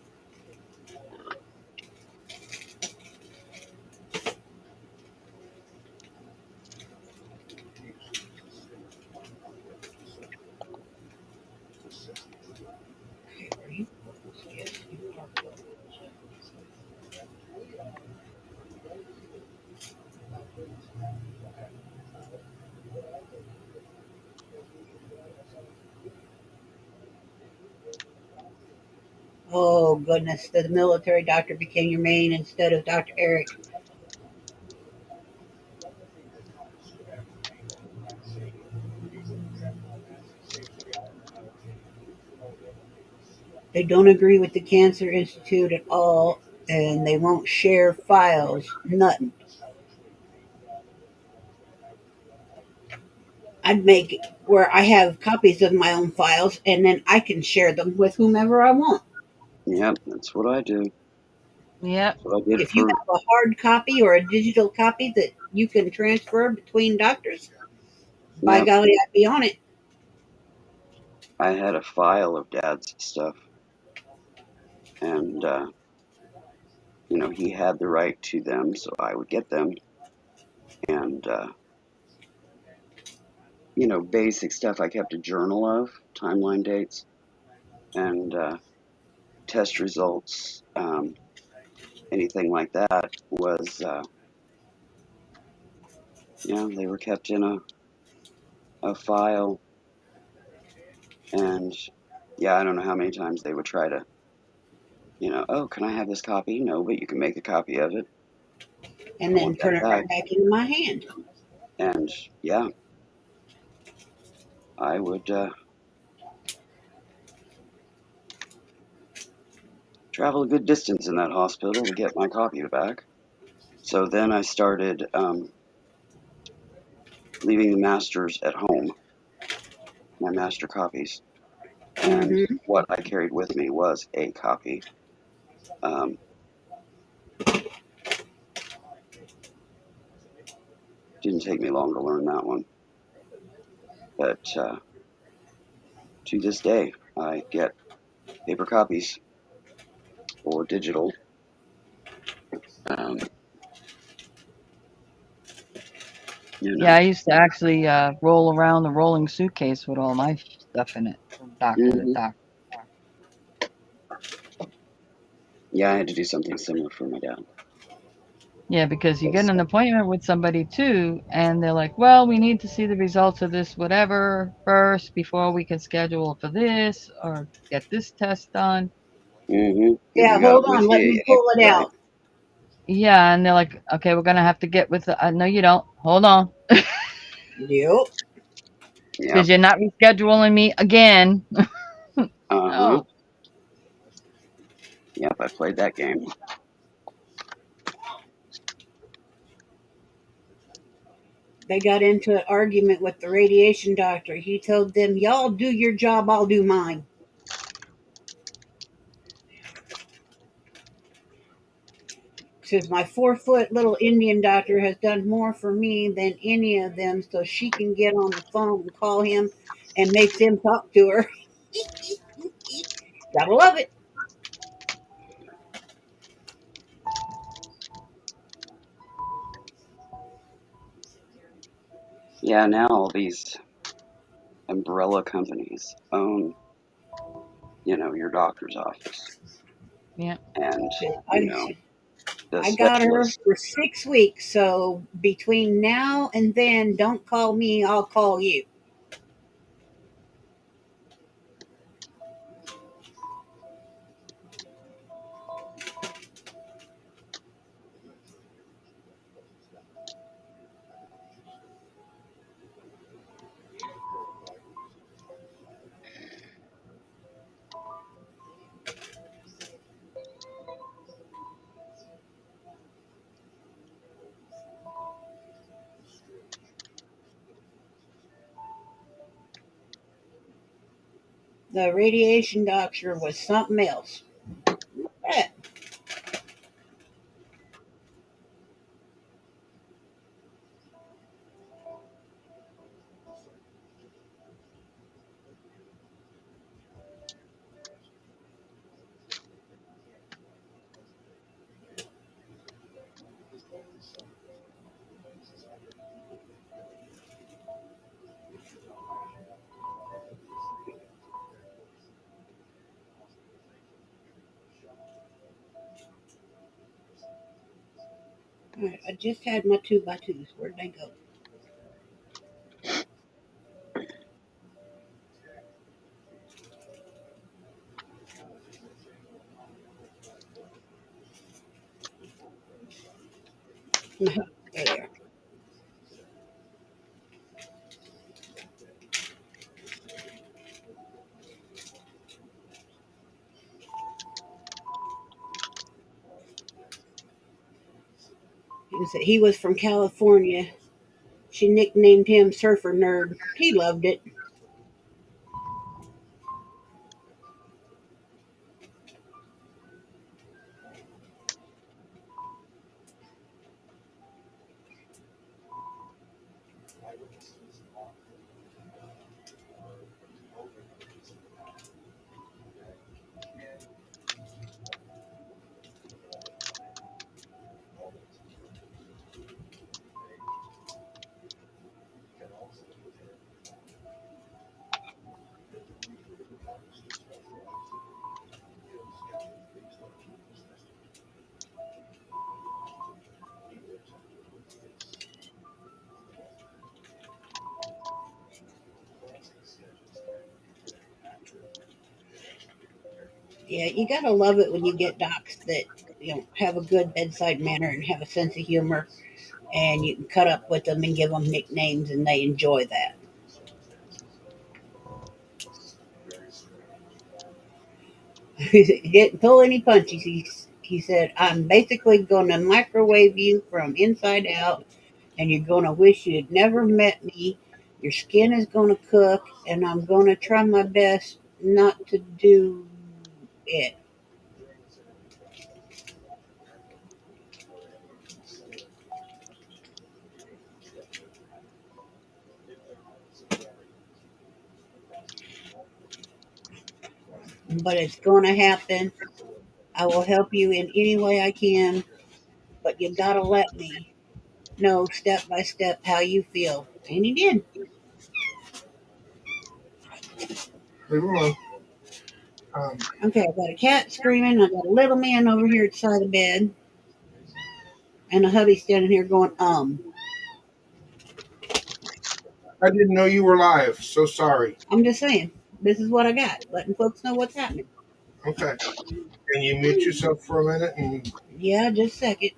Okay, ready? Yes, you are. Oh goodness, the military doctor became your main instead of Dr. Eric. They don't agree with the Cancer Institute at all, and they won't share files. Nothing. I'd make it where I have copies of my own files, and then I can share them with whomever I want. Yep, that's what I do. Yep. That's what I did If you for. have a hard copy or a digital copy that you can transfer between doctors, by Yep, golly, I'd be on it. I had a file of Dad's stuff, and he had the right to them, so I would get them, and basic stuff. I kept a journal of timeline dates and test results. Anything like that was, they were kept in a file, and I don't know how many times they would try to, oh, can I have this copy? No, but you can make a copy of it. And I then want that turn it back. right back into my hand. And yeah, I would travel a good distance in that hospital to get my copy back. So then I started leaving the masters at home, my master copies. And Mm-hmm. what I carried with me was a copy. Um, didn't take me long to learn that one. But to this day, I get paper copies or digital. Um, you Yeah, know. I used to actually roll around the rolling suitcase with all my stuff in it from doctor to hmm doctor. Yeah, I had to do something similar for my dad. Yeah, because you get 'Cause, an appointment with somebody too, and they're like, well, we need to see the results of this whatever first before we can schedule for this or get this test done. and Yeah, you got hold it on. with Let you, me pull it right? out. Yeah, and they're like, okay, we're going to have to get with the, no, you don't. Hold on. Yep. Yep. Because you're not rescheduling me again. Uh-huh. No. Yep, I played that game. They got into an argument with the radiation doctor. He told them, y'all do your job, I'll do mine. Says my 4-foot little Indian doctor has done more for me than any of them, so she can get on the phone and call him and makes him talk to her. Gotta love it. Yeah, now all these umbrella companies own, your doctor's office. Yeah. And, I, the I got her specialist. for 6 weeks, so between now and then, don't call me, I'll call you. The radiation doctor was something else. Eh, I just had my 2x2s. Where'd they go? There they are. He was from California. She nicknamed him Surfer Nerd. He loved it. Yeah, you gotta love it when you get docs that have a good bedside manner and have a sense of humor, and you can cut up with them and give them nicknames, and they enjoy that. He didn't pull any punches. He said, "I'm basically going to microwave you from inside out, and you're going to wish you had never met me. Your skin is going to cook, and I'm going to try my best not to do it." But it's going to happen. I will help you in any way I can, but you got to let me know step by step how you feel. And he did. Leave him alone. Okay, I got a cat screaming. I got a little man over here at the side of the bed, and a hubby standing here going. I didn't know you were live. So sorry. I'm just saying, this is what I got, letting folks know what's happening. Okay. Can you mute yourself for a minute? And Yeah, just a second.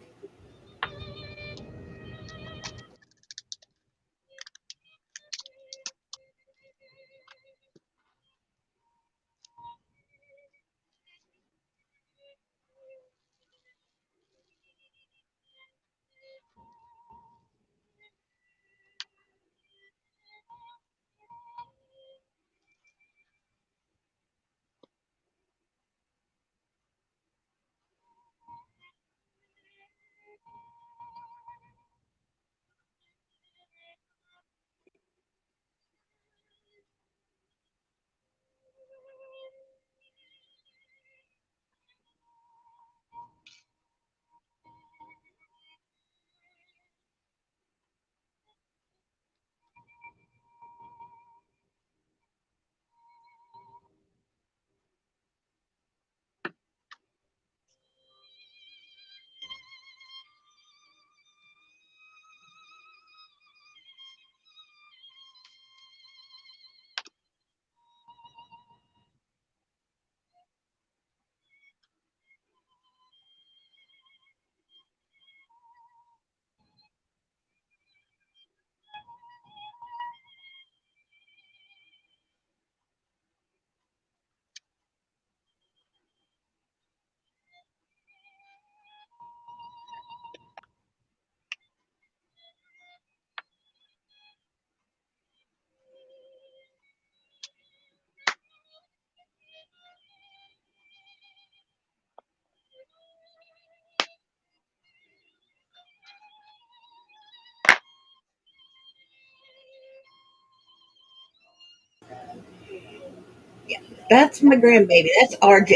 Yeah, that's my grandbaby. That's RJ.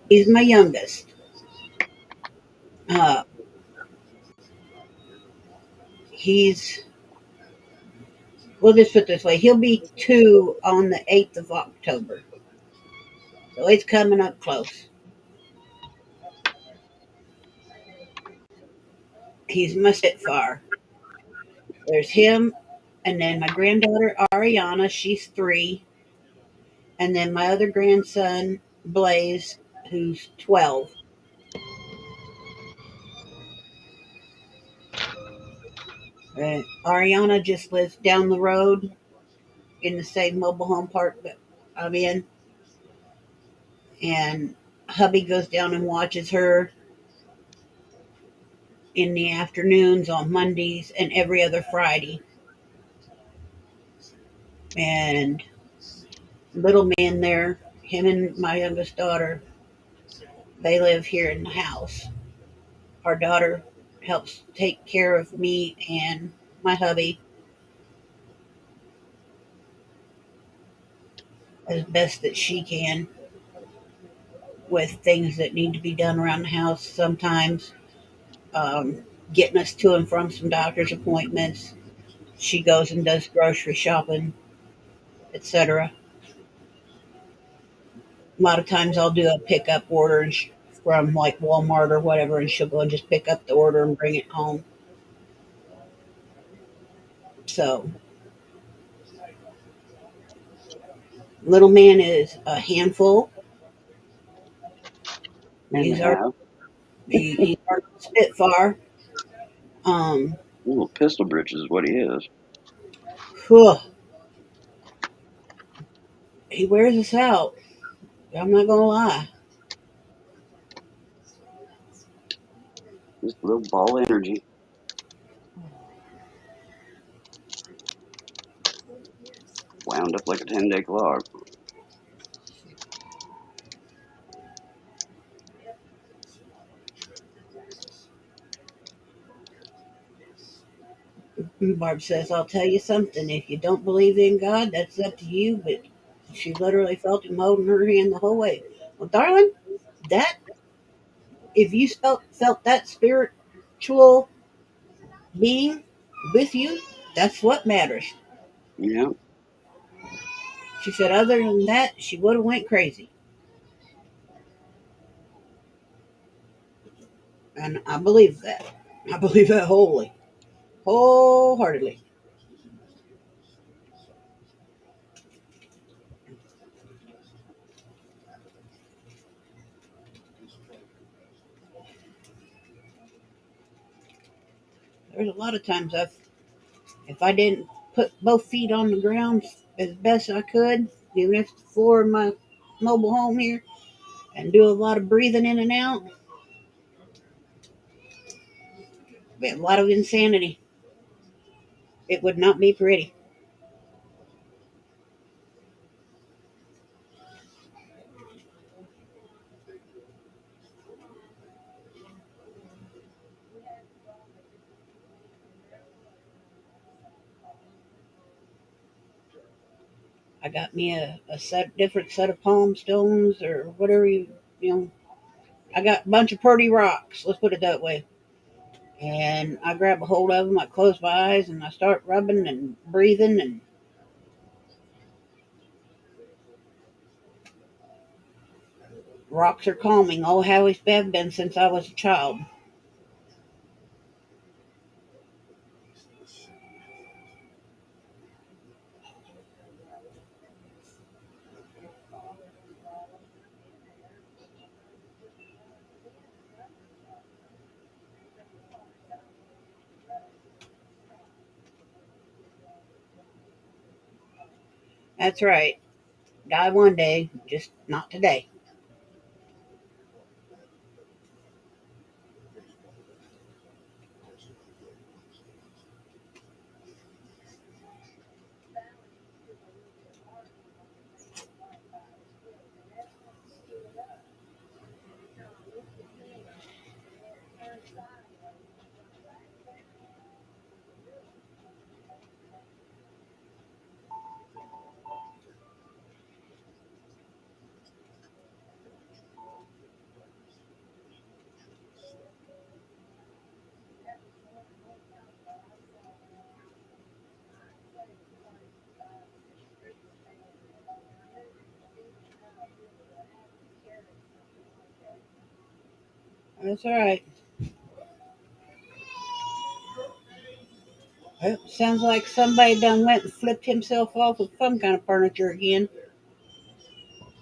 He's my youngest. Uh, he's, we'll just put it this way, he'll be 2 on the 8th of October. So it's coming up close. He's my Spitfire. There's him, and then my granddaughter Ariana, she's 3, and then my other grandson Blaze, who's 12. Ariana just lives down the road in the same mobile home park that I'm in, and hubby goes down and watches her in the afternoons on Mondays and every other Friday. And little man there, him and my youngest daughter, they live here in the house. Our daughter helps take care of me and my hubby as best that she can with things that need to be done around the house sometimes, getting us to and from some doctor's appointments. She goes and does grocery shopping, etc. A lot of times I'll do a pickup order from like Walmart or whatever, and she'll go and just pick up the order and bring it home. So, little man is a handful. And He's already have. he's already a Spitfire. Um, Little pistol britches is what he is. whew, he wears us out. I'm not gonna lie. Just a little ball of energy. Wound up like a 10-day clock. Barb says, "I'll tell you something. If you don't believe in God, that's up to you." But she literally felt him holding her hand the whole way. Well, darling, that if you felt that spiritual being with you, that's what matters. Yeah, She said, other than that, she would have went crazy. And I believe that. I believe that wholeheartedly. There's a lot of times if I didn't put both feet on the ground as best I could, even if it's the floor of my mobile home here, and do a lot of breathing in and out, be a lot of insanity. It would not be pretty. I got me a different set of palm stones or whatever you know. I got a bunch of pretty rocks. Let's put it that way. And I grab a hold of them. I close my eyes and I start rubbing and breathing. And rocks are calming. Oh, how have been since I was a child. That's right. Die one day, just not today. That's all right. Well, sounds like somebody done went and flipped himself off with some kind of furniture again.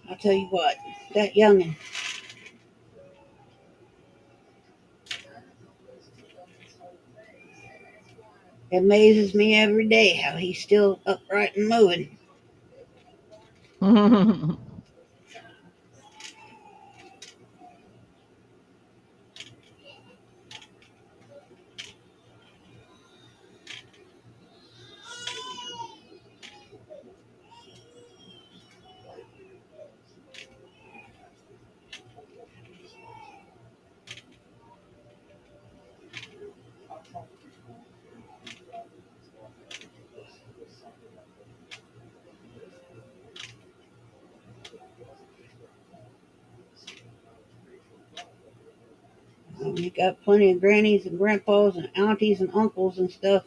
I'll tell you what, that youngin' amazes me every day how he's still upright and moving. You got plenty of grannies and grandpas and aunties and uncles and stuff,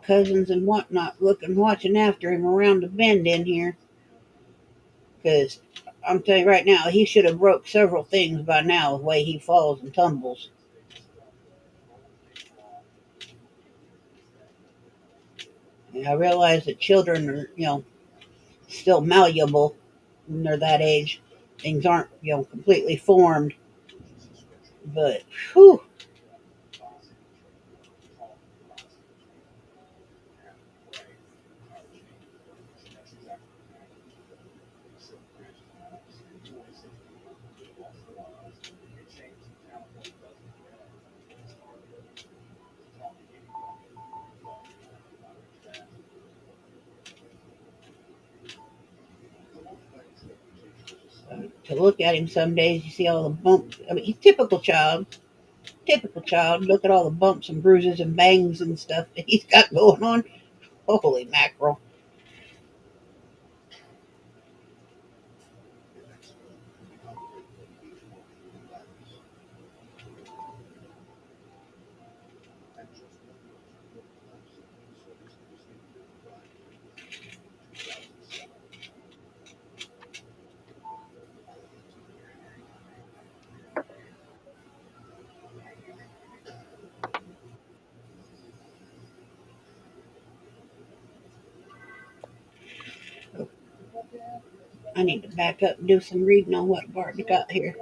cousins and whatnot, watching after him around the bend in here. Because I'm telling you right now, he should have broke several things by now, the way he falls and tumbles. And I realize that children are, still malleable when they're that age. things aren't completely formed. But whew, to look at him some days, you see all the bumps. I mean, he's typical child. Typical child. Look at all the bumps and bruises and bangs and stuff that he's got going on. Holy mackerel! I need to back up and do some reading on what Barbie got here.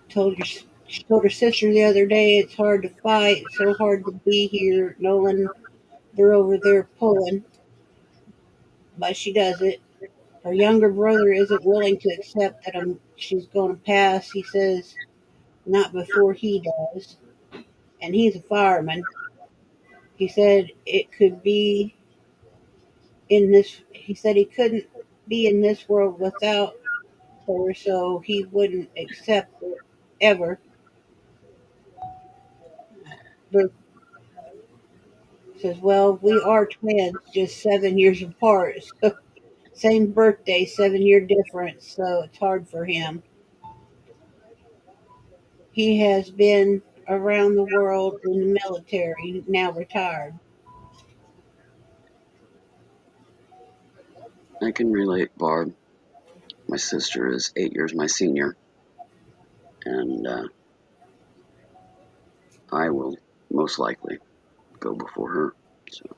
Told her she told her sister the other day it's hard to fight, it's so hard to be here, knowing they're over there pulling, but she does it. Her younger brother isn't willing to accept that she's going to pass. He says not before he does, and he's a fireman. He said it could be in this. He said he couldn't be in this world without her, so he wouldn't accept it ever. But says, well, we are twins, just 7 years apart. So same birthday, 7 year difference, so it's hard for him. He has been around the world in the military, now retired. I can relate, Barb. My sister is 8 years my senior, and I will most likely go before her. So,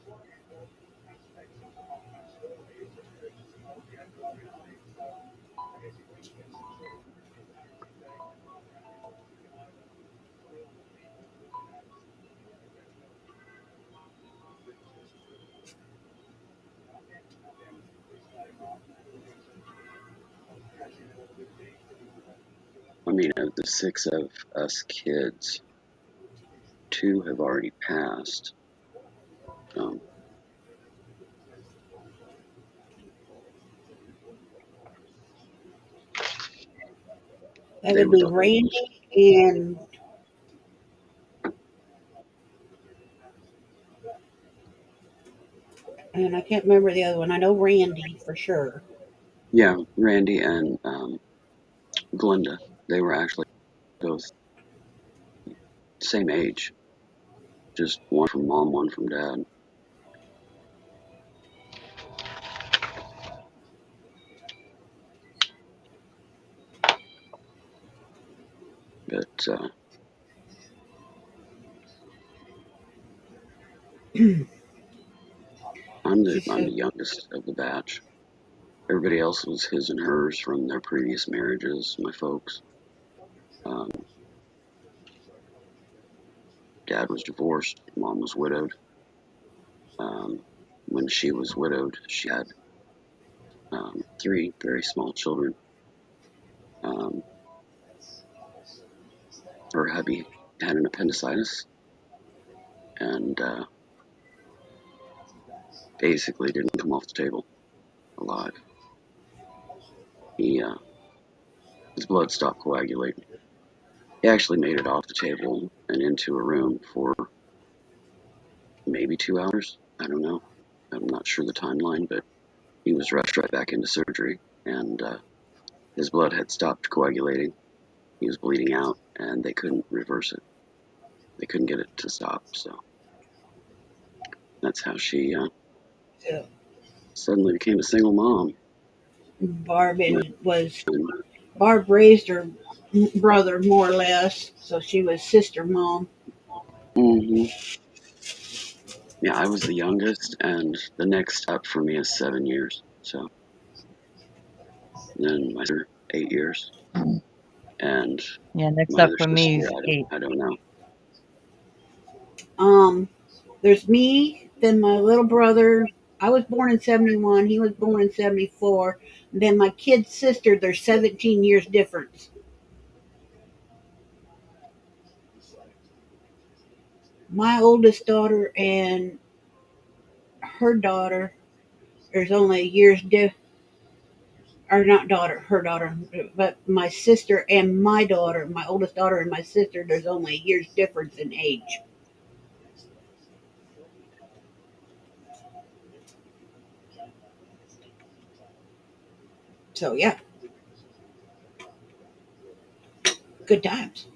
I mean, of the six of us kids, two have already passed. Um, That they would were be the Randy and I can't remember the other one. I know Randy for sure. yeah, Randy and Glenda. They were actually both same age, just one from mom, one from dad. But She I'm the said, youngest of the batch. Everybody else was his and hers from their previous marriages. My folks. Um, Dad was divorced. Mom was widowed. Um, when she was widowed, she had three very small children. Um, her hubby had an appendicitis and basically didn't come off the table alive. He his blood stopped coagulating. He actually made it off the table and into a room for maybe 2 hours. I don't know. I'm not sure the timeline, but he was rushed right back into surgery, and his blood had stopped coagulating. He was bleeding out, and they couldn't reverse it. They couldn't get it to stop. So that's how she so suddenly became a single mom. Barb And, was Barb raised her brother more or less, so she was sister mom. mm-hmm. Yeah, I was the youngest, and the next up for me is 7 years. So then my sister, 8 years, and Yeah, next my up other for me sister, is 8. I don't know. There's me, then my little brother. I was born in 71. He was born in 74. And then my kid's sister, there's 17 years difference. My oldest daughter and her daughter, there's only years or not daughter, her daughter, but my sister and my daughter, my oldest daughter and my sister, there's only a year's difference in age. So yeah, good times.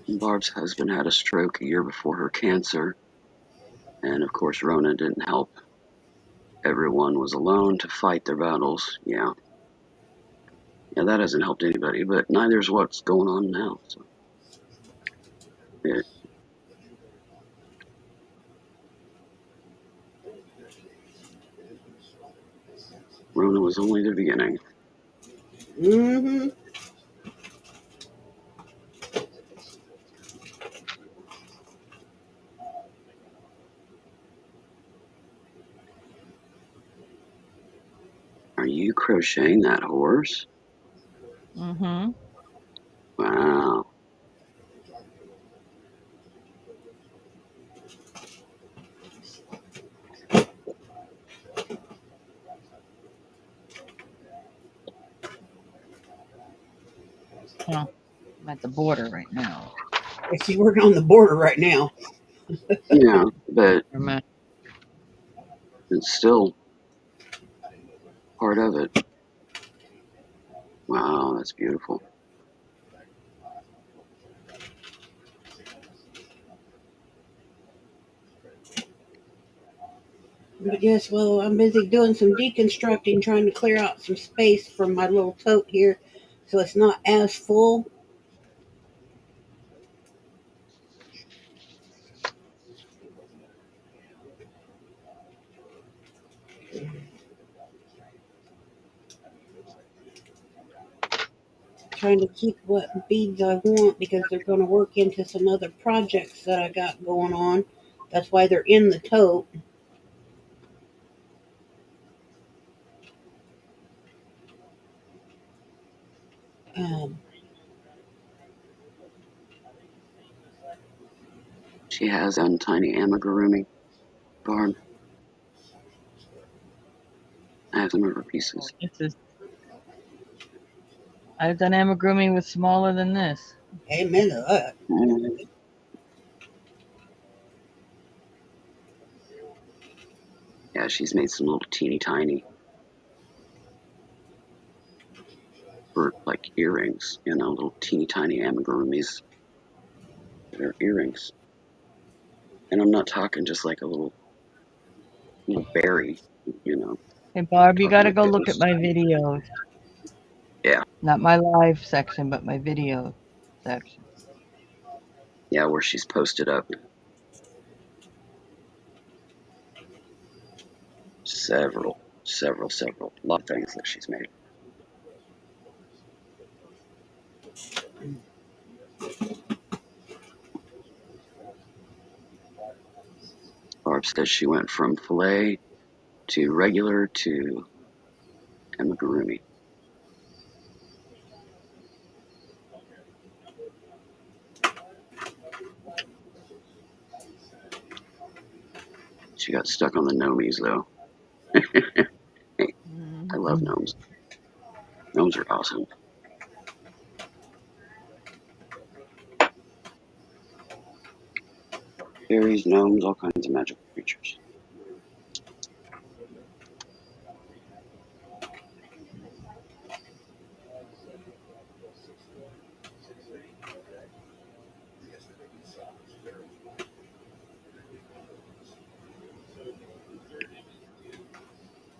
Barb's husband had a stroke a year before her cancer, and of course Rona didn't help. Everyone was alone to fight their battles. Yeah, that hasn't helped anybody, but neither is what's going on now. So it, Rona was only the beginning. Mm-hmm. Are you crocheting that horse? Mm-hmm. Wow. Well, I'm at the border right now. She's working on the border right now. Yeah, but Remember, it's still part of it. Wow, that's beautiful. But yes, well, I'm busy doing some deconstructing, trying to clear out some space from my little tote here so it's not as full. Trying to keep what beads I want because they're going to work into some other projects that I got going on. That's why they're in the tote. Um, She has done tiny amigurumi, Barb. I have some of her pieces. this is. I've done amigurumi with smaller than this. amen to that. Mm, yeah, she's made some little teeny tiny for like earrings, little teeny tiny amigurumis that are earrings. And I'm not talking just like a little berry, Hey, Barb, you talking gotta like go look at this. my videos. Yeah, Not my live section, but my video section. yeah, where she's posted up several, a lot of things that she's made. Barb says she went from filet to regular to amigurumi. She got stuck on the gnomies though. Hey, I love Mhm. gnomes. Gnomes are awesome. Fairies, gnomes, all kinds of magical creatures.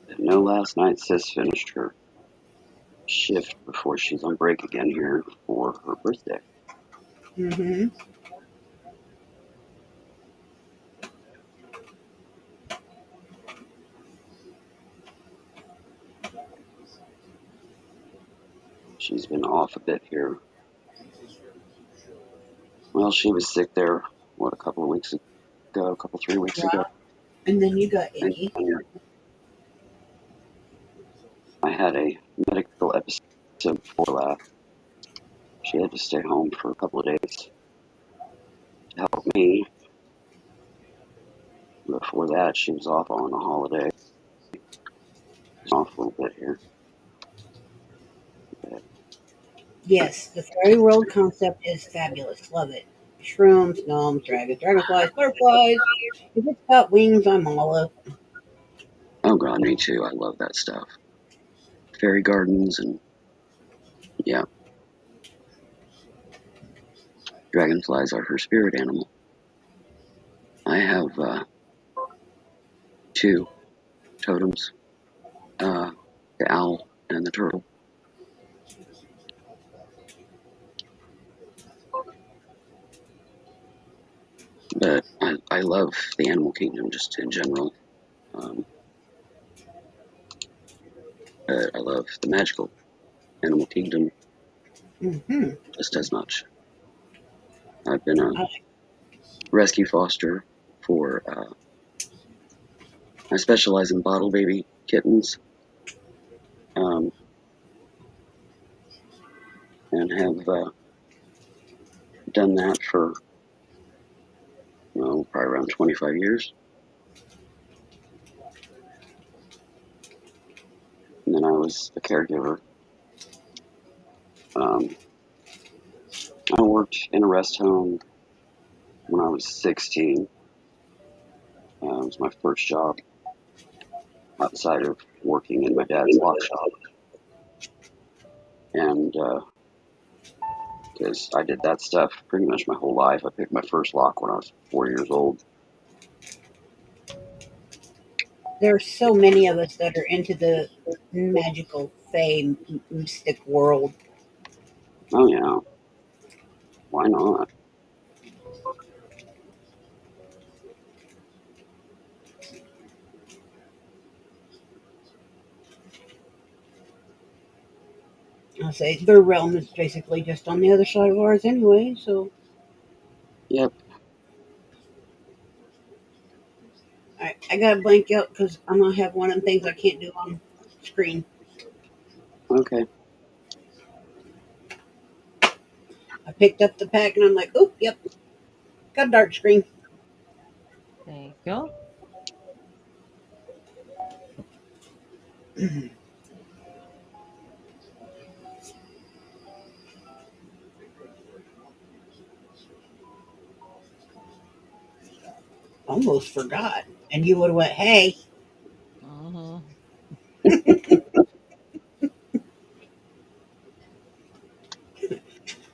I know last night Sis finished her shift before she's on break again here for her birthday. Mm-hmm. She's been off a bit here. Well, she was sick there, what, a couple of weeks ago, 3 weeks ago. And then you got And icky. I had a medical episode before that. She had to stay home for a couple of days to help me. Before that, she was off on a holiday. She's off a little bit here. But Yes, the fairy world concept is fabulous. Love it. Shrooms, gnomes, dragons, dragonflies, butterflies. If it's got wings, I'm all up. oh god, me too. I love that stuff. Fairy gardens and yeah, dragonflies are her spirit animal. I have 2 totems, the owl and the turtle. But I love the animal kingdom just in general. Um, but I love the magical animal kingdom Mm-hmm. just as much. I've been a I, rescue foster for, I specialize in bottle baby kittens, um, and have done that for, well, probably around 25 years. And then I was a caregiver. Um, I worked in a rest home when I was 16. It was my first job outside of working in my dad's lock shop. And because I did that stuff pretty much my whole life. I picked my first lock when I was 4 years old. there's so many of us that are into the magical, fae, mystic world. Oh yeah, why not? I'll say their realm is basically just on the other side of ours anyway, so Yep. I gotta blank out because I'm gonna have one of the things I can't do on screen. Okay. I picked up the pack and I'm like, oh, yep, got a dark screen. There you go. Almost forgot. And you would have went, hey, Mm-hmm.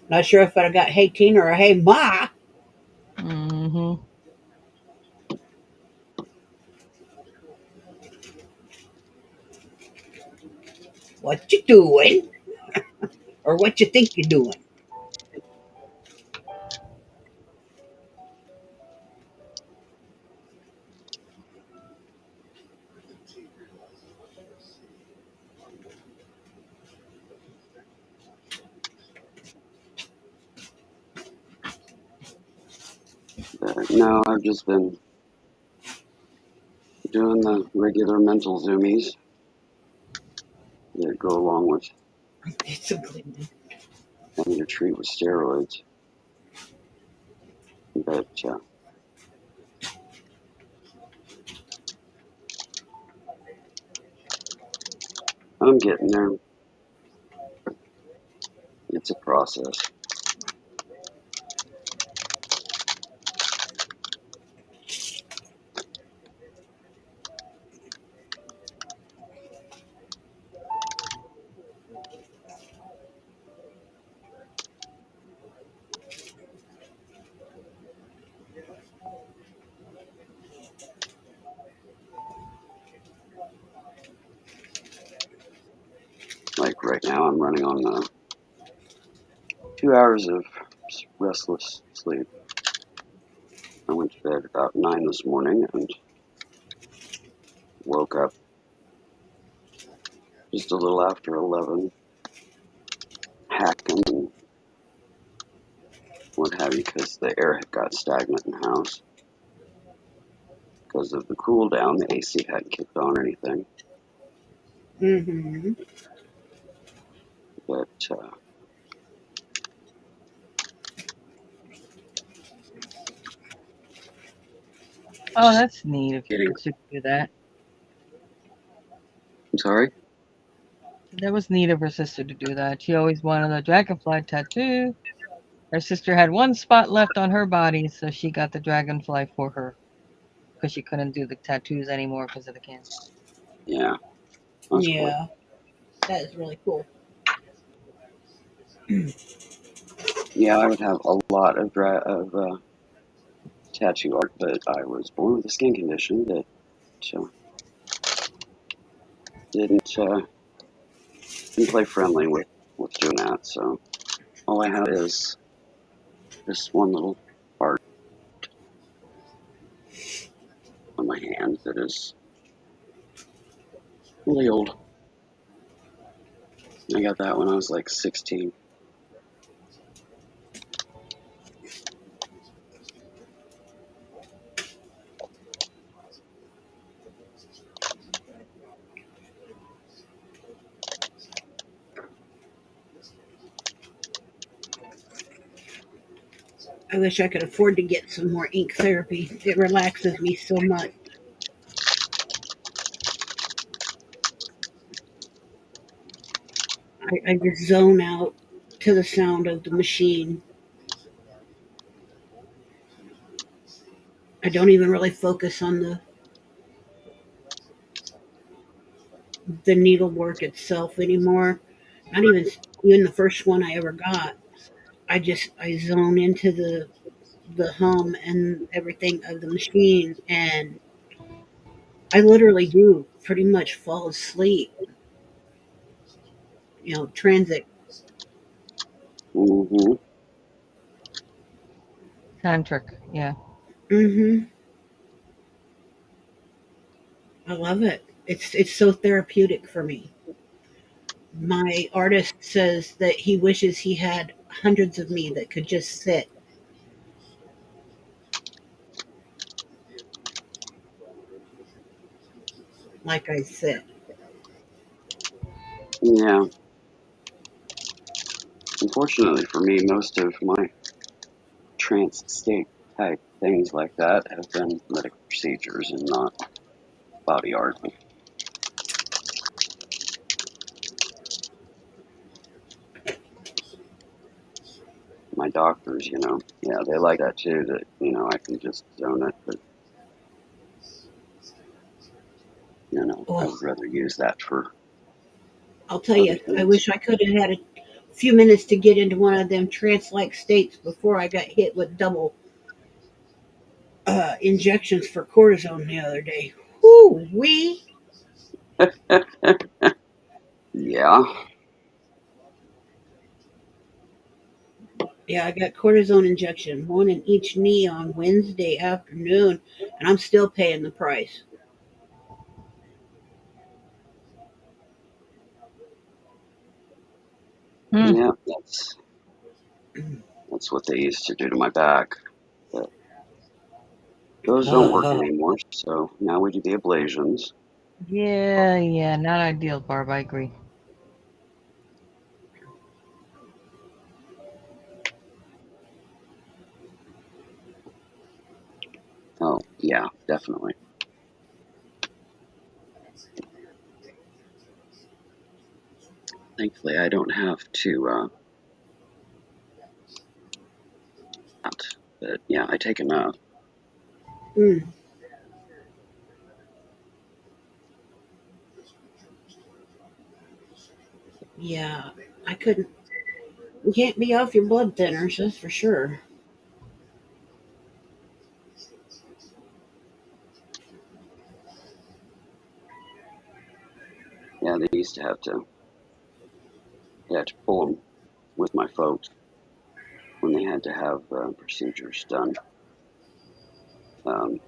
not sure if I'd have got hey Tina or hey Ma. Mm-hmm. What you doing? Or what you think you're doing? No, I've just been doing the regular mental zoomies that go along with Basically. having to treat with steroids. But I'm getting there. It's a process. Like right now, I'm running on 2 hours of restless sleep. I went to bed about 9 this morning and woke up just a little after 11. hacking and what have you, because the air had got stagnant in the house. Because of the cool down, the AC hadn't kicked on or anything. Mm-hmm. But Oh, that's neat of your getting, sister to do that. I'm sorry? That was neat of her sister to do that. She always wanted a dragonfly tattoo. Her sister had one spot left on her body, so she got the dragonfly for her because she couldn't do the tattoos anymore because of the cancer. Yeah, that's cool. Yeah, that is really cool. Yeah, I would have a lot of tattoo art, but I was born with a skin condition that uh, didn't play friendly with doing that. So all I have is this one little art on my hand that is really old. I got that when I was like 16. I wish I could afford to get some more ink therapy. It relaxes me so much. I just zone out to the sound of the machine. I don't even really focus on the needlework itself anymore. Not even the first one I ever got. I zone into the hum and everything of the machine, and I literally do pretty much fall asleep. Transit. Mm-hmm. Tantric, yeah. Hmm. I love it. It's so therapeutic for me. My artist says that he wishes he had hundreds of me that could just sit like I sit. Yeah. Unfortunately for me, most of my trance state type things like that have been medical procedures and not body art. My doctors, yeah, they like that too, that, I can just zone it, but, I Oh, would rather use that for I'll tell other you, I things. wish I could have had a few minutes to get into one of them trance-like states before I got hit with double injections for cortisone the other day. Whoo wee! Yeah. Yeah, I got cortisone injection, one in each knee on Wednesday afternoon, and I'm still paying the price. Hmm. Yeah, that's what they used to do to my back. But those don't work anymore, so now we do the ablations. Yeah, yeah, not ideal, Barb. I agree. Oh, yeah, definitely. Thankfully, I don't have to, but yeah, I take enough. Mm, yeah, I couldn't. You can't be off your blood thinners, that's for sure. Yeah, they used to have to, they had to pull them with my folks when they had to have procedures done. Um,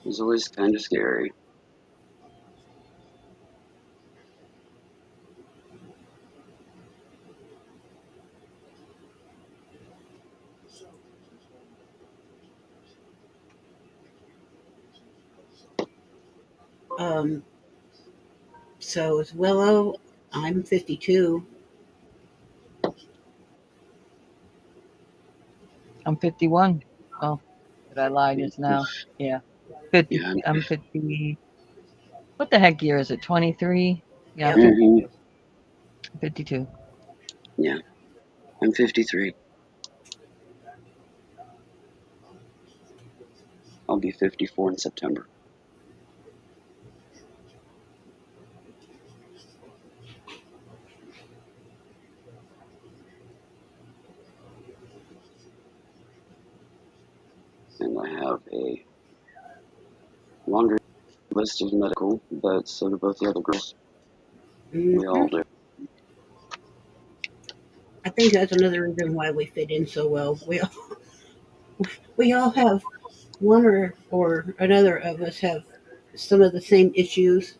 was always kind of scary. Um, so as Willow, I'm 52. I'm 51. Oh, did I lie just now? Yeah. 50. Yeah. I'm 50. What the heck year is it? 23? Yeah, Yep. 52. Yeah. I'm 53. I'll be 54 in September. And I have a longer list of medical, but so do both the other girls. We Hmm. all do. I think that's another reason why we fit in so well. We all have one or another of us have some of the same issues.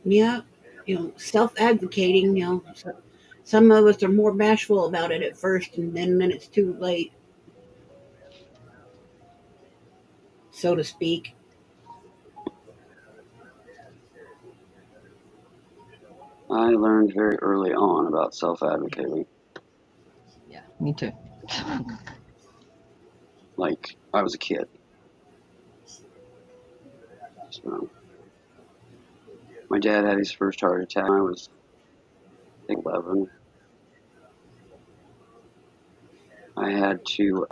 Yeah, self advocating. Some of us are more bashful about it at first, and then it's too late, so to speak. I learned very early on about self-advocating. Yeah, me too. Like I was a kid. So my dad had his first heart attack when I was 11. I had to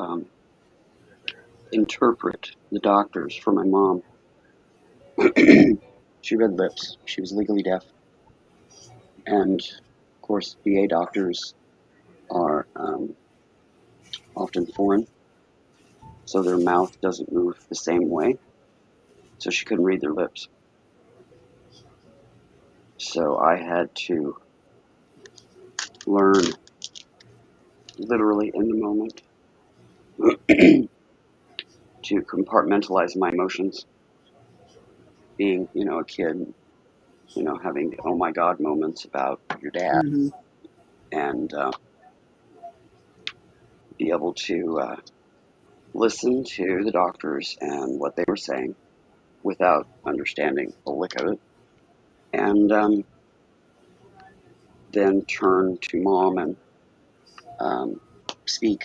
interpret the doctors for my mom. She read lips. She was legally deaf. And of course, VA doctors are often foreign, so their mouth doesn't move the same way. So she couldn't read their lips. So I had to learn literally in the moment to compartmentalize my emotions. Being, a kid, having the oh my god moments about your dad, Hmm. and be able to listen to the doctors and what they were saying without understanding a lick of it, and then turn to mom and um, speak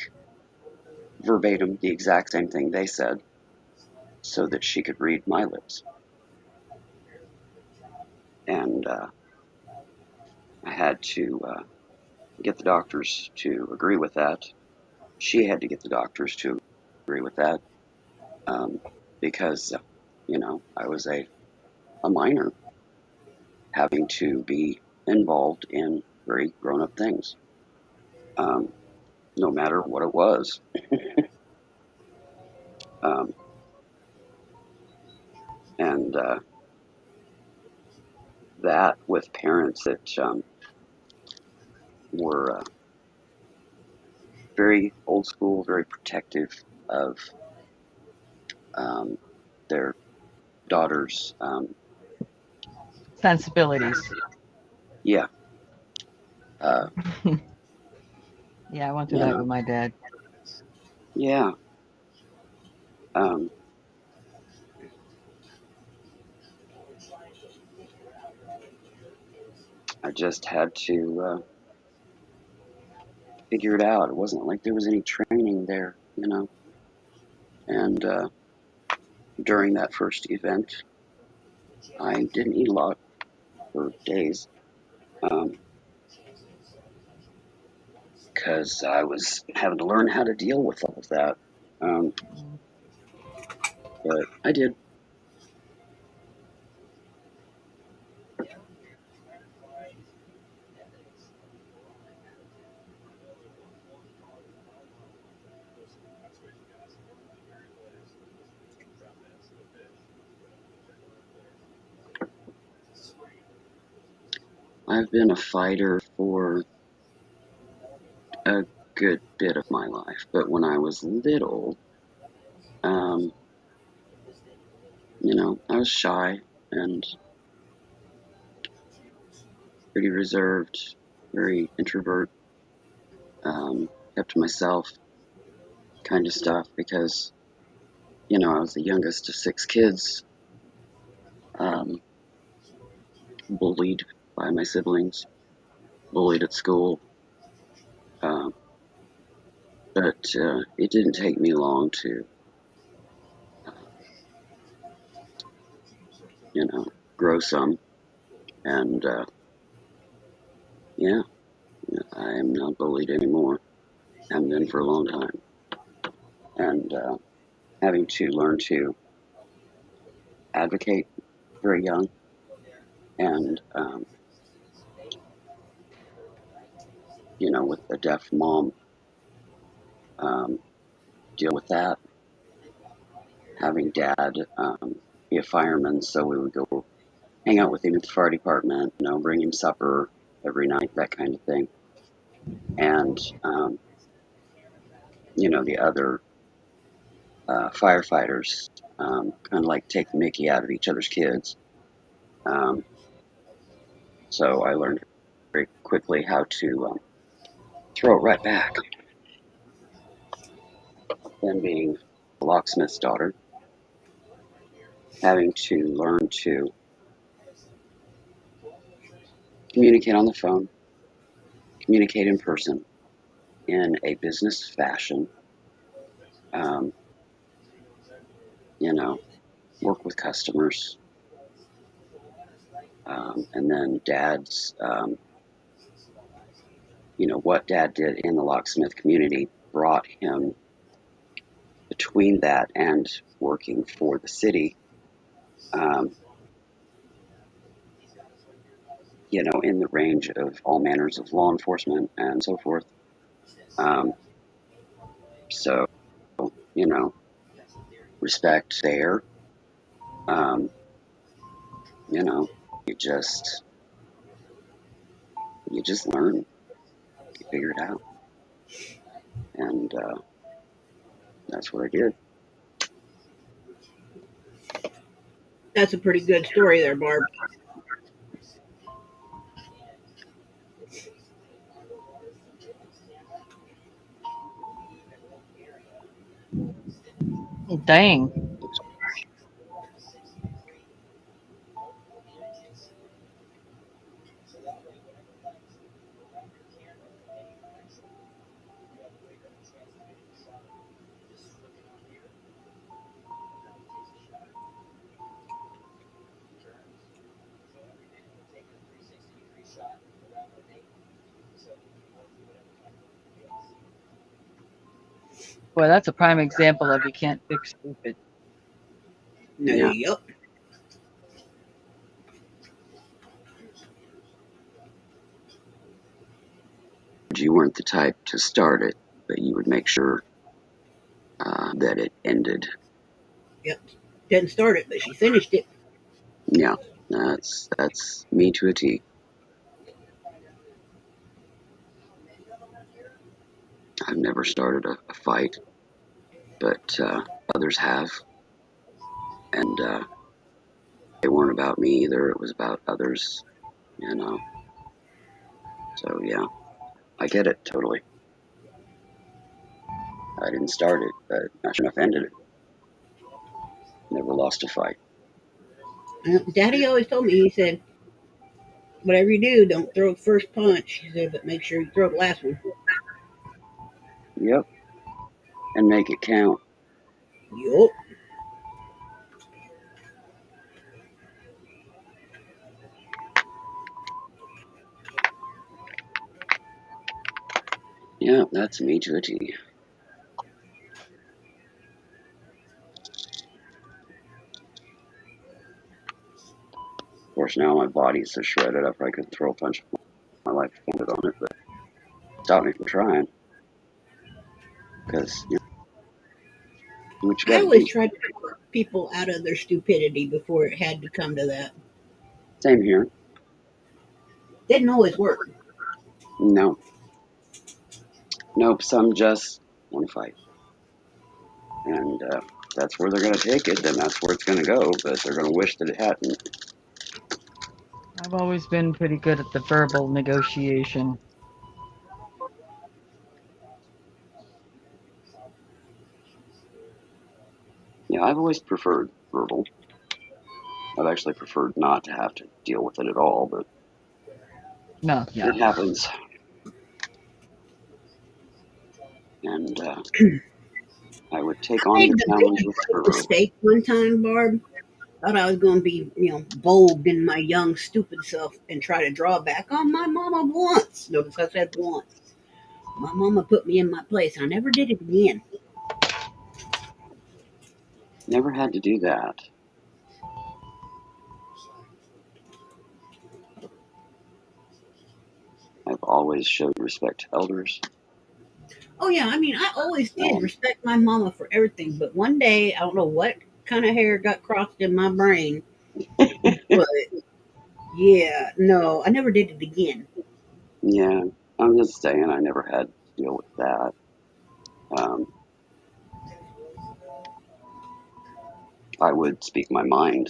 verbatim the exact same thing they said so that she could read my lips. And I had to get the doctors to agree with that. She had to get the doctors to agree with that um, because, I was a minor having to be involved in very grown up things, um, no matter what it was. Um, and that with parents that were very old school, very protective of um, their daughters. Sensibilities. Yeah, uh, Yeah, I went through you that know, with my dad. yeah. Um, I just had to figure it out. It wasn't like there was any training there. And during that first event, I didn't eat a lot for days because I was having to learn how to deal with all of that. Um, Mm. but I did. I've been a fighter for a good bit of my life, but when I was little, um, I was shy and pretty reserved, very introvert, kept to myself kind of stuff because, I was the youngest of 6 kids, um, bullied by my siblings, bullied at school. Um, but it didn't take me long to, uh, grow some. And yeah, I am not bullied anymore. Haven't been for a long time. And having to learn to advocate very young and, with a deaf mom, um, deal with that. Having dad be a fireman, so we would go hang out with him at the fire department, bring him supper every night, that kind of thing. And, the other firefighters kind of like take the mickey out of each other's kids. Um, so I learned very quickly how to throw it right back. Then being a locksmith's daughter, having to learn to communicate on the phone, communicate in person in a business fashion, um, work with customers. And then dad's, what dad did in the locksmith community brought him between that and working for the city, um, in the range of all manners of law enforcement and so forth. Um, so, respect there. Um, you know, you just learn, you figure it out, and that's what I did. That's a pretty good story there, Barb. Dang. Boy, that's a prime example of you can't fix stupid. No, Yeah. yep. You weren't the type to start it, but you would make sure that it ended. Yep. Didn't start it, but she finished it. Yeah, that's me to a T. I've never started a fight, but others have, and they weren't about me either. It was about others, you know. So yeah, I get it totally. I didn't start it, but I sure enough ended it. Never lost a fight. Daddy always told me, he said, whatever you do, don't throw the first punch. He said, but make sure you throw the last one. Yep, and make it count. Yup. Yeah, that's me to a T. Of course, now my body's so shredded up I could throw a punch. My life depended on it, but stop me from trying because do what you I got to always do. tried to talk people out of their stupidity before it had to come to that. Same here. Didn't always work. No. Nope. Some just want to fight. And that's where they're going to take it, then that's where it's going to go, but they're going to wish that it hadn't. I've always been pretty good at the verbal negotiation. Yeah, I've always preferred verbal. I've actually preferred not to have to deal with it at all, but No, yeah. it happens. And I would I take on made the the challenge big with fervor. mistake one time, Barb. Thought I was going to be, bold in my young, stupid self and try to draw back on my mama once. Notice I said once. My mama put me in my place. I never did it again. Never had to do that. I've always showed respect to elders. Oh, yeah. I mean, I always did Um, respect my mama for everything. But one day, I don't know what kind of hair got crossed in my brain. But yeah, no, I never did it again. yeah, I'm just saying I never had to deal with that. Um, I would speak my mind,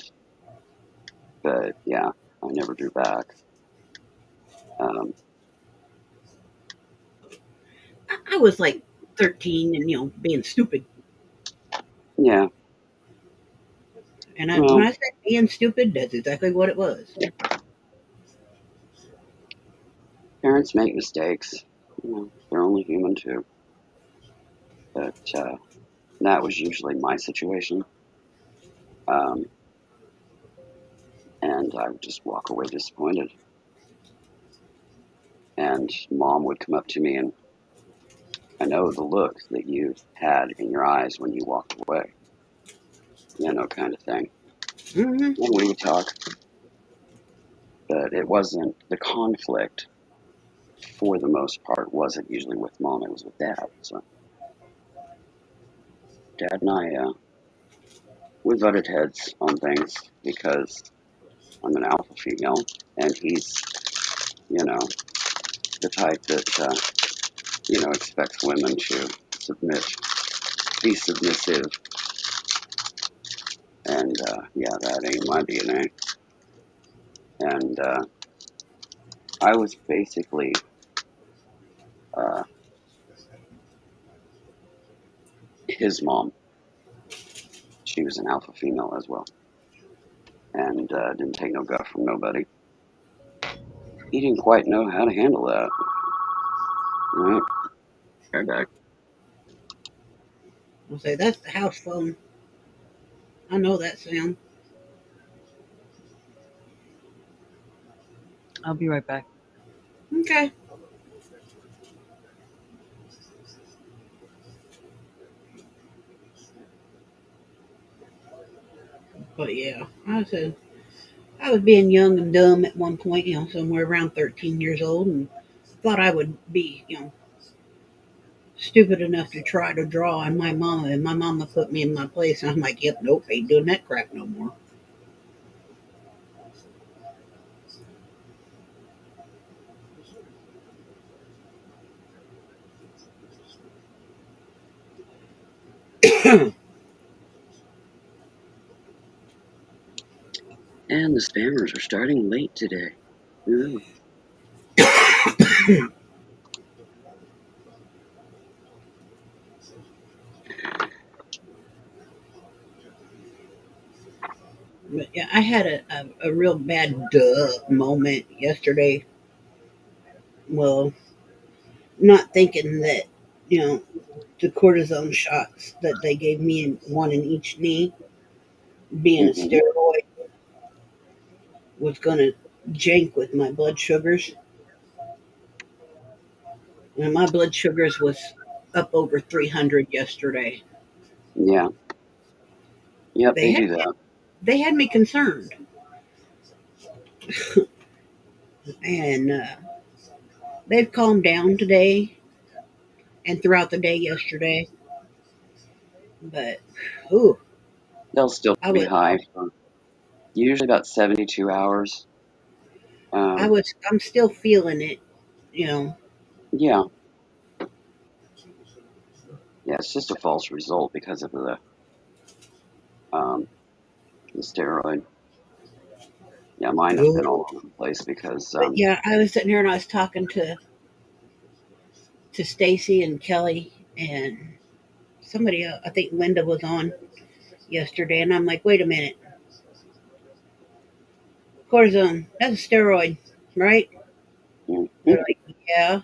but yeah, I never drew back. Um, I was like 13 and, being stupid. yeah, And when well, I said being stupid, that's exactly what it was. parents make mistakes. You know, they're only human too. But that was usually my situation. Um, and I would just walk away disappointed. And mom would come up to me, and I know the look that you had in your eyes when you walked away, kind of thing. Hmm. And we would talk, but it wasn't the conflict for the most part wasn't usually with mom, it was with dad. So dad and I, we butted heads on things because I'm an alpha female, and he's, you know, the type that, expects women to submit, be submissive, and yeah, that ain't my DNA. And I was basically uh, his mom. She was an alpha female as well, and didn't take no guff from nobody. He didn't quite know how to handle that. Right, right back. I'll say, that's the house phone. I know that sound. I'll be right back. Okay. But yeah, I was being young and dumb at one point, somewhere around 13 years old, and thought I would be, stupid enough to try to draw on my mama, and my mama put me in my place, and I'm like, yep, nope, ain't doing that crap no more. And the spammers are starting late today. Ooh. But yeah, I had a real bad duh moment yesterday. Well, not thinking that, you know, the cortisone shots that they gave me, one in each knee, being a Mm-hmm. steroid, was going to jank with my blood sugars. And my blood sugars was up over 300 yesterday. Yeah. Yep, They they had do that. they had me concerned, and they've calmed down today and throughout the day yesterday. But ooh, They'll still I be was high for usually about 72 hours. I'm still feeling it, you know. Yeah, it's just a false result because of um, the steroid. Yeah, mine have been Oh. all over the place because But yeah, I was sitting here and I was talking to Stacy and Kelly and somebody else. I think Linda was on yesterday, and I'm like, wait a minute, cortisone, that's a steroid, right? mhm, They're like, yeah.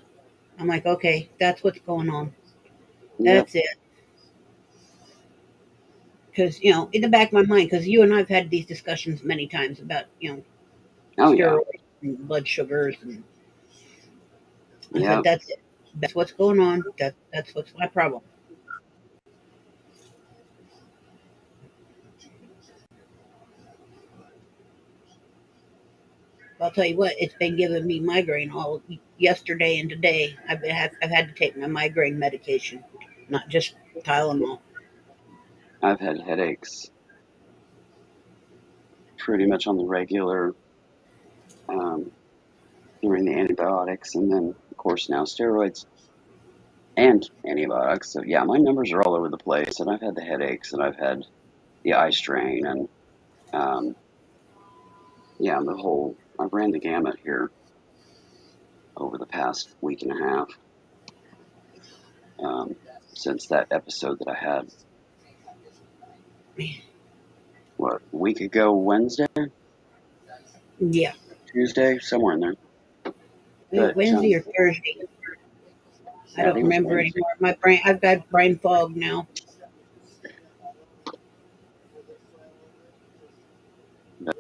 I'm like, okay, that's what's going on. yep, That's it. Because in the back of my mind, because you and I've had these discussions many times about oh yeah, steroids and blood sugars, and I said yep. that's it. That's what's going on. That's what's my problem. I'll tell you what, it's been giving me migraine all yesterday and today. I've had to take my migraine medication, not just Tylenol. I've had headaches pretty much on the regular um, during the antibiotics, and then of course now steroids and antibiotics. So yeah, my numbers are all over the place, and I've had the headaches, and I've had the eye strain, and um, yeah, the whole. I ran the gamut here over the past week and a half um, since that episode that I had. What, a week ago Wednesday, Yeah, Tuesday, somewhere in there. But Wednesday or Thursday. I yeah, I don't think it was remember Wednesday. anymore. My brain, I've got brain fog now. But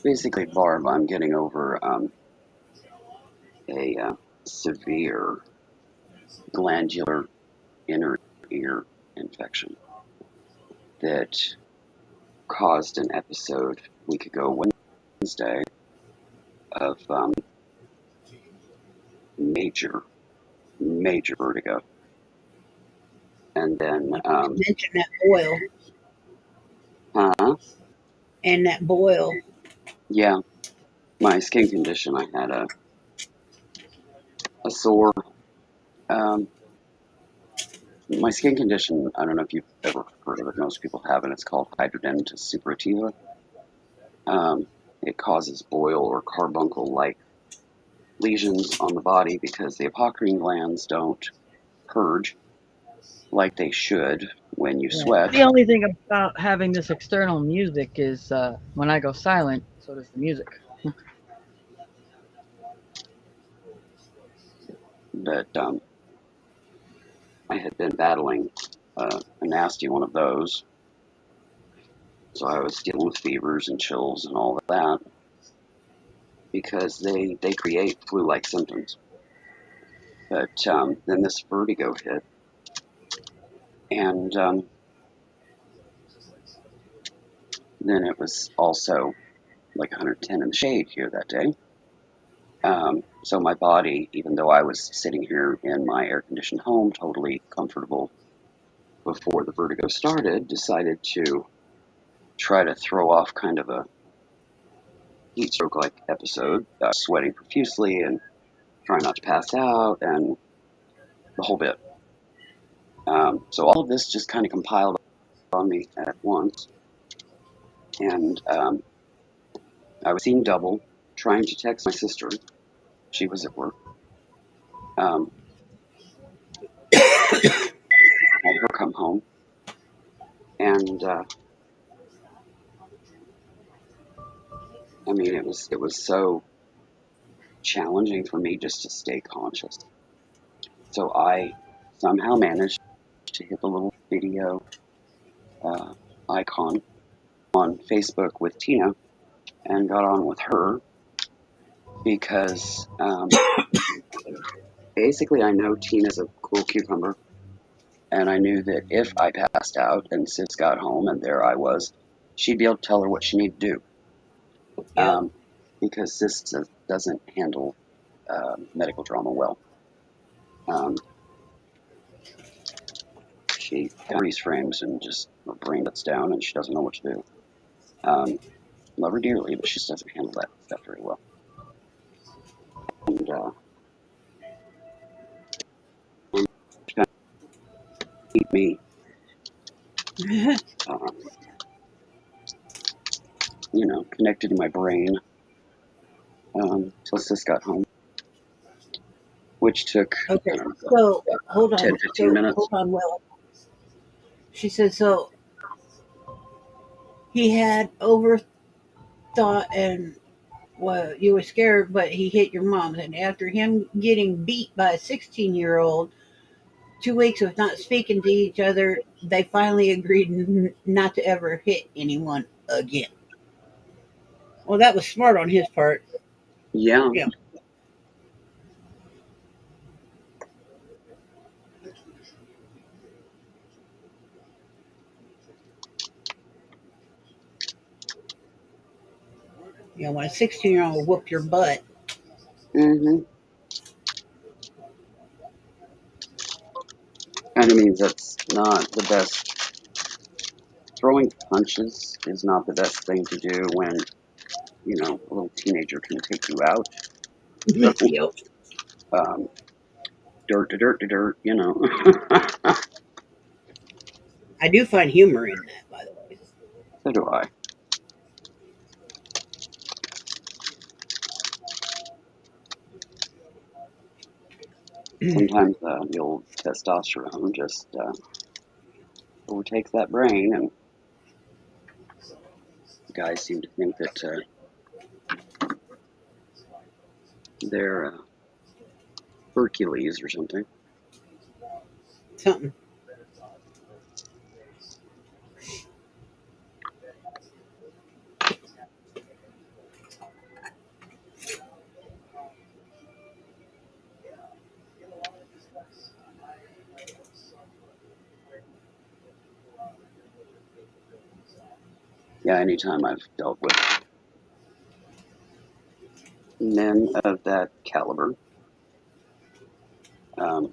basically, Barb, I'm getting over a severe glandular inner ear infection that caused an episode a week ago Wednesday of major, major vertigo. And then, You mentioned that boil huh? and that boil. Yeah, my skin condition, I had a sore. Um, my skin condition, I don't know if you've ever heard of it, most people haven't. It's called hidradenitis suppurativa. It causes boil or carbuncle like lesions on the body because the apocrine glands don't purge like they should when you Right. sweat. The only thing about having this external music is when I go silent, so does the music. But I had been battling a nasty one of those, so I was dealing with fevers and chills and all of that because they create flu-like symptoms. But then this vertigo hit, and then it was also like 110 in the shade here that day. So my body, even though I was sitting here in my air-conditioned home, totally comfortable before the vertigo started, decided to try to throw off kind of a heat stroke-like episode, sweating profusely and trying not to pass out, and the whole bit. So all of this just kind of compiled on me at once, and I was seeing double, trying to text my sister. She was at work. Um, had her come home, and I mean, it was so challenging for me just to stay conscious. So I somehow managed to hit the little video uh, icon on Facebook with Tina and got on with her because basically I know Tina's a cool cucumber, and I knew that if I passed out and Sis got home and there I was, she'd be able to tell her what she needed to do Yep. because Sis doesn't handle medical drama well. Um, she freeze frames and just her brain shuts down and she doesn't know what to do. Um, love her dearly, but she just doesn't handle that stuff very well. And she's kind of keep me, um, connected to my brain till Sis got home, which took, Okay, I don't know, so hold 10, on. 15 So minutes. hold on, Will. She said so. He had overthought and well, you were scared, but he hit your mom. And after him getting beat by a 16-year-old, 2 weeks of not speaking to each other, they finally agreed not to ever hit anyone again. Well, that was smart on his part. Yeah, Yeah. When a 16-year-old will whoop your butt. mm-hmm. Kind of means that's not the best. Throwing punches is not the best thing to do when, a little teenager can take you out. So, Yep. um, dirt to dirt to dirt, I do find humor in that, by the way. So do I. Sometimes the old testosterone just overtakes that brain, and guys seem to think that they're Hercules or something. Something. Yeah, anytime I've dealt with men of that caliber, um,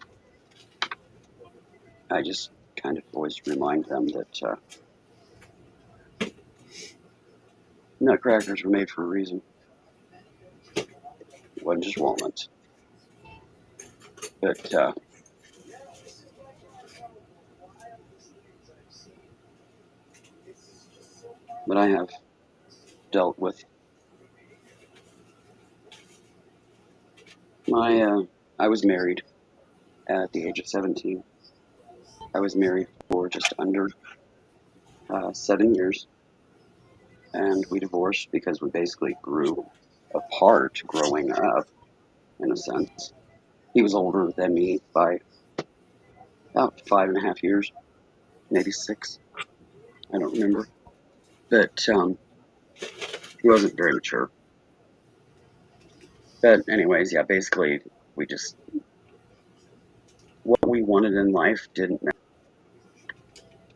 I just kind of always remind them that nutcrackers were made for a reason. It wasn't just walnuts. But I have dealt with I was married at the age of 17. I was married for just under 7 years, and we divorced because we basically grew apart growing up, in a sense. He was older than me by about 5.5 years, maybe 6. I don't remember. But he wasn't very mature. But anyways, yeah, basically we just what we wanted in life didn't matter.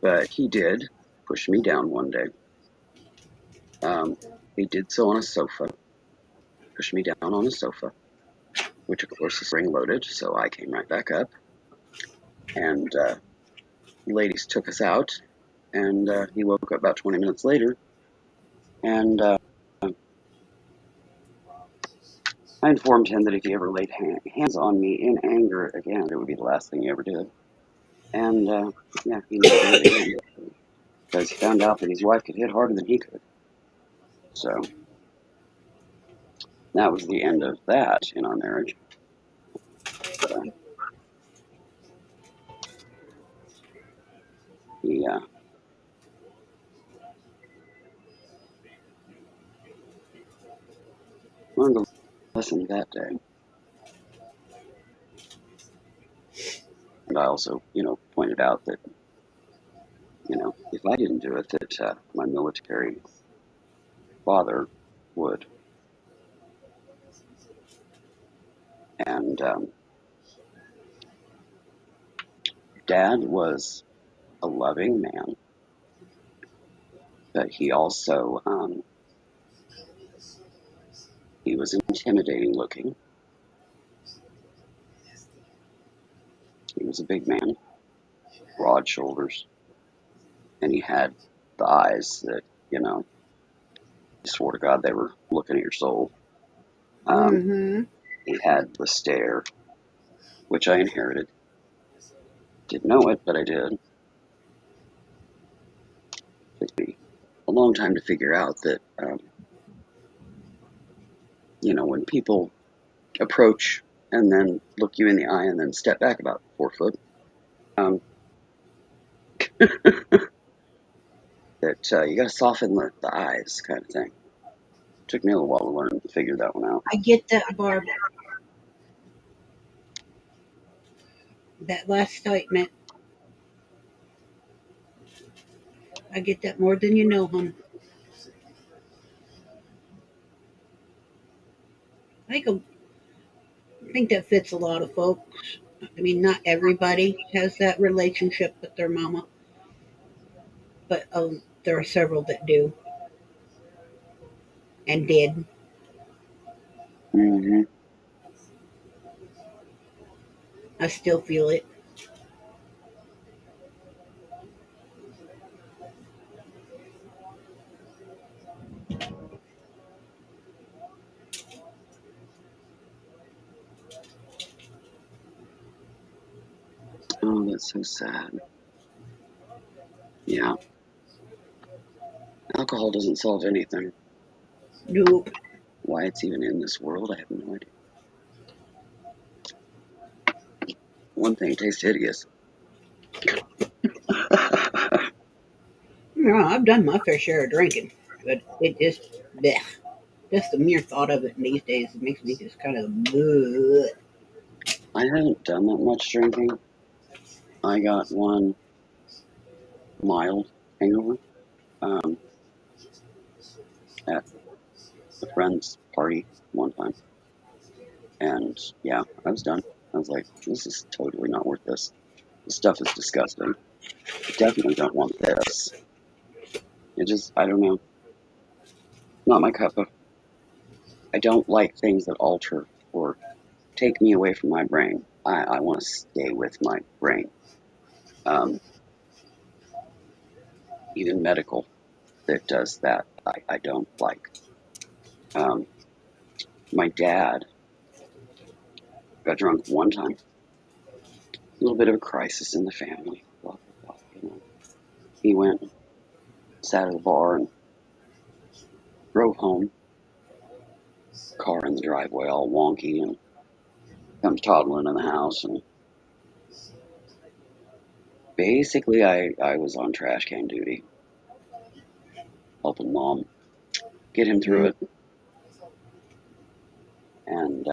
But he did push me down one day. Um, he did so on a sofa, pushed me down on a sofa, which of course is spring loaded. So I came right back up, and the ladies took us out, and he woke up about 20 minutes later, and I informed him that if he ever laid hands on me in anger again, it would be the last thing he ever did. And yeah, he never did it again because he found out that his wife could hit harder than he could. So that was the end of that in our marriage. But he learned a lesson that day. And I also, pointed out that, if I didn't do it, that my military father would. And Dad was a loving man, but he also he was intimidating looking. He was a big man, broad shoulders, and he had the eyes that swore to God they were looking at your soul. Mm-hmm. He had the stare, which I inherited. Didn't know it, but I did. It took me a long time to figure out that, when people approach and then look you in the eye and then step back about 4 foot, um, that you got to soften the eyes, kind of thing. Took me a little while to learn to figure that one out. I get that, Barb. That last statement, I get that more than you know, hon. I think, I think that fits a lot of folks. I mean, not everybody has that relationship with their mama, but there are several that do and did. Hmm. I still feel it. Oh, that's so sad. Yeah, alcohol doesn't solve anything. Nope. Why it's even in this world, I have no idea. One thing tastes hideous. No, I've done my fair share of drinking, but it just, bleh. Just the mere thought of it these days makes me just kind of, bleh. I haven't done that much drinking. I got one mild hangover at a friend's party one time. And yeah, I was done. I was like, this is totally not worth this. This stuff is disgusting. I definitely don't want this. I don't know. Not my cup of. I don't like things that alter or take me away from my brain. I want to stay with my brain. Um, Even medical that does that, I don't like. Um, my dad got drunk one time. A little bit of a crisis in the family. Blah blah blah. He went, sat at the bar, and drove home. Car in the driveway, all wonky, and comes toddling in the house. And basically, I was on trash can duty, helping mom get him through Mm. it. And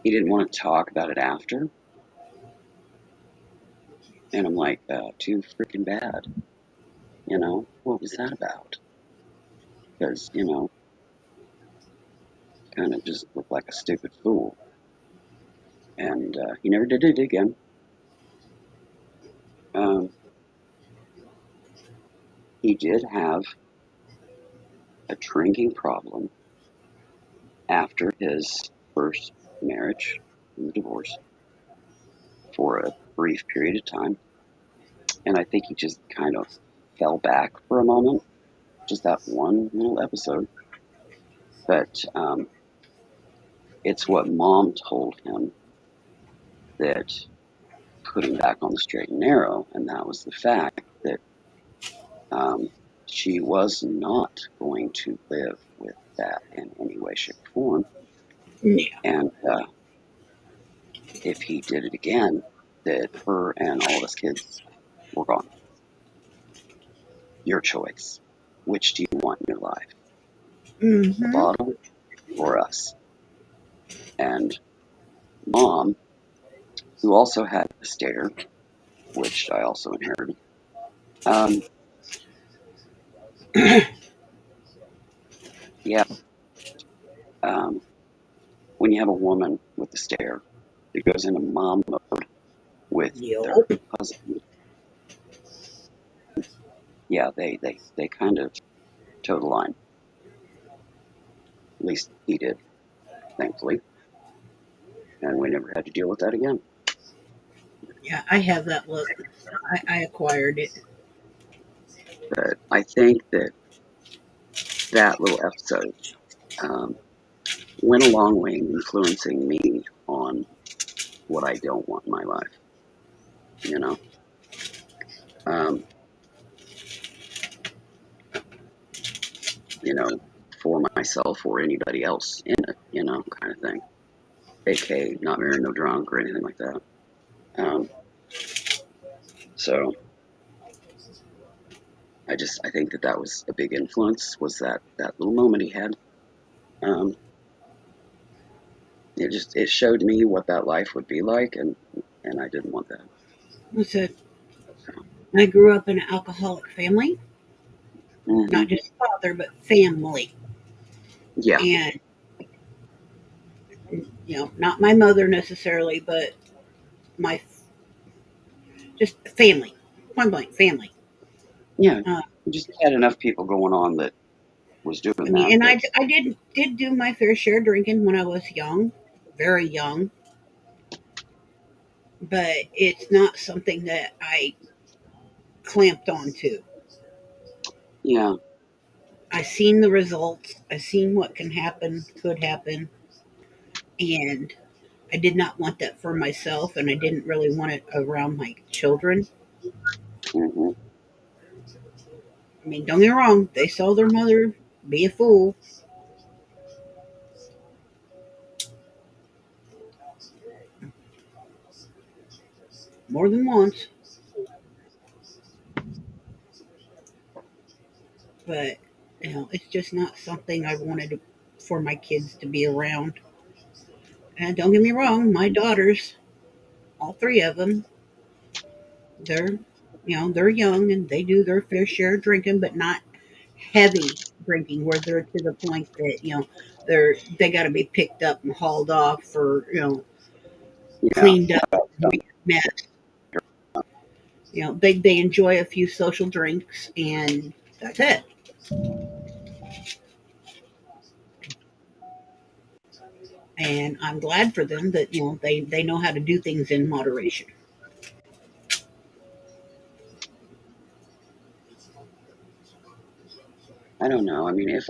he didn't want to talk about it after. And I'm like, too freaking bad. What was that about? Because, kind of just looked like a stupid fool. And he never did it again. Um, he did have a drinking problem after his first marriage and the divorce for a brief period of time. And I think he just kind of fell back for a moment, just that one little episode. But it's what mom told him that put him back on the straight and narrow, and that was the fact that um, she was not going to live with that in any way, shape, or form. Yeah. And if he did it again, that her and all of his kids were gone. Your choice. Which do you want in your life? The Mm-hmm. bottle or us? And mom, who also had a stare, which I also inherited, um, yeah, um, when you have a woman with a stare that goes into mom mode with their Yup. husband, yeah, they kind of toe the line. At least he did, thankfully. And we never had to deal with that again. Yeah, I have that look. I acquired it. But I think that that little episode um, went a long way in influencing me on what I don't want in my life. You know, um, you know, for myself or anybody else in it. You know, kind of thing. AK, not married, no drunk, or anything like that. Um, so I think that that was a big influence. Was that little moment he had? Um, it showed me what that life would be like, and I didn't want that. So So, I grew up in an alcoholic family, hmm not just father, but family. yeah, And, not my mother necessarily, but my just family, point blank family. yeah. Uh, You just had enough people going on that was I doing mean, that. and That I did do my fair share drinking when I was young, very young, but it's not something that I clamped onto. yeah, I seen the results. I seen what can happen, could happen, and I did not want that for myself, and I didn't really want it around my children. hmm I mean, don't get me wrong; they saw their mother be a fool more than once, but it's just not something I wanted for my kids to be around. And don't get me wrong, my daughters, all three of them, they're they're young and they do their fair share of drinking, but not heavy drinking where they're to the point that they got to be picked up and hauled off for yeah. cleaned up mess. They enjoy a few social drinks and that's it. And I'm glad for them that they know how to do things in moderation. I don't know. I mean, if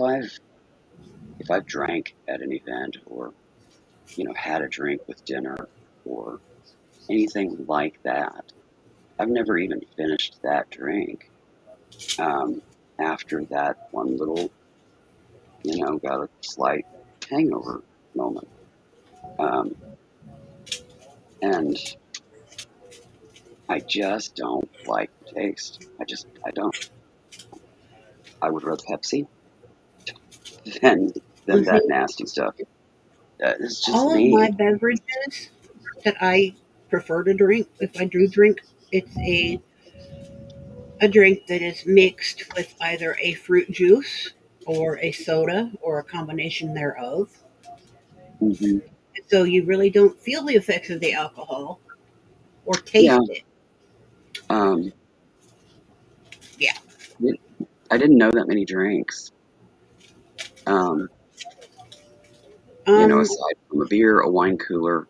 I've drank at an event or had a drink with dinner or anything like that, I've never even finished that drink. Um, After that one little, got a slight hangover moment. Um, and I just don't like the taste. I don't. I would rather Pepsi than Well, than that see, nasty stuff. It's just all of my me. beverages that I prefer to drink, if I do drink, it's a drink that is mixed with either a fruit juice or a soda or a combination thereof. Hmm So you really don't feel the effects of the alcohol or Yeah. taste it. Um, Yeah. I didn't know that many drinks. Um, Um, aside from a beer, a wine cooler.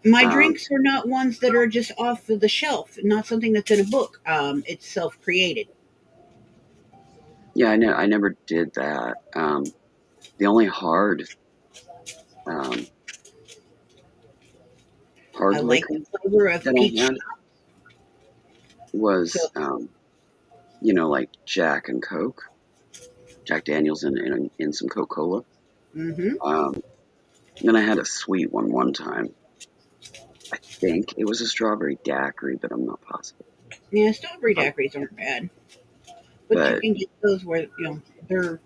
my Um, drinks are not ones that are just off of the shelf, not something that's in a book. It's self created. yeah, I know. I never did that. The only um, I hard like liquor the flavor of that I peach. had So, was, like Jack and Coke, Jack Daniels in some Coca Cola. hmm Um, then I had a sweet one time. I think it was a strawberry daiquiri, but I'm not positive. yeah, strawberry Um, daiquiris aren't bad, but you but can get those where they're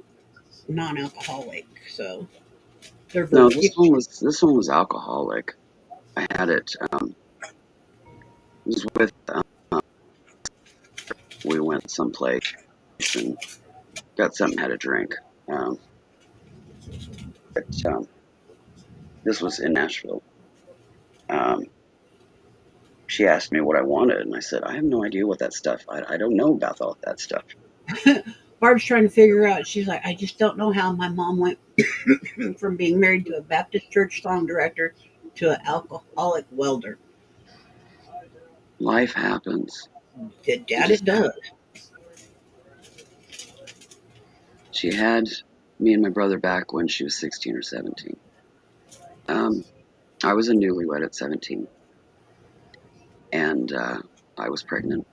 non-alcoholic, so they're no, you, this one was alcoholic. I had it. It was with we went someplace and got something had a drink. Um, but this was in Nashville. Um, she asked me what I wanted, and I said I have no idea what that stuff. I don't know about all that stuff. Barb's trying to figure out. She's like, I just don't know how my mom went from being married to a Baptist church song director to an alcoholic welder. Life happens. Dad, It it just does. She had me and my brother back when she was 16 or 17. I was a newlywed at 17, and I was pregnant,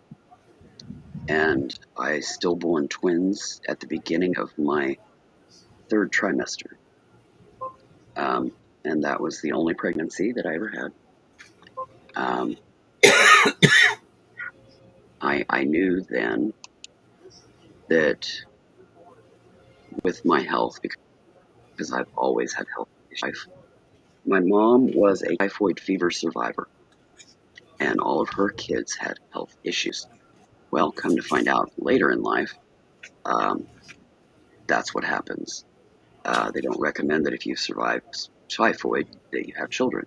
and I stillborn twins at the beginning of my third trimester. And that was the only pregnancy that I ever had. Um, I knew then that with my health, because I've always had health issues, my mom was a typhoid fever survivor, and all of her kids had health issues. Well, come to find out later in life, um, that's what happens. They don't recommend that if you survive typhoid that you have children.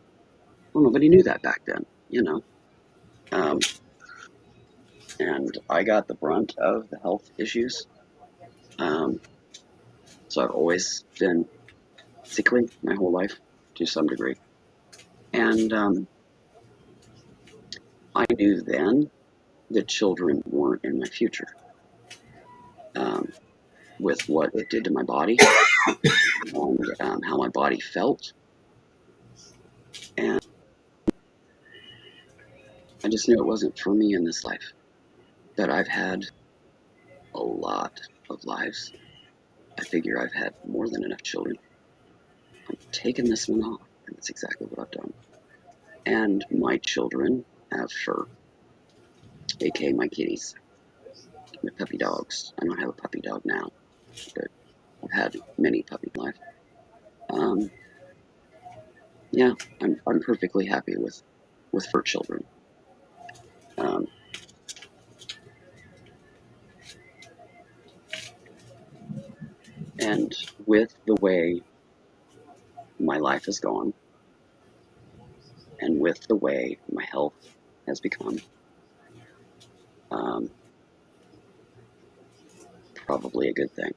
Well, nobody knew that back then, you know. Um, and I got the brunt of the health issues. Um, so I've always been sickly my whole life to some degree. And I knew then that children weren't in my future. With what it did to my body and how my body felt. And I just knew it wasn't for me in this life. That I've had a lot of lives. I figure I've had more than enough children. I'm taking this one off, and that's exactly what I've done. And my children have fur, aka my kitties, my puppy dogs. I don't have a puppy dog now, but I've had many puppies in life. Um, yeah, I'm perfectly happy with fur children. Um, and with the way my life has gone, and with the way my health has become, um, probably a good thing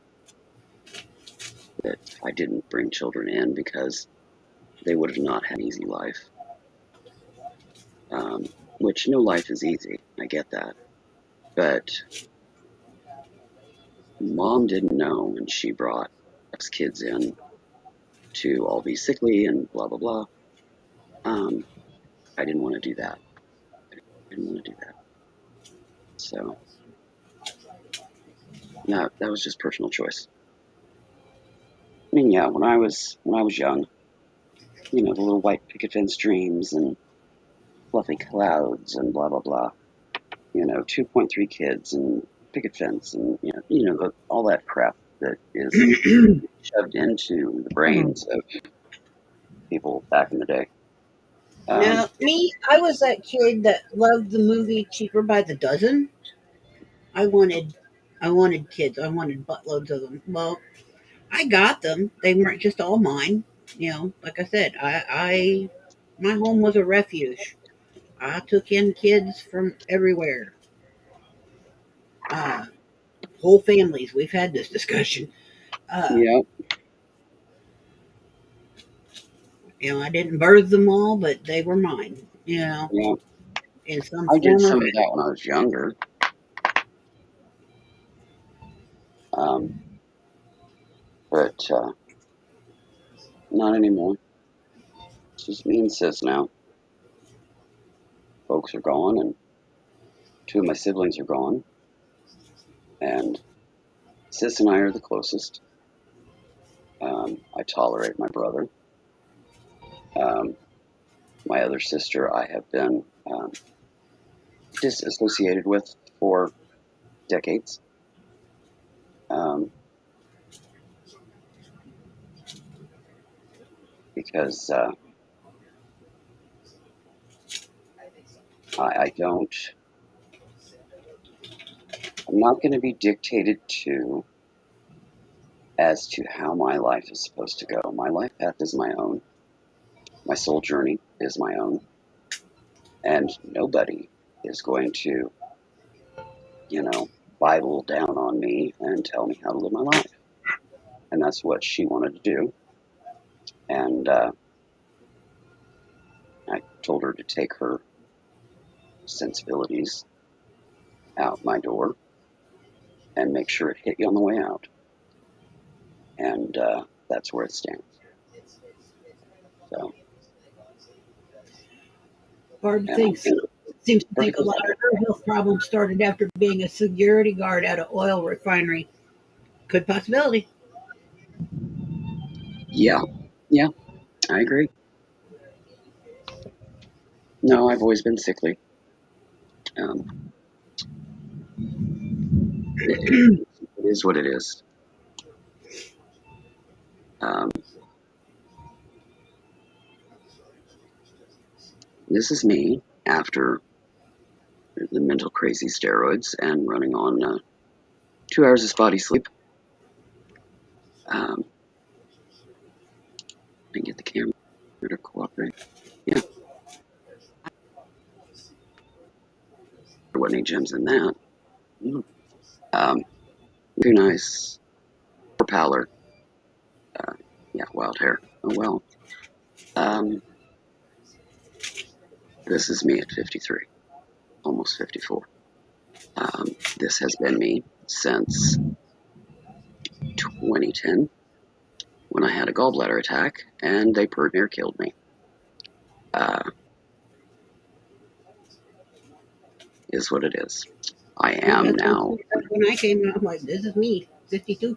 that I didn't bring children in because they would have not had an easy life. Which no life is easy, I get that. But mom didn't know when she brought us kids in to all be sickly and blah, blah, blah. I didn't want to do that. I didn't want to do that. So, no, that was just personal choice. I mean, yeah, when I was young, you know, the little white picket fence dreams and fluffy clouds and blah, blah, blah. You know, 2.3 kids and picket fence and, all that crap that is shoved into the brains of people back in the day. Now, me, I was that kid that loved the movie Cheaper by the Dozen. I wanted, I wanted kids. I wanted buttloads of them. Well, I got them. They weren't just all mine. Like I said, my home was a refuge. I took in kids from everywhere. Uh, Whole families. We've had this discussion. Uh, Yeah, I didn't birth them all, but they were mine. yeah. In some I did form or some of fashion. that when I was younger, um, but not anymore. It's just me and sis now. Folks are gone, and two of my siblings are gone, and sis and I are the closest. I tolerate my brother. Um, my other sister, I have been disassociated with for decades. Um, because I don't, I'm not going to be dictated to as to how my life is supposed to go. My life path is my own. My soul journey is my own. And nobody is going to, Bible down on me and tell me how to live my life. And that's what she wanted to do. And I told her to take her sensibilities out my door and make sure it hit you on the way out. and that's where it stands. So Barb and thinks seems to think a perfectly lot fine. of her health problems started after being a security guard at an oil refinery. Good possibility. Yeah, yeah, I agree. No, I've always been sickly. Um, it is what it is. Um, this is me after the mental crazy steroids and running on 2 hours of spotty sleep. Um, and get the camera to cooperate. Yeah, there wasn't any gems in that. Mm. Very nice. Poor pallor. Uh, yeah, wild hair. Oh well. Um, this is me at 53, almost 54. This has been me since 2010 when I had a gallbladder attack and they pretty near killed me. Uh, is what it is. I Yeah, am that's now. when I came. I'm like, this is me, 52.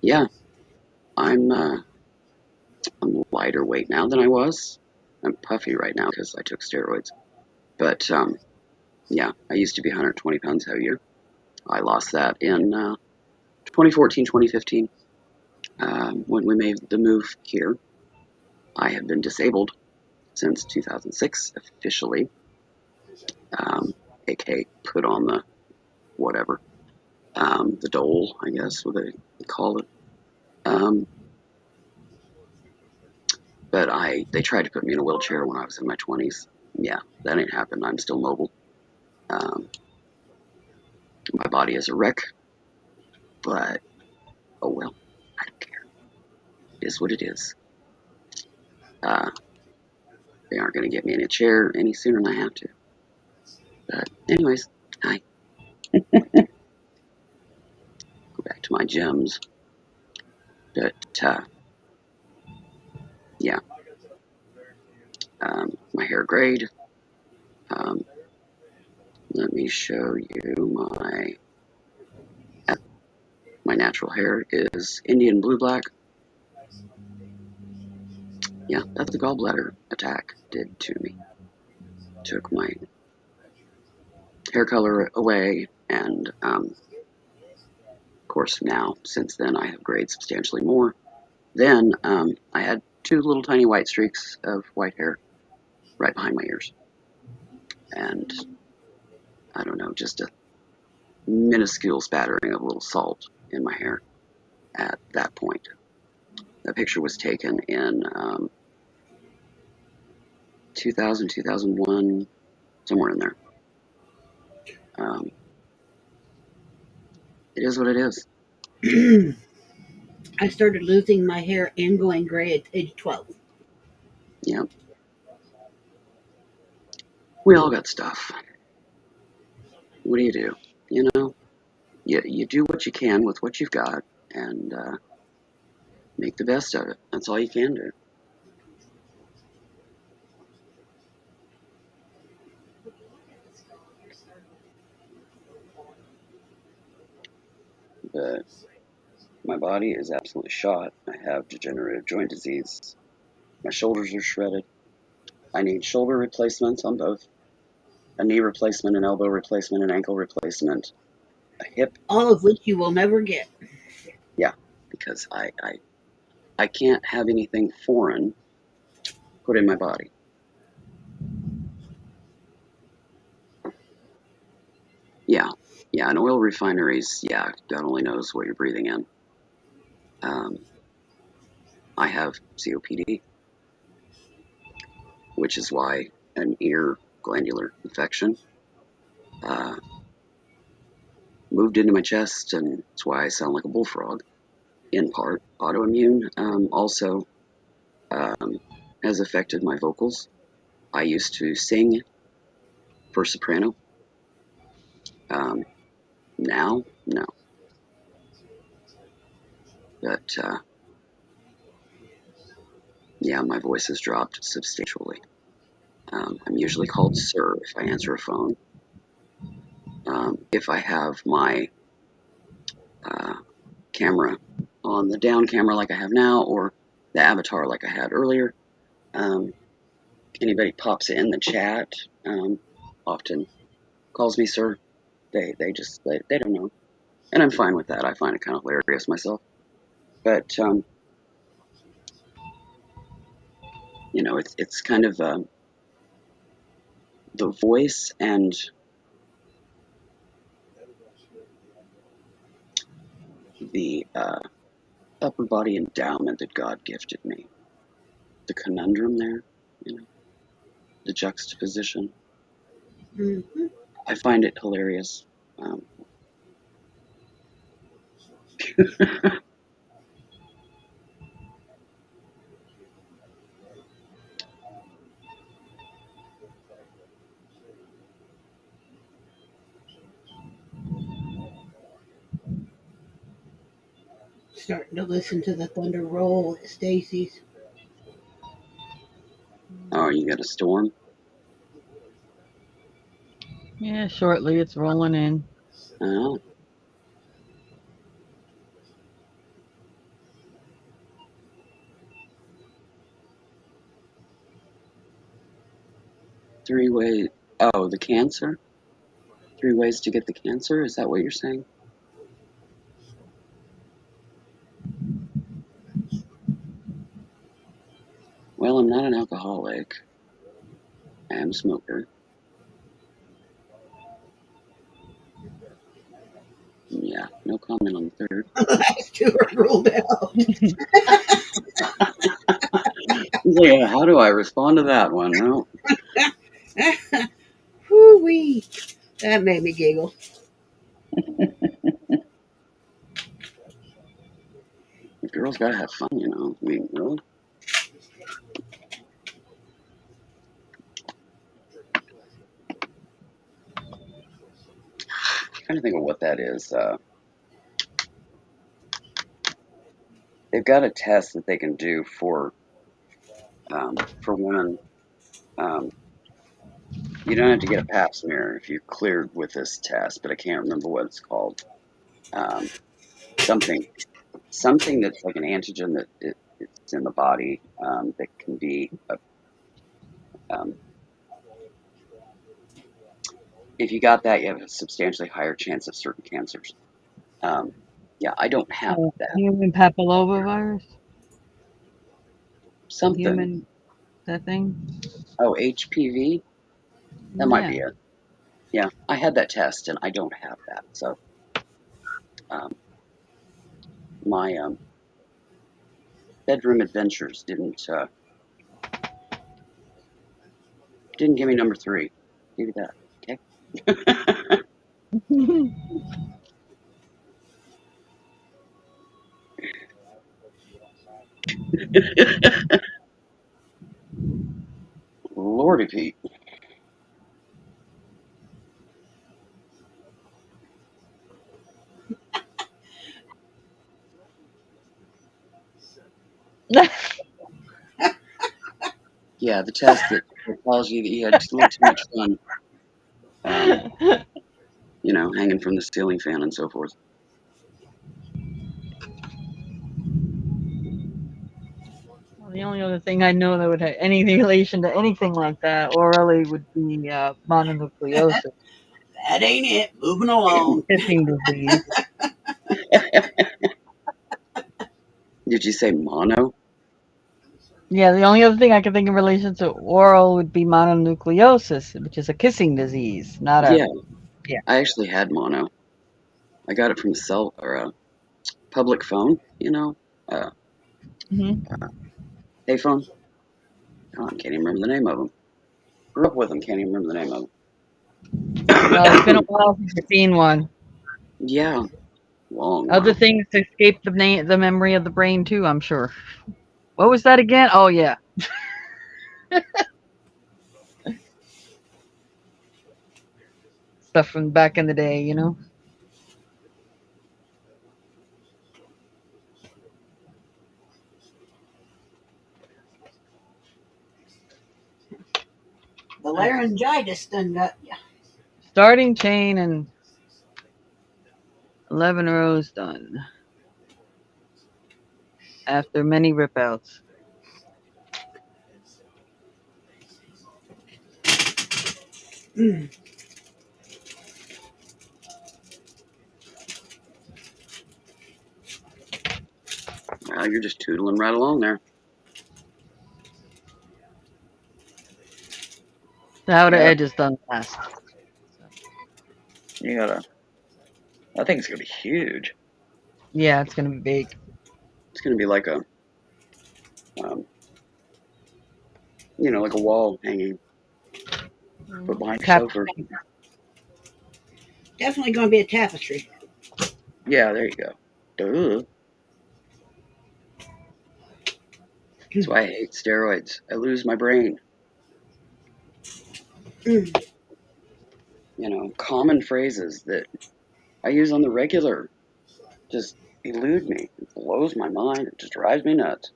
Yeah, I'm lighter weight now than I was. I'm puffy right now because I took steroids. But yeah, I used to be 120 pounds heavier. I lost that in 2014, 2015 when we made the move here. I have been disabled since 2006 officially, aka put on the whatever, the dole, I guess, what they call it. Um, but they tried to put me in a wheelchair when I was in my 20s. Yeah, that ain't happened. I'm still mobile. Um, my body is a wreck, but oh well, I don't care. It is what it is. Uh, they aren't going to get me in a chair any sooner than I have to. But anyways, I go back to my gems. But yeah, my hair grade. Um, let me show you my natural hair is Indian blue black. Yeah, that's the gallbladder attack did to me. Took my hair color away, and of course now since then I have grayed substantially more. Then I had two little tiny white streaks of white hair right behind my ears, and I don't know, just a minuscule spattering of a little salt in my hair at that point. The picture was taken in 2000, 2001, somewhere in there. Um, it is what it is. I started losing my hair and going gray at age 12. Yeah, we all got stuff. What do? You know, you do what you can with what you've got and make the best of it. That's all you can do. But my body is absolutely shot. I have degenerative joint disease. My shoulders are shredded. I need shoulder replacements on both, a knee replacement, an elbow replacement, an ankle replacement, a hip. All of which you will never get. Yeah, because I can't have anything foreign put in my body. Yeah, yeah, and oil refineries, yeah, God only knows what you're breathing in. Um, I have COPD, which is why an ear glandular infection uh, moved into my chest, and that's why I sound like a bullfrog, in part. Autoimmune also um, has affected my vocals. I used to sing for soprano. Um, now, no. But yeah, my voice has dropped substantially. I'm usually called sir if I answer a phone. If I have my camera on the down camera like I have now, or the avatar like I had earlier, anybody pops in the chat, often calls me sir. They don't know, and I'm fine with that. I find it kind of hilarious myself. But it's kind of the voice and the upper body endowment that God gifted me. The conundrum there, the juxtaposition. Mm-hmm. I find it hilarious. Um, Starting to listen to the thunder roll at Stacy's. oh, you got a storm? Yeah, shortly it's rolling in. Uh, 3 ways. Oh, the cancer? 3 ways to get the cancer? Is that what you're saying? Well, I'm not an alcoholic. I am a smoker. Yeah, no comment on the third. Last two are ruled out. Yeah, how do I respond to that one? Well, Whoo-wee. That made me giggle. the girls gotta have fun, I mean, really? I'm trying to think of what that is. They've got a test that they can do for women. Um, you don't have to get a pap smear if you're cleared with this test, but I can't remember what it's called. Um, something that's like an antigen that it's in the body that can be um, if you got that, you have a substantially higher chance of certain cancers. Um, yeah, I don't have that. Human papillomavirus? Something. Human, that thing? Oh, HPV. That might be Yeah. it. Yeah, I had that test and I don't have that. So um, my bedroom adventures didn't give me number 3. Give you that. Okay. Lordy Pete. Yeah, the test that tells you that you had a little too much fun, hanging from the ceiling fan and so forth. Well, the only other thing I know that would have any relation to anything like that orally would be mononucleosis, That ain't it. Moving along. kissing disease. Did you say mono? Yeah, the only other thing I can think in relation to oral would be mononucleosis, which is a kissing disease, not a. Yeah, Yeah. I actually had mono. I got it from a cell or a public phone, uh, Mhm. payphone. Oh, I can't even remember the name of them. Grew up with them, can't even remember the name of Well, it's been a them. while since I've seen one. Yeah, long Other while. things escape the memory of the brain too, I'm sure. What was that again? Oh yeah, stuff from back in the day, laryngitis done got you. Starting chain and 11 rows done after many rip outs. Well, you're just tootling right along there. The outer Yeah. edge is done last. You gotta. I think it's gonna be huge. Yeah, it's gonna be big. It's gonna be like a, um, like a wall hanging, put behind your sofa. Tapestry. Definitely going to be a tapestry. Yeah, there you go. Duh. That's why I hate steroids. I lose my brain. Mm. Common phrases that I use on the regular just elude me. It blows my mind. It just drives me nuts.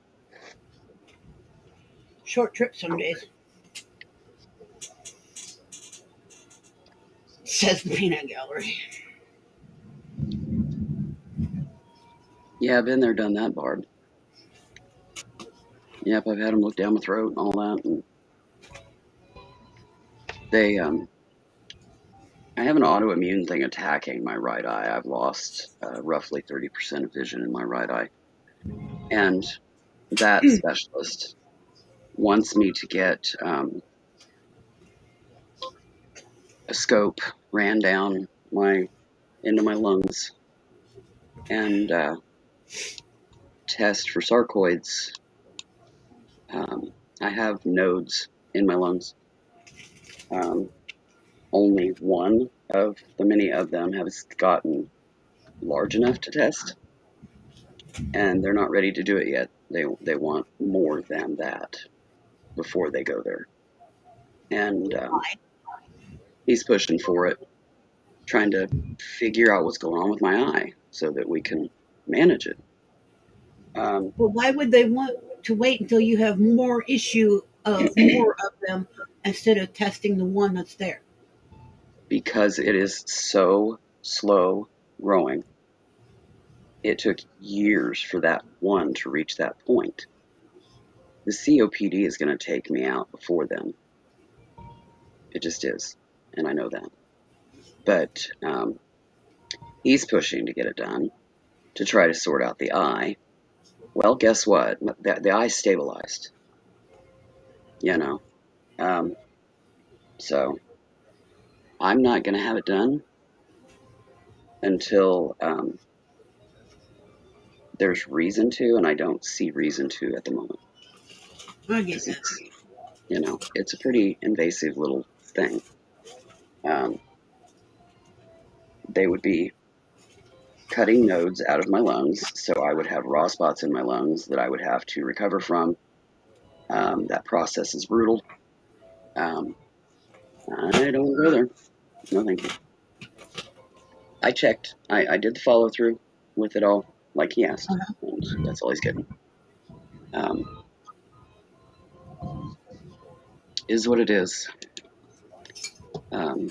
Short trip some days, says the peanut gallery. Yeah, I've been there, done that, Barb. Yep, I've had them look down my throat and all that. And they, I have an autoimmune thing attacking my right eye. I've lost roughly 30% of vision in my right eye. And that specialist wants me to get a scope ran down into my lungs and test for sarcoids. I have nodes in my lungs. Only one of the many of them has gotten large enough to test, and they're not ready to do it yet. They want more than that before they go there, and he's pushing for it, trying to figure out what's going on with my eye so that we can manage it. Well, why would they want to wait until you have more issue of more of them instead of testing the one that's there? Because it is so slow growing. It took years for that one to reach that point. The COPD is going to take me out before then. It just is, and I know that. But he's pushing to get it done to try to sort out the eye. Well, guess what? The eye's stabilized. You know, um, so I'm not going to have it done until there's reason to, and I don't see reason to at the moment. I get 'Cause that. it's a pretty invasive little thing. Um, they would be cutting nodes out of my lungs, so I would have raw spots in my lungs that I would have to recover from. That process is brutal. Um, I don't want to go there. No, thank you. I checked. I did the follow through with it all, like he asked, and that's all he's getting. Um, is what it is. Um,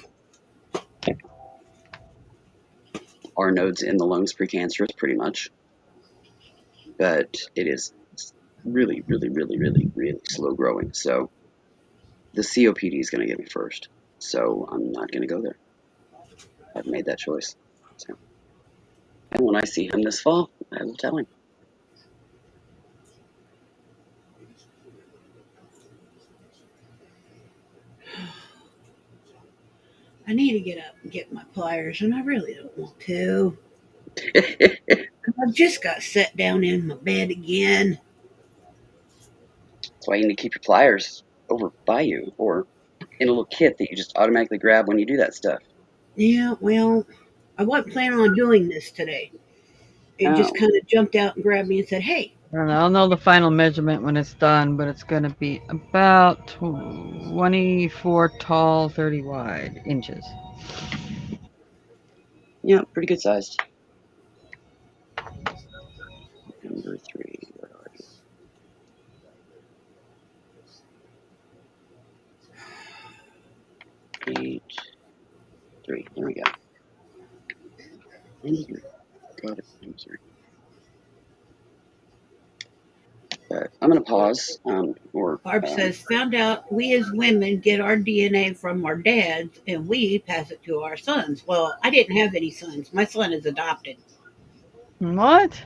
our nodes in the lungs precancerous, pretty much, but it is really, really, really, really, really slow growing. So the COPD is going to get me first. So I'm not going to go there. I've made that choice. So, and when I see him this fall, I will tell him. I need to get up and get my pliers, and I really don't want to. I just got set down in my bed again. That's why you need to keep your pliers over by you or in a little kit that you just automatically grab when you do that stuff. Yeah, well, I wasn't planning on doing this today. It just Oh, kind of jumped out and grabbed me and said, "Hey, I don't know. I'll know the final measurement when it's done, but it's gonna be about 24 tall, 30 wide inches. yeah, pretty good sized. Number 3. Where are you? 8, 3. There we go. Got it. I'm sorry. But I'm going to pause. Barb says, found out we as women get our DNA from our dads and we pass it to our sons. Well, I didn't have any sons. My son is adopted. What?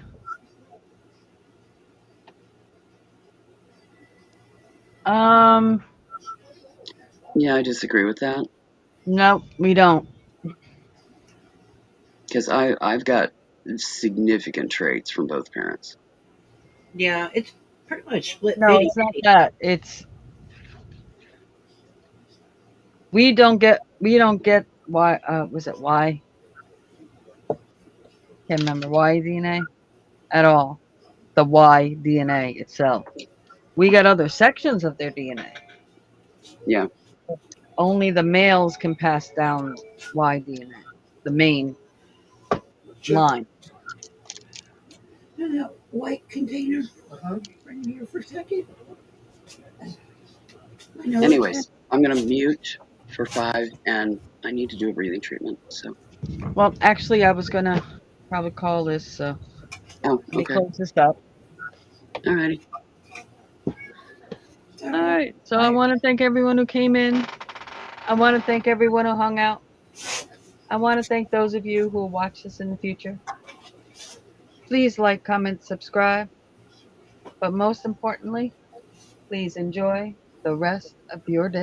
Um, yeah, I disagree with that no, we don't. because I've got significant traits from both parents. Yeah, it's pretty much split No, 50. it's not that. It's we don't get why was it Y? Can't remember Y DNA at all. The Y DNA itself. We got other sections of their DNA. Yeah. Only the males can pass down Y DNA, the main line. And that white container right here for a second. I know it's Anyways, I'm going to mute for 5, and I need to do a breathing treatment. So, Well, actually, I was gonna probably call this. So oh, let me okay. close this up. Alrighty. All right. So I want to thank everyone who came in. I want to thank everyone who hung out. I want to thank those of you who will watch this in the future. Please like, comment, subscribe. But most importantly, please enjoy the rest of your day.